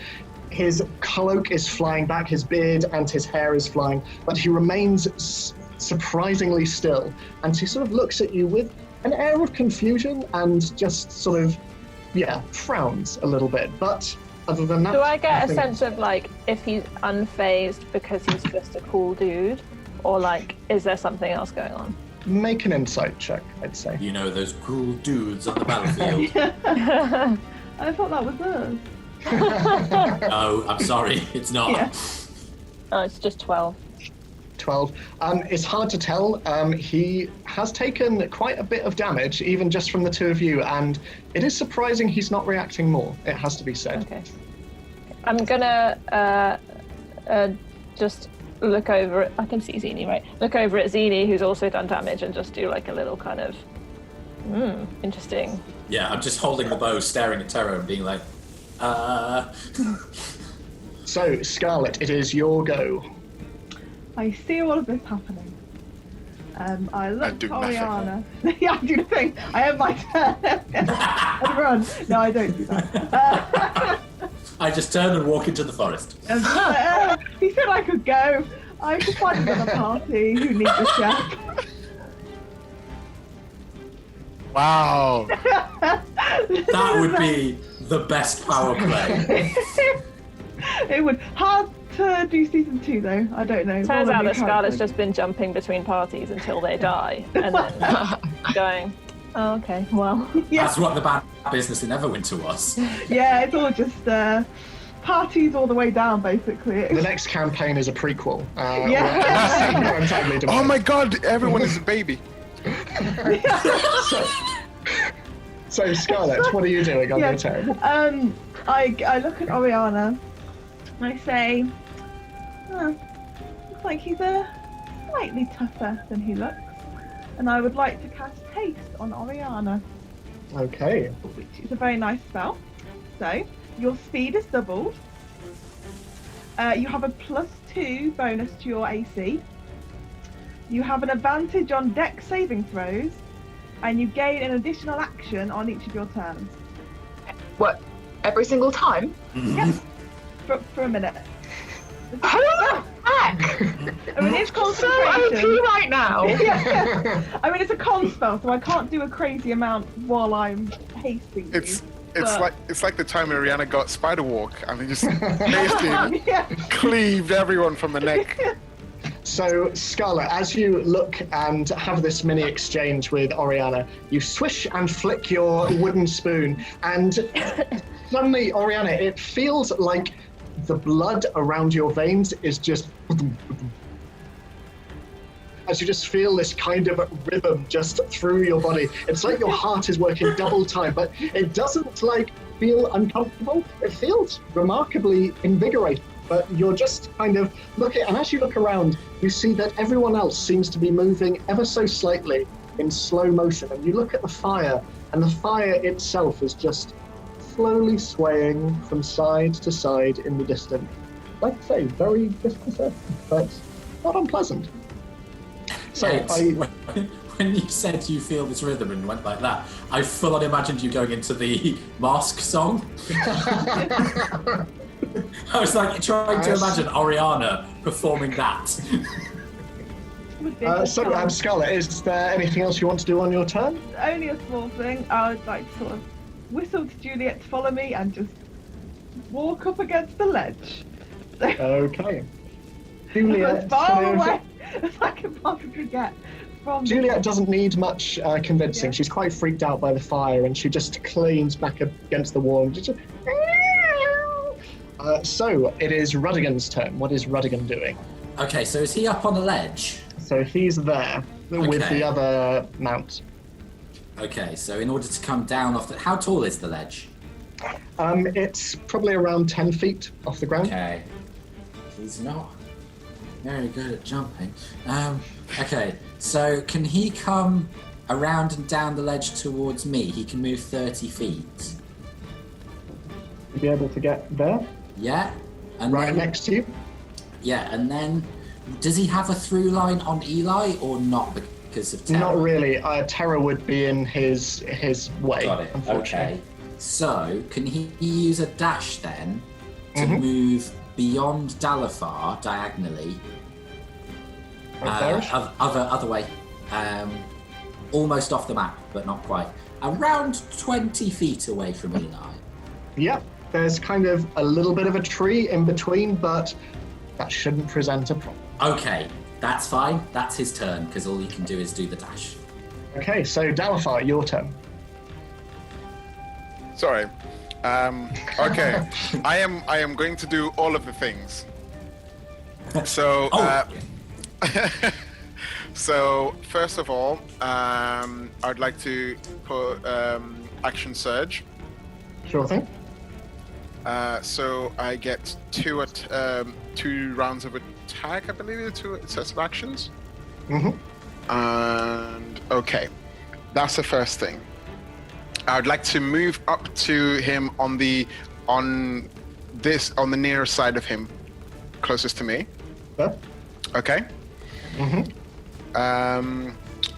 his cloak is flying back, his beard and his hair is flying, but he remains surprisingly still. And he sort of looks at you with an air of confusion and just sort of, frowns a little bit. But other than that... Do I get a sense of, like, if he's unfazed because he's just a cool dude? Or, like, is there something else going on? Make an insight check, I'd say. You know those cool dudes on the battlefield. I thought that was us. Oh, I'm sorry, it's not. Yeah. Oh, it's just 12. 12. It's hard to tell. He has taken quite a bit of damage, even just from the two of you, and it is surprising he's not reacting more, it has to be said. Okay. I'm gonna just look over it. I can see Zini, right? Look over at Zini, who's also done damage, and just do like a little kind of, interesting. Yeah, I'm just holding the bow, staring at Terra and being like, So, Scarlet, it is your go. I see all of this happening. I look do to Oriana. Yeah, I do nothing. I have my turn. And run. No, I don't do that. I just turn and walk into the forest. He said I could go. I could find another party who needs a chef. Wow. That would be the best power play. It would. Hard to do season 2 though. I don't know. Turns out that Scarlett's just been jumping between parties until they die, and then going, oh, okay, well. That's what the bad business in Everwinter was. Yeah, it's all just parties all the way down, basically. The next campaign is a prequel. Yeah. Oh my god, everyone is a baby. So Scarlett, what are you doing on your turn? I look at Oriana and I say, looks like he's slightly tougher than he looks. And I would like to cast Haste on Oriana. Okay. Which is a very nice spell. So, your speed is doubled. You have a +2 bonus to your AC. You have an advantage on dex saving throws. And you gain an additional action on each of your turns. What? Every single time? Yes. For a minute. Holy heck! I mean, it's So concentration. OP right now. Yeah. I mean, it's a con spell, so I can't do a crazy amount while I'm hasting. It's like the time Ariana got Spider Walk. I mean, just basically cleaved everyone from the neck. So, Scarlett, as you look and have this mini exchange with Oriana, you swish and flick your wooden spoon, and suddenly, Oriana, it feels like the blood around your veins is just... as you just feel this kind of rhythm just through your body. It's like your heart is working double time, but it doesn't feel uncomfortable. It feels remarkably invigorating. But you're just kind of looking, and as you look around, you see that everyone else seems to be moving ever so slightly in slow motion. And you look at the fire, and the fire itself is just slowly swaying from side to side in the distance. Like I say, very disconcerting, but not unpleasant. So when you said you feel this rhythm and went like that, I full on imagined you going into the Mask song. I was like trying to imagine Oriana performing that. Scarlett, is there anything else you want to do on your turn? Only a small thing. I would like to sort of whistle to Juliet to follow me and just walk up against the ledge. Okay. Juliet, as far away as I can possibly get from Juliet doesn't need much convincing. She's quite freaked out by the fire, and she just cleans back against the wall. And just... So it is Rudigan's turn. What is Rudigan doing? Okay, so is he up on the ledge? So he's there with the other mounts. Okay, so in order to come down off the... How tall is the ledge? It's probably around 10 feet off the ground. Okay. He's not very good at jumping. Okay, so can he come around and down the ledge towards me? He can move 30 feet. You'll be able to get there? Yeah. And right then, next to you? Yeah, and then does he have a through line on Eli or not because of Terra? Not really. Terra would be in his way, Got it. unfortunately. Okay. So can he use a dash then to move beyond Dalafar diagonally? Other way. Almost off the map, but not quite. Around 20 feet away from Eli. Yep. There's kind of a little bit of a tree in between, but that shouldn't present a problem. Okay, that's fine. That's his turn, because all he can do is do the dash. Okay, so Dalafar, your turn. Sorry. Okay. I am going to do all of the things. So so first of all, I'd like to put action surge. Sure thing. So I get two rounds of attack, I believe, 2 sets of actions. And okay, that's the first thing. I would like to move up to him on the nearer side of him, closest to me. Yeah. Okay.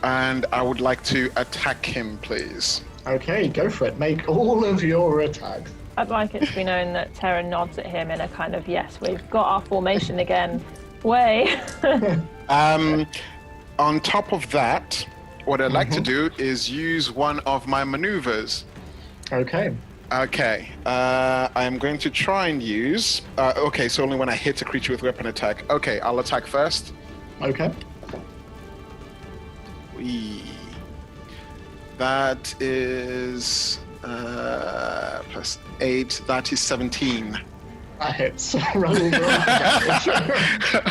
And I would like to attack him, please. Okay, go for it. Make all of your attacks. I'd like it to be known that Terra nods at him in a kind of, yes, we've got our formation again. way. On top of that, what I'd like to do is use one of my maneuvers. Okay. Okay, I'm going to try and use... okay, so only when I hit a creature with weapon attack. Okay, I'll attack first. Okay. That is plus 8. That is 17. That hits. Roll the damage.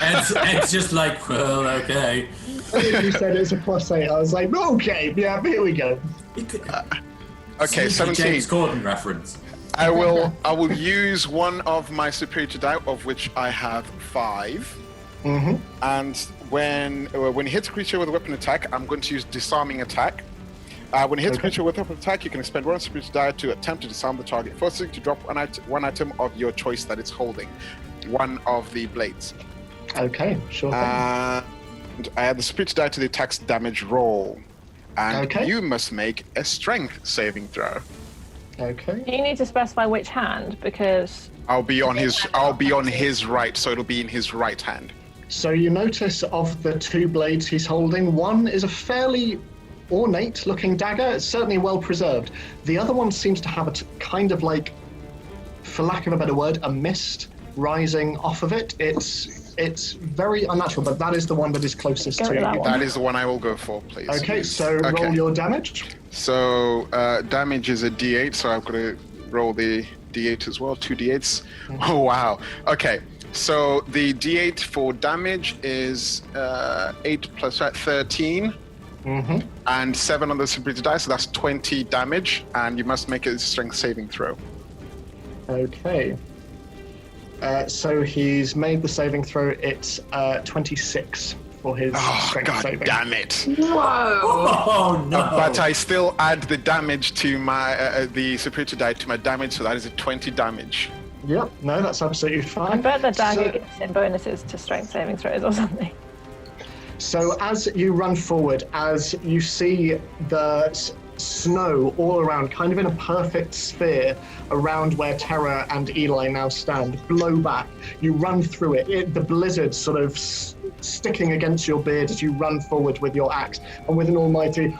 Ed's just like, well, okay. You said it's a +8. I was like, okay, yeah, here we go. Okay, 17. James Corden reference. I will use one of my superior die, of which I have 5. And when you hit a creature with a weapon attack, I'm going to use disarming attack. When you hit a creature with a weapon attack, you can expend one superior die to attempt to disarm the target, forcing it to drop one item of your choice that it's holding, one of the blades. Okay, sure thing. And I add the superior die to the attack's damage roll, and you must make a strength saving throw. Okay. You need to specify which hand because I'll be on his right, so it'll be in his right hand. So you notice of the 2 blades he's holding, one is a fairly ornate looking dagger. It's certainly well preserved. The other one seems to have a kind of like, for lack of a better word, a mist rising off of it. It's very unnatural, but that is the one that is closest to you. That is the one I will go for, please. Okay, so roll your damage. So damage is a D8, so I've got to roll the D8 as well, 2 D8s. Oh, wow. Okay, so the D8 for damage is 8 plus 13. And 7 on the superior die, so that's 20 damage, and you must make a strength saving throw. Okay. So he's made the saving throw. It's 26 for his strength saving. Damn it! Whoa! Oh no! But I still add the damage to my the superior die to my damage, so that is a 20 damage. Yep. No, that's absolutely fine. I bet the dagger gets in bonuses to strength saving throws or something. So as you run forward, as you see the snow all around, kind of in a perfect sphere around where Terra and Eli now stand, blow back, you run through it, the blizzard sort of sticking against your beard as you run forward with your axe, and with an almighty,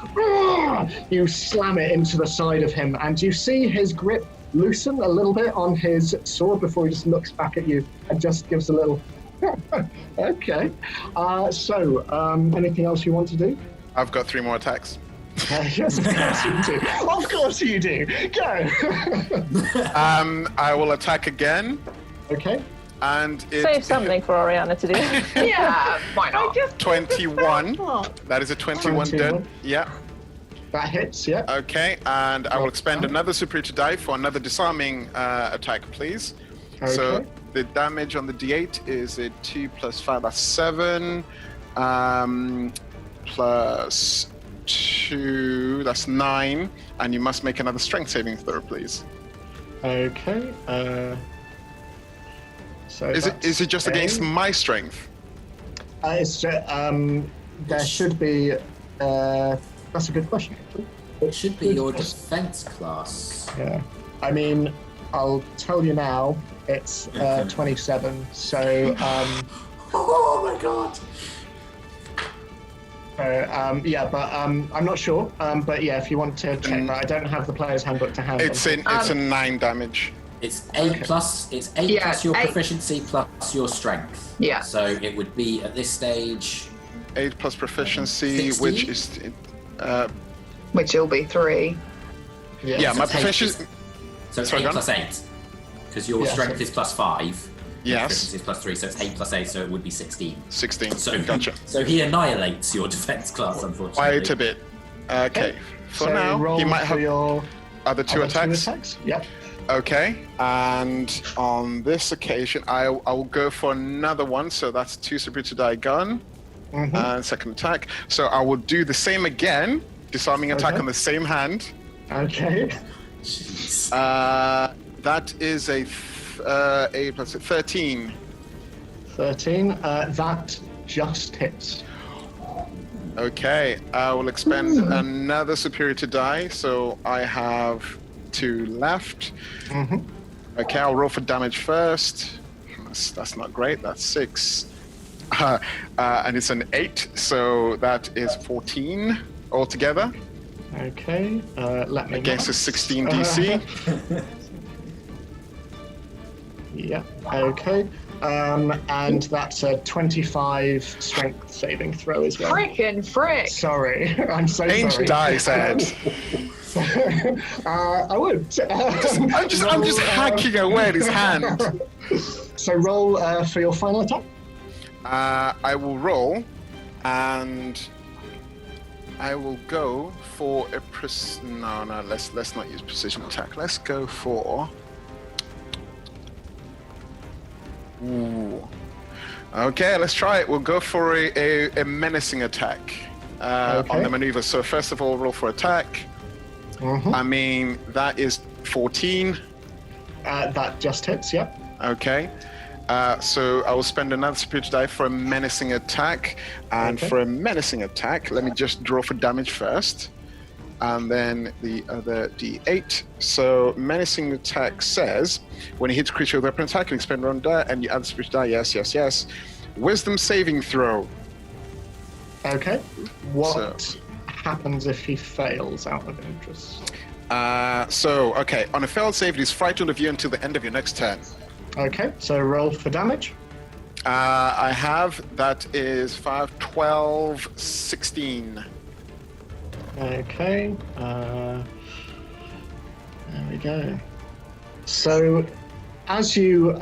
you slam it into the side of him, and you see his grip loosen a little bit on his sword before he just looks back at you and just gives a little okay. Anything else you want to do? I've got 3 more attacks. Yes, of course you do. Of course you do. Go. I will attack again. Okay. And save something for Oriana to do. Yeah, why not? 21. That is a 21 dead. Yeah. That hits, yeah. Okay, and I will expend another superior die for another disarming attack, please. Okay. So the damage on the D8 is a 2 plus 5, that's 7. Plus 2, that's 9. And you must make another strength saving throw, please. Okay. So is it just against my strength? It's there should be. That's a good question. Actually. It should be your defense class. Yeah. I mean, I'll tell you now. It's 27. So. Oh my god. Yeah, but I'm not sure. But yeah, if you want to check that, I don't have the player's handbook to hand. It's a 9 damage. It's 8 plus. It's 8 plus your proficiency plus your strength. Yeah. So it would be at this stage 8 plus proficiency, 16? which is. Which will be 3. Yeah, my proficiency. So it's 8 plus 8, because your strength is plus 5. Yes. Proficiency is plus 3, so it's 8 plus 8, so it would be 16. 16. So gotcha. So he annihilates your defense class, unfortunately. Quite a bit. Okay. For now, he might have your other 2 attacks. Yep. Okay, and on this occasion, I will go for another one. So that's 2 superior to die gun, and second attack. So I will do the same again, disarming attack on the same hand. Okay. That is a 8 plus 13. 13. That just hits. Okay, I will expend another superior to die. So I have 2 left. Okay, I'll roll for damage first. That's not great. That's 6. And it's an 8, so that is 14 altogether. Okay, let me Against a maths. 16 DC. Yeah, okay. And that's a 25 strength saving throw as well. Frickin' frick! Sorry, I'm so Change sorry. dice, Ed. I would. I'm just hacking away at his hand. So roll for your final attack. I will roll, and I will go for a no. Let's not use precision attack. Let's go for. Ooh. Okay, let's try it. We'll go for a menacing attack on the maneuver. So first of all, roll for attack. Mm-hmm. I mean, that is 14. That just hits, yep. Okay. So I will spend another spirit die for a menacing attack. And for a menacing attack, let me just draw for damage first. And then the other D8. So menacing attack says, when he hits creature with weapon attack, you expend one die, and you add the spirit die. Yes. Wisdom saving throw. Okay. What happens if he fails out of interest? Okay. On a failed save, it is frightened of you until the end of your next turn. Okay, so roll for damage. I have, that is 5, 12, 16. Okay, there we go. So, as you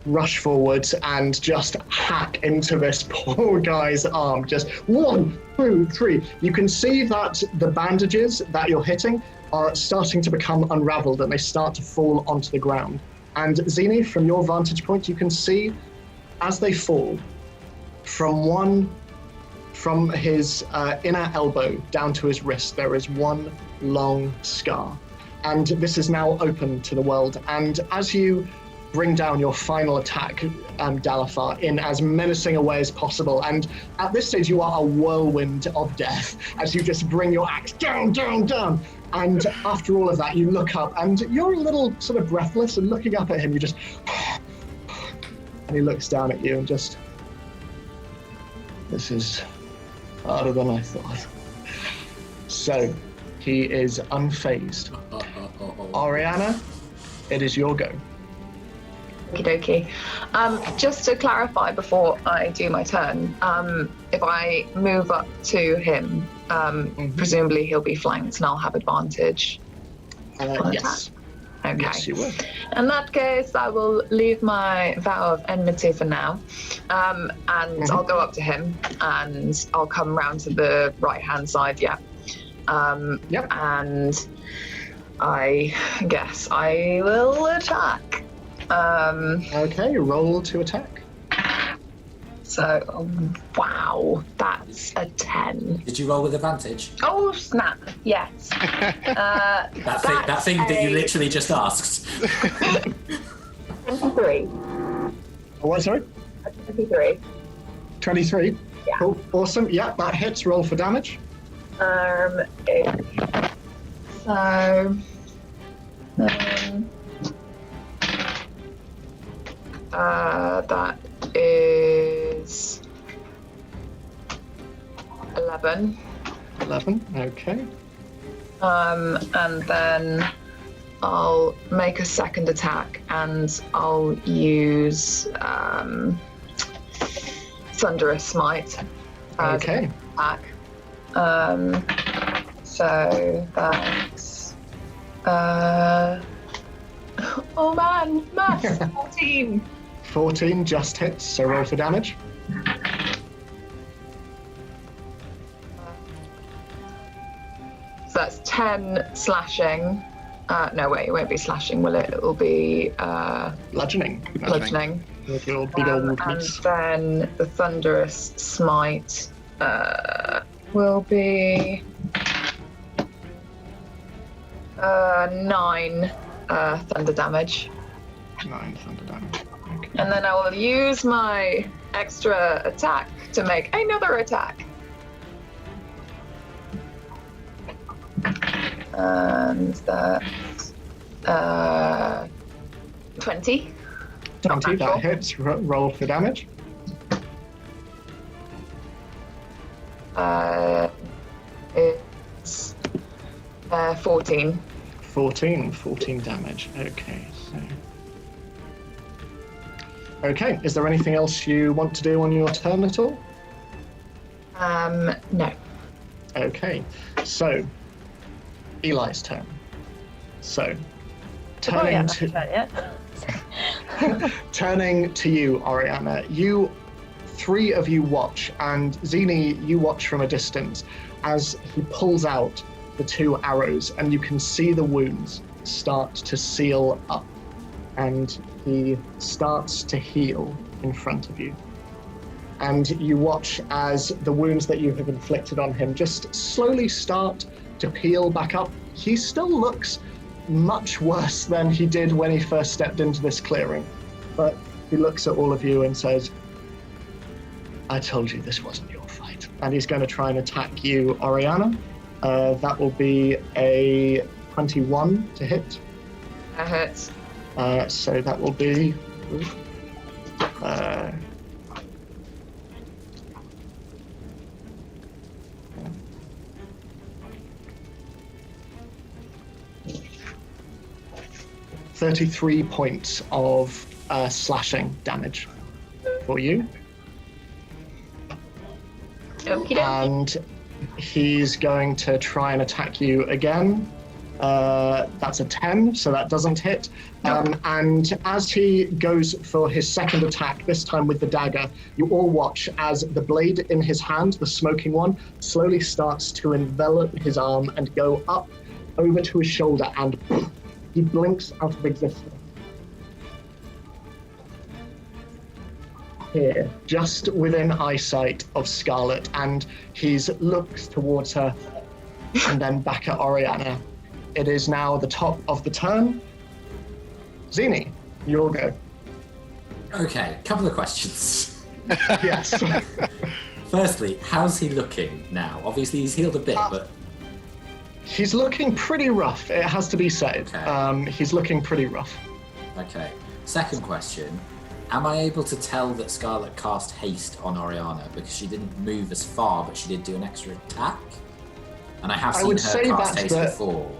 rush forwards and just hack into this poor guy's arm, just 1, 2, 3, you can see that the bandages that you're hitting are starting to become unraveled and they start to fall onto the ground. And Zini, from your vantage point, you can see as they fall from his inner elbow down to his wrist, there is one long scar. And this is now open to the world. And as you bring down your final attack, Dalafar, in as menacing a way as possible, and at this stage you are a whirlwind of death as you just bring your axe down. And after all of that, you look up and you're a little sort of breathless, and looking up at him, you just... And he looks down at you and just... This is harder than I thought. So, he is unfazed. Oriana, it is your go. Okie dokie. Just to clarify before I do my turn, if I move up to him, presumably he'll be flanked and I'll have advantage. Yes. Okay. Yes, you will. In that case, I will leave my vow of enmity for now, and I'll go up to him and I'll come round to the right-hand side, Yep. And I guess I will attack. Okay, roll to attack. So, wow, that's a 10. Did you roll with advantage? Oh, snap, yes. That thing that you literally just asked. 23. What, sorry? 23. 23? Yeah. Cool. Awesome. Yeah, that hits. Roll for damage. That is 11. 11, okay. And then I'll make a second attack and I'll use Thunderous Smite as an attack. So that's oh man, maths, 14. 14 just hits, so roll for damage. So that's 10 slashing. No, wait, it won't be slashing, will it? It will be bludgeoning. With your big old and piece. then the Thunderous Smite will be 9 thunder damage. 9 thunder damage. Okay. And then I will use my extra attack to make another attack. And that's 20. 20, that hits. Roll for damage. It's 14. 14 damage. Okay, so. Okay, is there anything else you want to do on your turn at all? No. Okay, so Eli's turn. So, Turning to you, Oriana. Three of you watch, and Zini, you watch from a distance as he pulls out the 2 arrows, and you can see the wounds start to seal up, and he starts to heal in front of you. And you watch as the wounds that you have inflicted on him just slowly start to peel back up. He still looks much worse than he did when he first stepped into this clearing, but he looks at all of you and says, I told you this wasn't your fight. And he's going to try and attack you, Oriana. That will be a 21 to hit. That hurts. So that will be 33 points of slashing damage for you. Okie dokie. And he's going to try and attack you again. That's a 10, so that doesn't hit. And as he goes for his second attack, this time with the dagger, you all watch as the blade in his hand, the smoking one, slowly starts to envelop his arm and go up over to his shoulder, and he blinks out of existence. Here, just within eyesight of Scarlet, and he looks towards her and then back at Oriana. It is now the top of the turn. Zini, your go. Okay, couple of questions. Yes. Firstly, how's he looking now? Obviously, he's healed a bit, but... He's looking pretty rough, it has to be said. Okay. He's looking pretty rough. Okay. Second question. Am I able to tell that Scarlet cast haste on Oriana? Because she didn't move as far, but she did do an extra attack? And I have seen her cast haste before.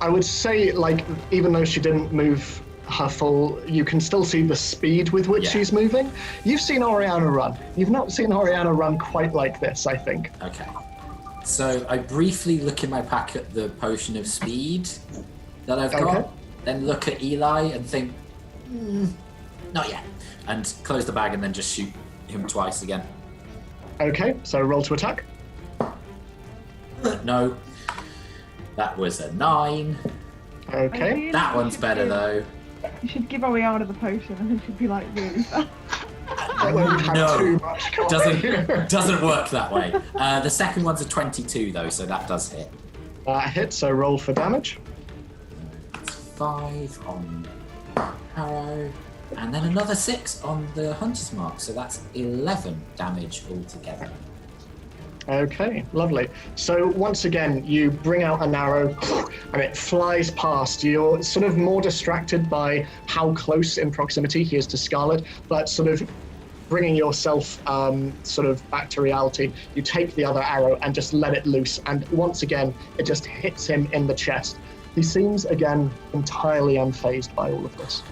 I would say, like, even though she didn't move her full, you can still see the speed with which she's moving. You've seen Oriana run. You've not seen Oriana run quite like this, I think. Okay. So I briefly look in my pack at the potion of speed that I've got, then look at Eli and think, not yet. And close the bag and then just shoot him twice again. Okay, so roll to attack. No. That was a 9. Okay. That one's better though. You should give Oriana the potion and then she'd be like really fast. No, doesn't work that way. The second one's a 22 though, so that does hit. That hits, so roll for damage. That's 5 on arrow, and then another 6 on the hunter's mark, so that's 11 damage altogether. Okay, lovely. So once again, you bring out an arrow and it flies past. You're sort of more distracted by how close in proximity he is to Scarlet, but sort of bringing yourself sort of back to reality, you take the other arrow and just let it loose. And once again, it just hits him in the chest. He seems, again, entirely unfazed by all of this.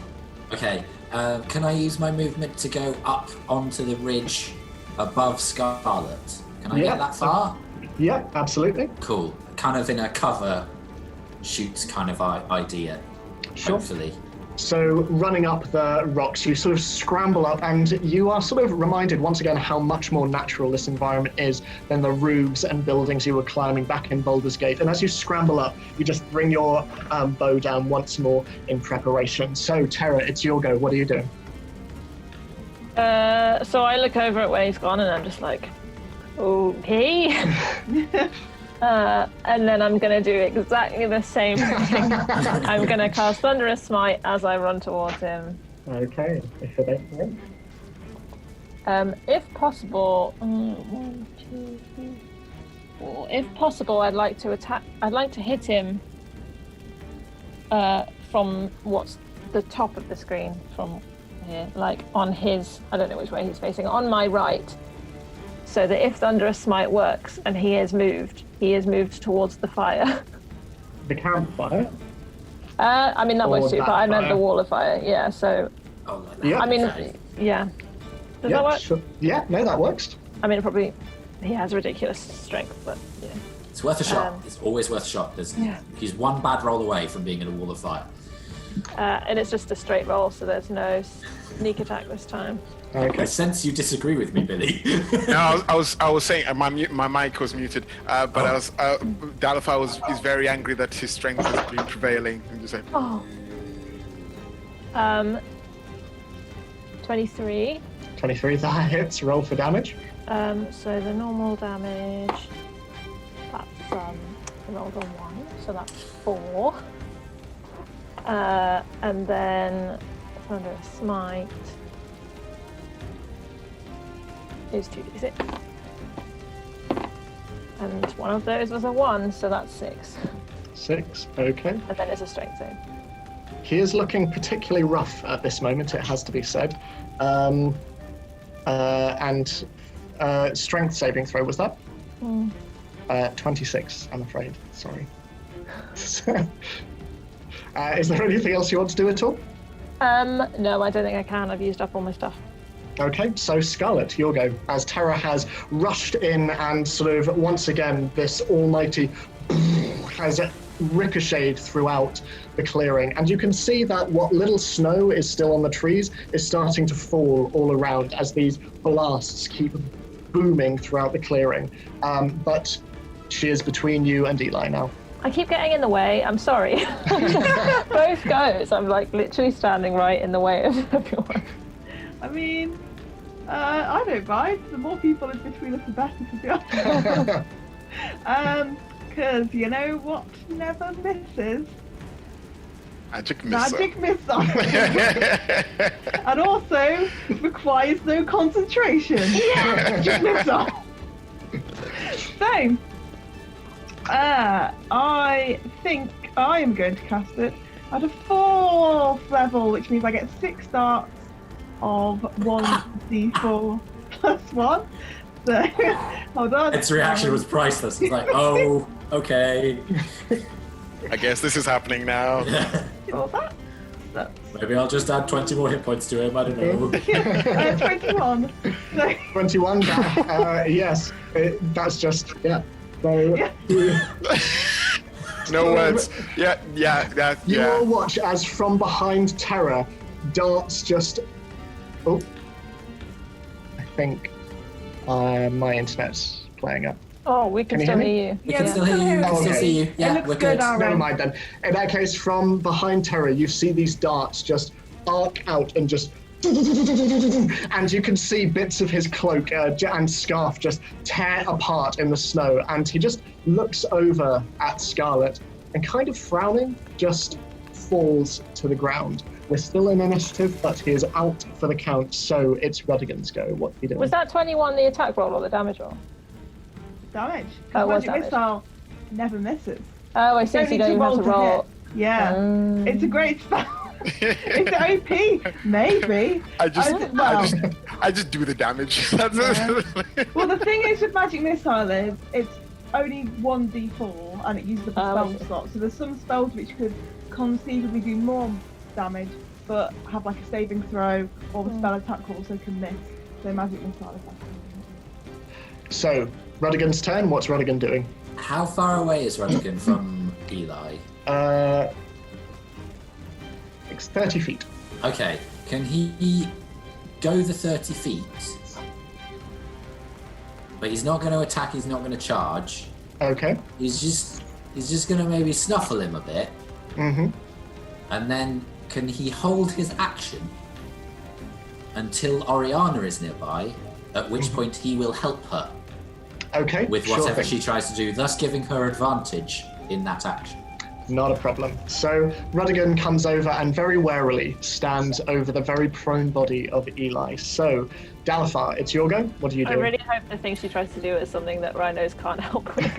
Okay, can I use my movement to go up onto the ridge above Scarlet? Can I get that far? Yeah, absolutely. Cool. Kind of in a cover shoots kind of idea, hopefully. So running up the rocks, you sort of scramble up, and you are sort of reminded once again how much more natural this environment is than the roofs and buildings you were climbing back in Baldur's Gate. And as you scramble up, you just bring your bow down once more in preparation. So Terra, it's your go. What are you doing? So I look over at where he's gone, and I'm just like, okay. And then I'm going to do exactly the same thing. I'm going to cast Thunderous Smite as I run towards him. Okay, if it ain't right. If possible, 1, 2, 3, 4. If possible, I'd like to hit him from what's the top of the screen from here, like on his, I don't know which way he's facing, on my right. so that if Thunderous Smite works and he is moved towards the fire. The campfire? I mean, that works too, but I meant the wall of fire. Yeah, so. Oh, like Yeah. I mean, yeah. Does that work? Sure. Yeah, no, that works. I mean, probably he has ridiculous strength, but yeah. It's worth a shot. It's always worth a shot. He's one bad roll away from being in a wall of fire. And it's just a straight roll, so there's no sneak attack this time. Okay. I sense you disagree with me, Billy. No, I was saying my mic was muted, but I was Dalifar is very angry that his strength has been prevailing. I'm just saying. Oh. 23. 23, that hits. Roll for damage. So the normal damage, that's I rolled a 1, so that's 4. And then Thunderous Smite is 2d6. And one of those was a 1, so that's 6. 6, okay. And then it's a strength save. He is looking particularly rough at this moment, it has to be said. And strength saving throw, was that? 26, I'm afraid. Sorry. Is there anything else you want to do at all? No, I don't think I can. I've used up all my stuff. Okay, so Scarlet, your go. As Terra has rushed in and sort of, once again, this almighty has ricocheted throughout the clearing. And you can see that what little snow is still on the trees is starting to fall all around as these blasts keep booming throughout the clearing. But she is between you and Eli now. I keep getting in the way. I'm sorry. Both goes. I'm like literally standing right in the way of everyone. I mean, I don't mind. The more people in between us, the better, to be honest. Because you know what never misses? Magic missile. Magic missile. And also requires no concentration. Yeah, magic missile. So, I think I am going to cast it at a 4th level, which means I get 6 darts of 1d4 plus 1. So, hold on. Its reaction was priceless. It's like, oh, okay. I guess this is happening now. All that. Maybe I'll just add 20 more hit points to him. I don't know. 21. So, 21, yes. That's just, yeah. So, No words. Yeah. You all watch as from behind Terra, darts just... Oh. I think my internet's playing up. Oh, we can still hear you. We can still hear you. We can still see you. Yeah, we're good. Never mind then. In that case, from behind Terra, you see these darts just arc out and just... And you can see bits of his cloak and scarf just tear apart in the snow. And he just looks over at Scarlet and kind of frowning, just falls to the ground. We're still in initiative, but he is out for the count, so it's Rudigan's go. What are you doing? Was that 21 the attack roll or the damage roll? Damage. Oh, it was Magic missile never misses. Oh, I see. So you don't even have to roll. Yeah. It's a great spell. It's OP, maybe. I just do the damage. That's it. Well, the thing is with Magic Missile is it's only 1d4 and it uses up a spell slot. So there's some spells which could conceivably do more damage, but have like a saving throw, or the spell attack also can miss. So Magic Missile is like. So Rudigan's turn. What's Rudigan doing? How far away is Rudigan from Eli? It's 30 feet. Okay, can he go the 30 feet? But he's not going to attack, he's not going to charge. Okay. He's just going to maybe snuffle him a bit. Mm-hmm. And then can he hold his action until Oriana is nearby, at which point he will help her. Okay. With whatever she tries to do, thus giving her advantage in that action. Not a problem. So Rudigan comes over and very warily stands over the very prone body of Eli. So, Dalifar, it's your go. What are you I doing? really hope the thing she tries to do is something that rhinos can't help with.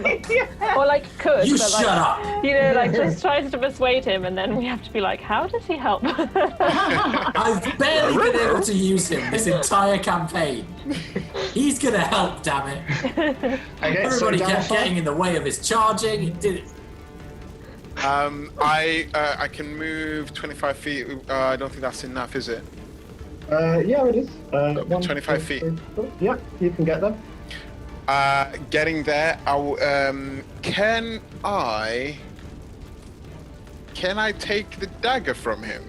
Or like could. You but, shut up! You know, like just tries to persuade him and then we have to be like, how does he help? I've barely been able to use him this entire campaign. He's gonna help, damn it. Okay, Everybody so kept Dalifar, getting in the way of his charging. It did it. I can move 25 feet. I don't think that's enough, is it? yeah, it is. 25 feet. Yeah, you can get them. Getting there, can I take the dagger from him?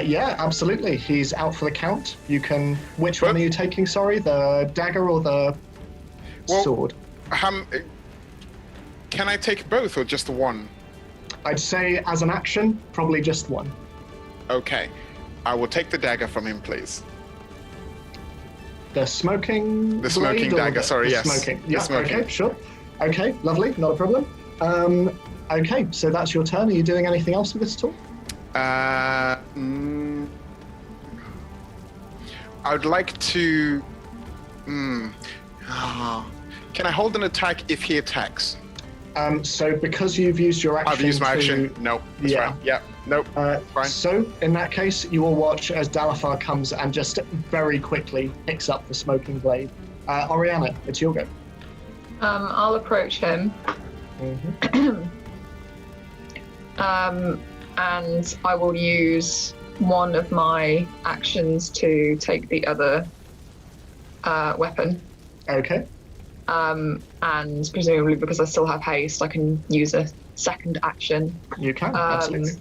Yeah, absolutely. He's out for the count. You can. Which one are you taking? Sorry, the dagger or the sword? Can I take both or just the one? I'd say as an action, probably just one. Okay, I will take the dagger from him, please. The smoking. The smoking blade or dagger. Sorry, yes. Smoking. The Yeah. smoking. Okay. Sure. Okay. Lovely. Not a problem. Okay. So that's your turn. Are you doing anything else with this at all? I would like to. Can I hold an attack if he attacks? So because you've used your action, I've used my action. No. That's Yeah. fine. Yeah. Nope. Fine. So in that case, you will watch as Dalifar comes and just very quickly picks up the smoking blade. Oriana, it's your go. I'll approach him. And I will use one of my actions to take the other weapon. Okay. And presumably because I still have haste, I can use a second action. You can, absolutely.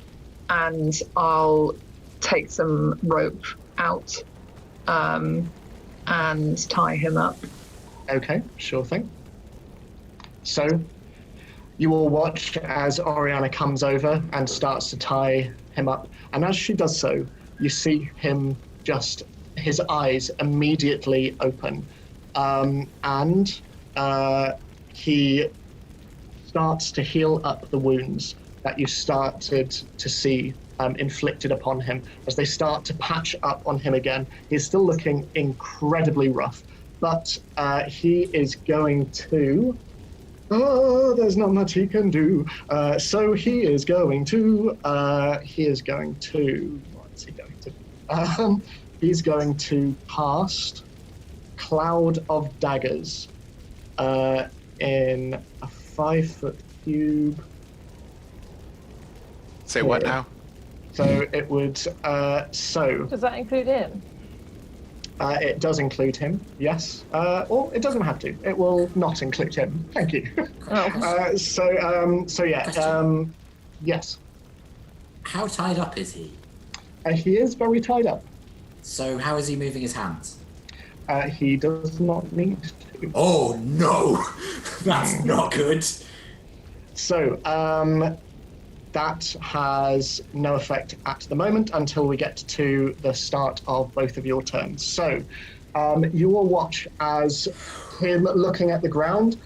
And I'll take some rope out and tie him up. Okay, sure thing. So you will watch as Oriana comes over and starts to tie him up. And as she does so, you see him just, his eyes immediately open. And he starts to heal up the wounds that you started to see inflicted upon him. As they start to patch up on him again, he's still looking incredibly rough, but he is going to... Oh, there's not much he can do. So he is going to... What is he going to do? He's going to cast Cloud of Daggers in a 5-foot cube. Say what now? So it would. Does that include him? It does include him, yes. Or it doesn't have to. It will not include him. Thank you. Oh. So yeah. Yes. How tied up is he? He is very tied up. So how is he moving his hands? He does not need to. Oh no! That's not good. So, that has no effect at the moment until we get to the start of both of your turns. So, you will watch as him looking at the ground,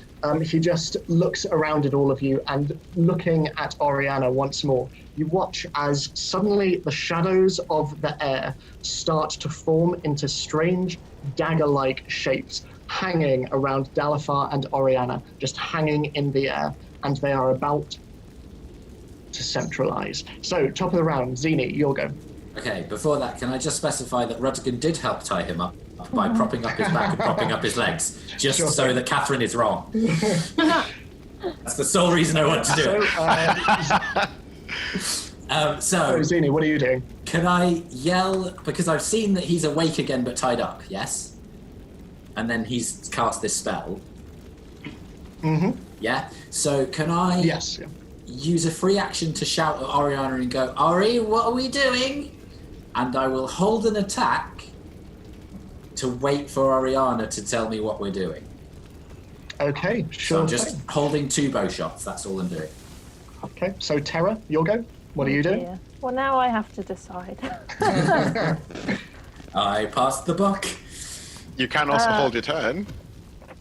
he just looks around at all of you and looking at Oriana once more. You watch as suddenly the shadows of the air start to form into strange dagger-like shapes hanging around Dalifar and Oriana, just hanging in the air, and they are about to centralize. So, top of the round, Zini, your go. Okay, before that, can I just specify that Rudigan did help tie him up by propping up his back and propping up his legs, just Sure. so that Catherine is wrong. That's the sole reason I want to do it. So, Zini, what are you doing? can I yell, because I've seen that he's awake again but tied up, yes? And then he's cast this spell. Mm-hmm. Yeah? So can I Yes. use a free action to shout at Oriana and go, Ori, what are we doing? And I will hold an attack to wait for Oriana to tell me what we're doing. Okay, So sure. I'm just holding 2 bow shots, that's all I'm doing. Okay, so Terra, your go. What are you doing? Yeah. Well, now I have to decide. I passed the buck. You can also hold your turn.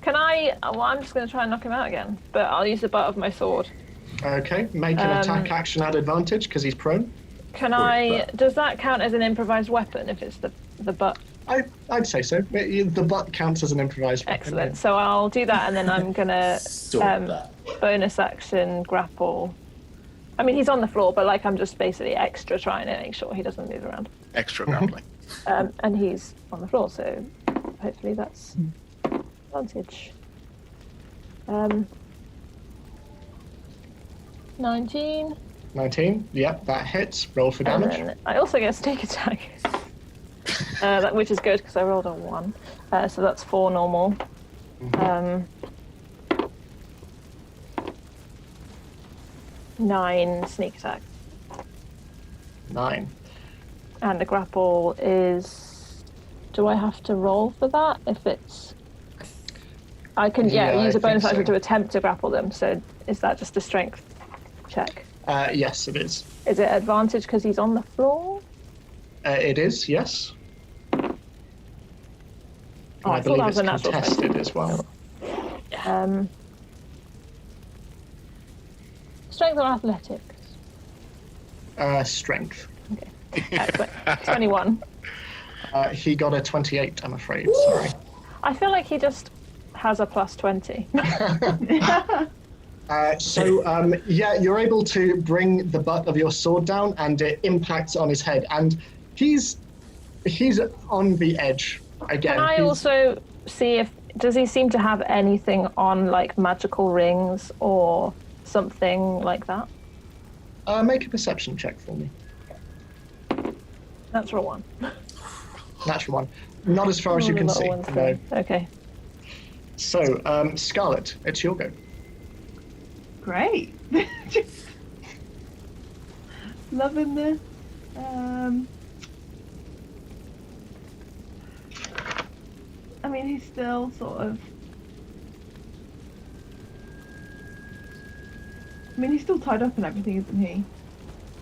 Can I? Well, I'm just going to try and knock him out again, but I'll use the butt of my sword. Okay, make an attack action at advantage because he's prone. Does that count as an improvised weapon if it's the butt? I'd say so. The butt counts as an improvised weapon. Excellent. Yeah. So I'll do that, and then I'm gonna bonus action grapple. I mean, he's on the floor, but like I'm just basically extra trying to make sure he doesn't move around. Extra grappling. And he's on the floor, so hopefully that's advantage. 19. 19. Yep, that hits. Roll for damage. And then I also get a sneak attack, which is good because I rolled a 1. So that's 4 normal. 9 sneak attack. 9. And the grapple is... Do I have to roll for that? If it's... I can, use a bonus action to attempt to grapple them. So is that just a strength check? Yes, it is. Is it advantage because he's on the floor? It is, yes. Oh, I I thought believe that was it's a natural contested 20. as well. Strength or athletics? Strength. Okay. 21. He got a 28, I'm afraid. Sorry. I feel like he just has a plus 20. You're able to bring the butt of your sword down, and it impacts on his head, and he's on the edge again. Can I also see does he seem to have anything on, like magical rings or something like that? Make a perception check for me. Natural 1. Natural 1. Not as far as you can see. No. Okay. So, Scarlet, it's your go. Great. Just loving this. I mean, he's still sort of... I mean, he's still tied up and everything, isn't he?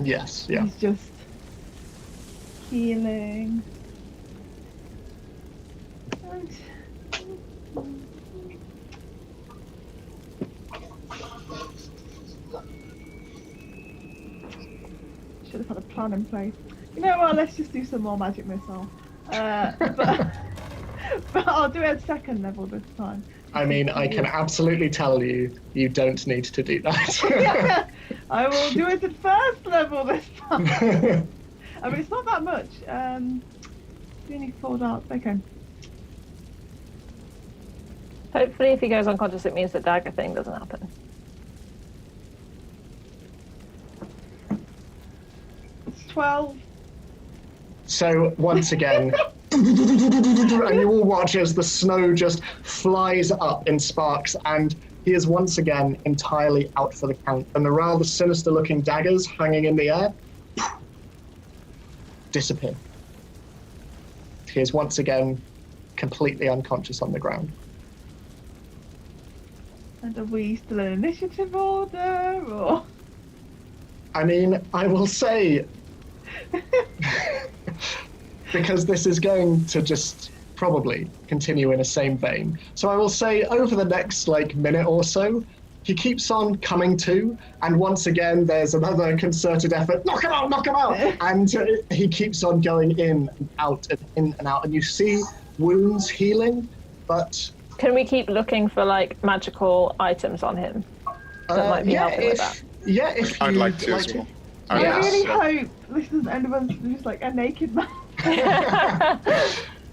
Yes, yeah. He's just healing. Should have had a plan in place. You know what? Let's just do some more magic missile. But I'll do it at 2nd level this time. I mean, I can absolutely tell you don't need to do that. I will do it at 1st level this time. I mean, it's not that much. You only 4 darts. Okay. Hopefully, if he goes unconscious, it means the dagger thing doesn't happen. It's 12. So, once again, and you all watch as the snow just flies up in sparks, and he is once again entirely out for the count. And the rather sinister-looking daggers hanging in the air disappear. He is once again completely unconscious on the ground. And are we still in initiative order, or...? I mean, I will say... because this is going to just probably continue in the same vein. So I will say over the next minute or so, he keeps on coming to, and once again there's another concerted effort, knock him out, and he keeps on going in and out and in and out, and you see wounds healing, but... Can we keep looking for magical items on him that might be helping with that? Yeah, if I'd like to as well. I really hope this doesn't end up as just a naked man.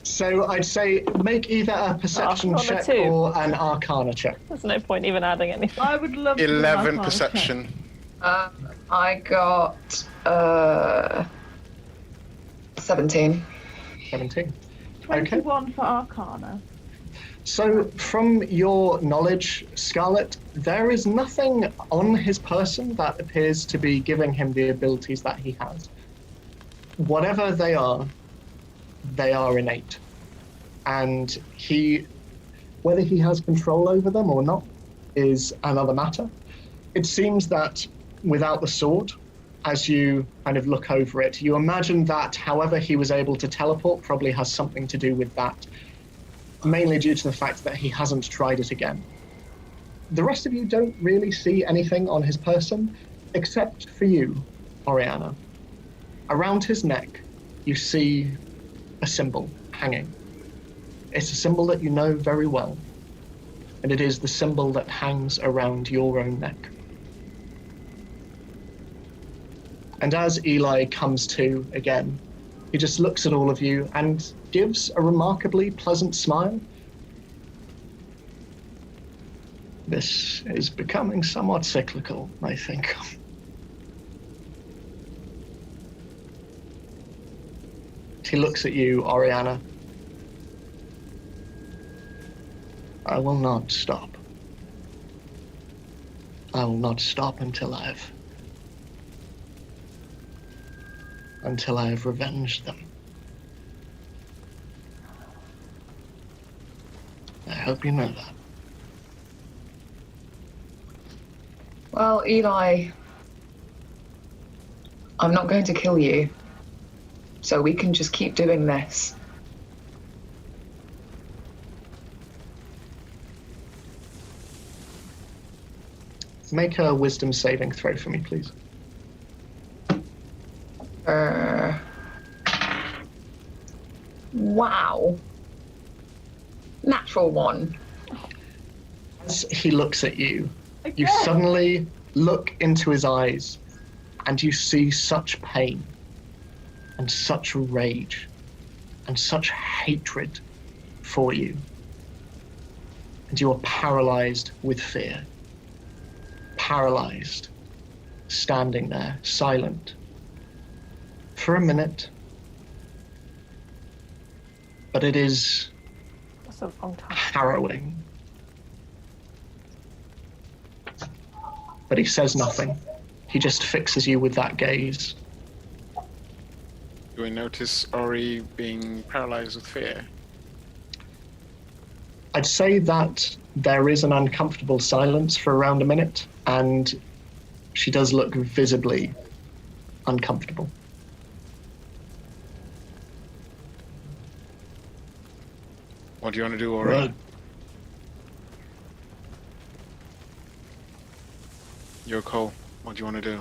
So I'd say make either a perception check or an arcana check. There's no point even adding anything. I would love 11 perception. I got 17. 17. 21 for arcana. So from your knowledge, Scarlet, there is nothing on his person that appears to be giving him the abilities that he has. Whatever they are innate. And whether he has control over them or not is another matter. It seems that without the sword, as you kind of look over it, you imagine that however he was able to teleport probably has something to do with that, mainly due to the fact that he hasn't tried it again. The rest of you don't really see anything on his person, except for you, Oriana. Around his neck, you see a symbol hanging. It's a symbol that you know very well, and it is the symbol that hangs around your own neck. And as Eli comes to again, he just looks at all of you and gives a remarkably pleasant smile. This is becoming somewhat cyclical, I think. He looks at you, Oriana. I will not stop. I will not stop until I have revenged them. I hope you know that. Well, Eli, I'm not going to kill you, so we can just keep doing this. Make a wisdom saving throw for me, please. Wow. Natural one. As he looks at you, you suddenly look into his eyes and you see such pain and such rage and such hatred for you. And you are paralyzed with fear. Paralyzed, standing there, silent, for a minute. But it is That's a long time. harrowing. But he says nothing. He just fixes you with that gaze. Do we notice Ori being paralyzed with fear? I'd say that there is an uncomfortable silence for around a minute, and she does look visibly uncomfortable. What do you want to do, Ori? Right. Your call. What do you want to do?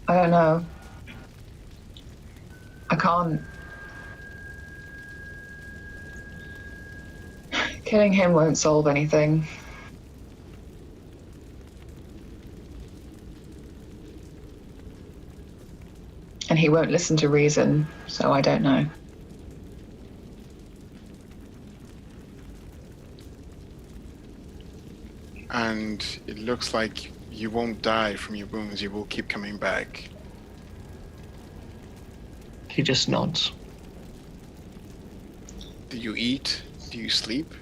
I don't know. I can't. Killing him won't solve anything. And he won't listen to reason, so I don't know. And it looks like you won't die from your wounds, you will keep coming back. He just nods. Do you eat? Do you sleep?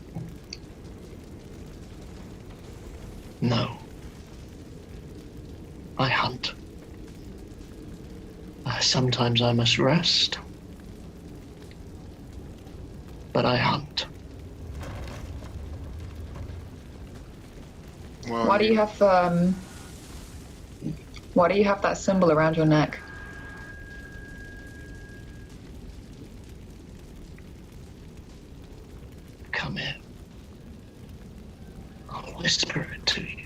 No. I hunt. Sometimes I must rest. But I hunt. Well, Why do you have that symbol around your neck? Come here. I'll whisper it to you.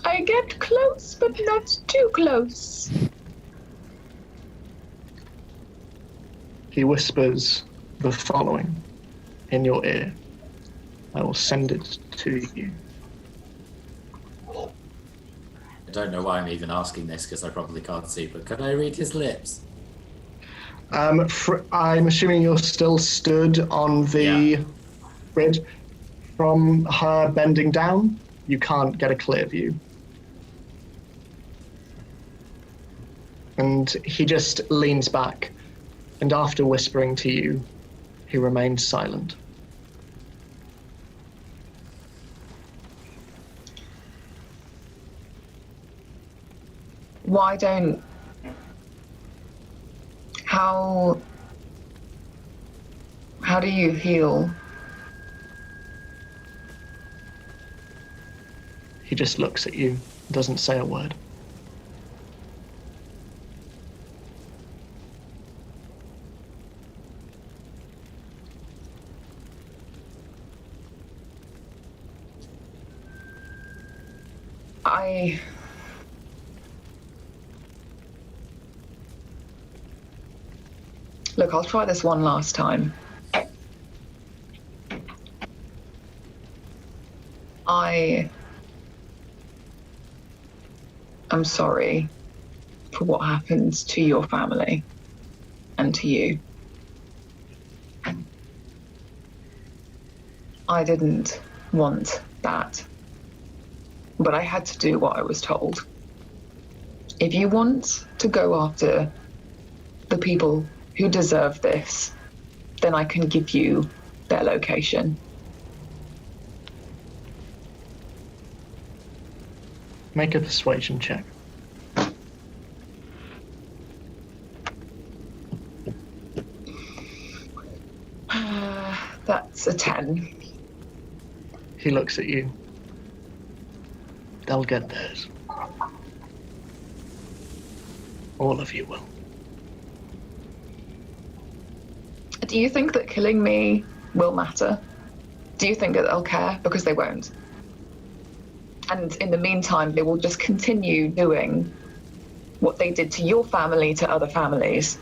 I get close, but not too close. He whispers the following in your ear. I will send it to you. I don't know why I'm even asking this because I probably can't see, but can I read his lips? I'm assuming you're still stood on the bridge. From her bending down, you can't get a clear view. And he just leans back, and after whispering to you, he remains silent. Why don't... How How do you heal? He just looks at you, doesn't say a word. Look, I'll try this one last time. I am sorry for what happened to your family and to you. I didn't want that, but I had to do what I was told. If you want to go after the people who deserve this, then I can give you their location. Make a persuasion check. That's a 10. He looks at you. They'll get theirs. All of you will. Do you think that killing me will matter? Do you think that they'll care? Because they won't. And in the meantime, they will just continue doing what they did to your family to other families.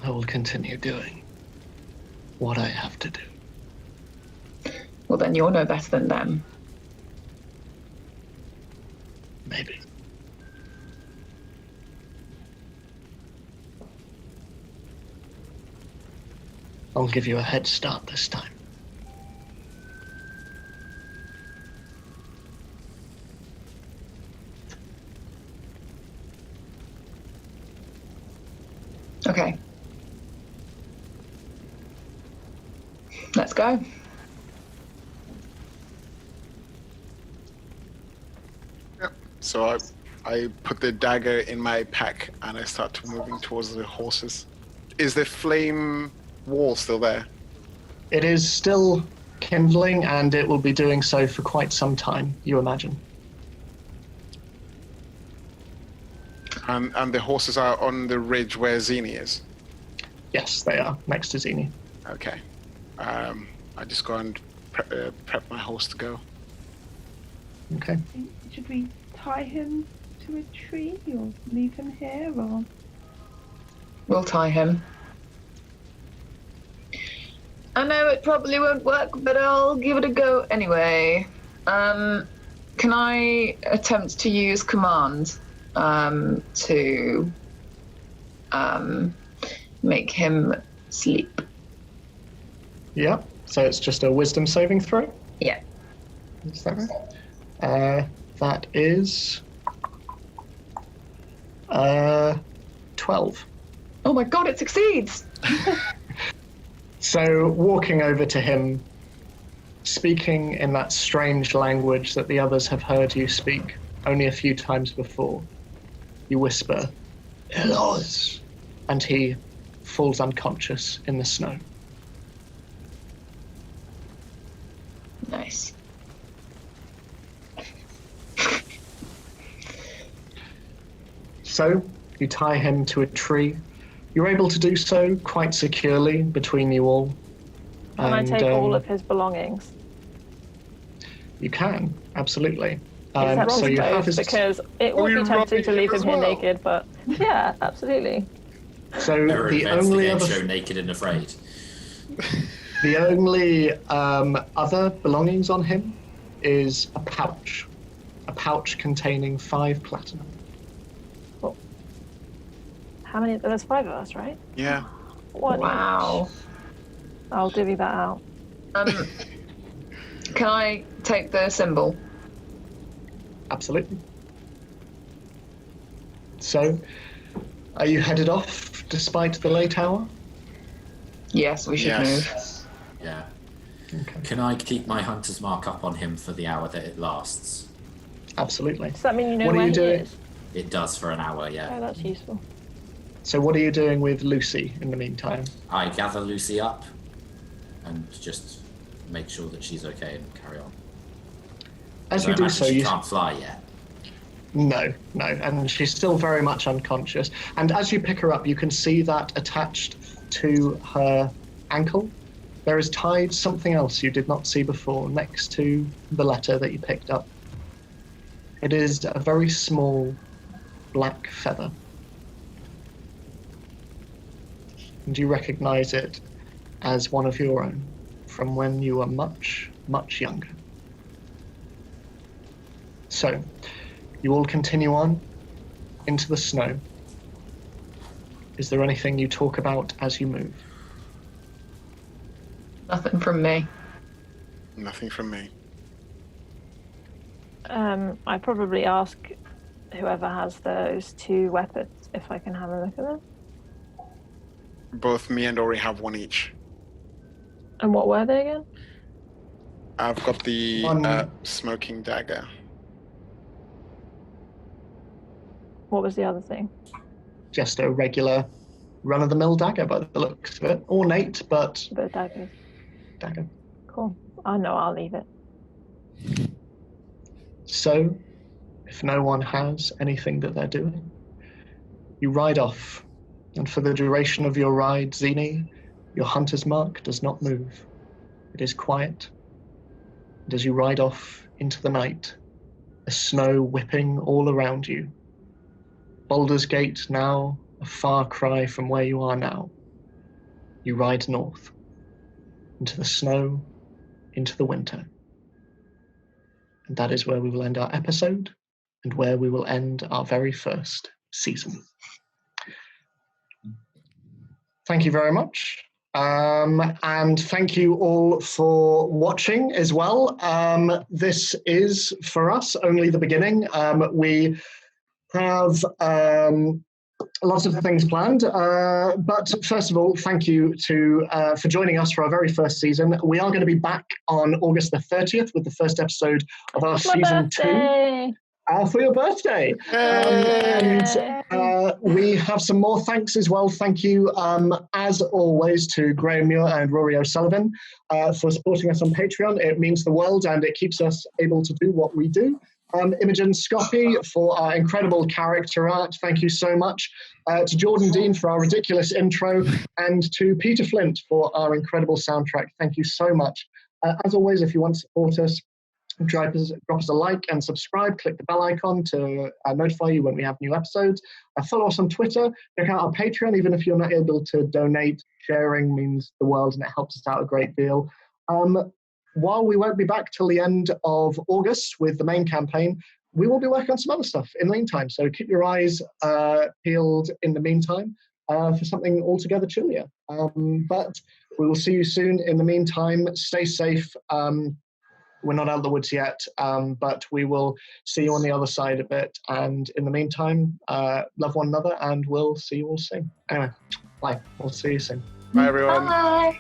I will continue doing what I have to do. Well, then you're no better than them. Maybe. I'll give you a head start this time. Okay. Let's go. Yep. So I put the dagger in my pack and I start moving towards the horses. Is the flame wall still there? It is still kindling, and it will be doing so for quite some time, you imagine. And the horses are on the ridge where Zini is? Yes, they are, next to Zini. Okay. I just go and prep my horse to go. Okay. Should we tie him to a tree or leave him here, or? We'll tie him. I know it probably won't work, but I'll give it a go anyway. Can I attempt to use command to make him sleep? Yep, so it's just a wisdom saving throw? Yeah. Is that right? That is 12. Oh my god, it succeeds! So walking over to him, speaking in that strange language that the others have heard you speak only a few times before, you whisper, "Eloise," and he falls unconscious in the snow. Nice. So you tie him to a tree. You're able to do so quite securely between you all. Can I take all of his belongings? You can, absolutely. Except so you have his... because it would be tempting to leave him here naked, but yeah, absolutely. So Never the invents only the game other show Naked and Afraid. the only other belongings on him is a pouch containing 5 platinum. Cool. How many? There's 5 of us, right? Yeah. Wow. I'll divvy that out. Can I take the symbol? Absolutely. So, are you headed off despite the late hour? Yes, we should move. Yeah. Okay. Can I keep my hunter's mark up on him for the hour that it lasts? Absolutely. Does that mean you know What are where you he doing? is? It does for an hour, Oh, yeah. that's useful. So what are you doing with Lucy in the meantime? I gather Lucy up and just make sure that she's okay and carry on. As I you do imagine so, she you can't fly yet. No, and she's still very much unconscious. And as you pick her up, you can see that attached to her ankle, there is tied something else you did not see before next to the letter that you picked up. It is a very small black feather. And you recognize it as one of your own from when you were much, much younger. So, you all continue on into the snow. Is there anything you talk about as you move? Nothing from me. Nothing from me. I probably ask whoever has those two weapons if I can have a look at them. Both me and Ori have one each. And what were they again? I've got the One- smoking dagger. What was the other thing? Just a regular run-of-the-mill dagger by the looks of it. Ornate, but The daggers. dagger. Cool. Oh no, I'll leave it. So, if no one has anything that they're doing, you ride off. And for the duration of your ride, Zini, your hunter's mark does not move. It is quiet. And as you ride off into the night, the snow whipping all around you, Baldur's Gate now a far cry from where you are now, you ride north, into the snow, into the winter. And that is where we will end our episode and where we will end our very first season. Thank you very much. And thank you all for watching as well. This is, for us, only the beginning. We have lots of things planned. But first of all, thank you for joining us for our very first season. We are going to be back on August the 30th with the first episode of our season 2. For your birthday. We have some more thanks as well. Thank you, as always, to Graham Muir and Rory O'Sullivan for supporting us on Patreon. It means the world and it keeps us able to do what we do. Imogen Scoppy for our incredible character art. Thank you so much. To Jordan Dean for our ridiculous intro, and to Peter Flint for our incredible soundtrack. Thank you so much. As always, if you want to support us, drop us a like and subscribe. Click the bell icon to notify you when we have new episodes. Follow us on Twitter. Check out our Patreon. Even if you're not able to donate, sharing means the world and it helps us out a great deal. While we won't be back till the end of August with the main campaign, we will be working on some other stuff in the meantime. So keep your eyes peeled in the meantime for something altogether chillier. But we will see you soon. In the meantime, stay safe. We're not out of the woods yet, but we will see you on the other side of it. And in the meantime, love one another, and we'll see you all soon. Anyway, bye. We'll see you soon. Bye, everyone. Bye.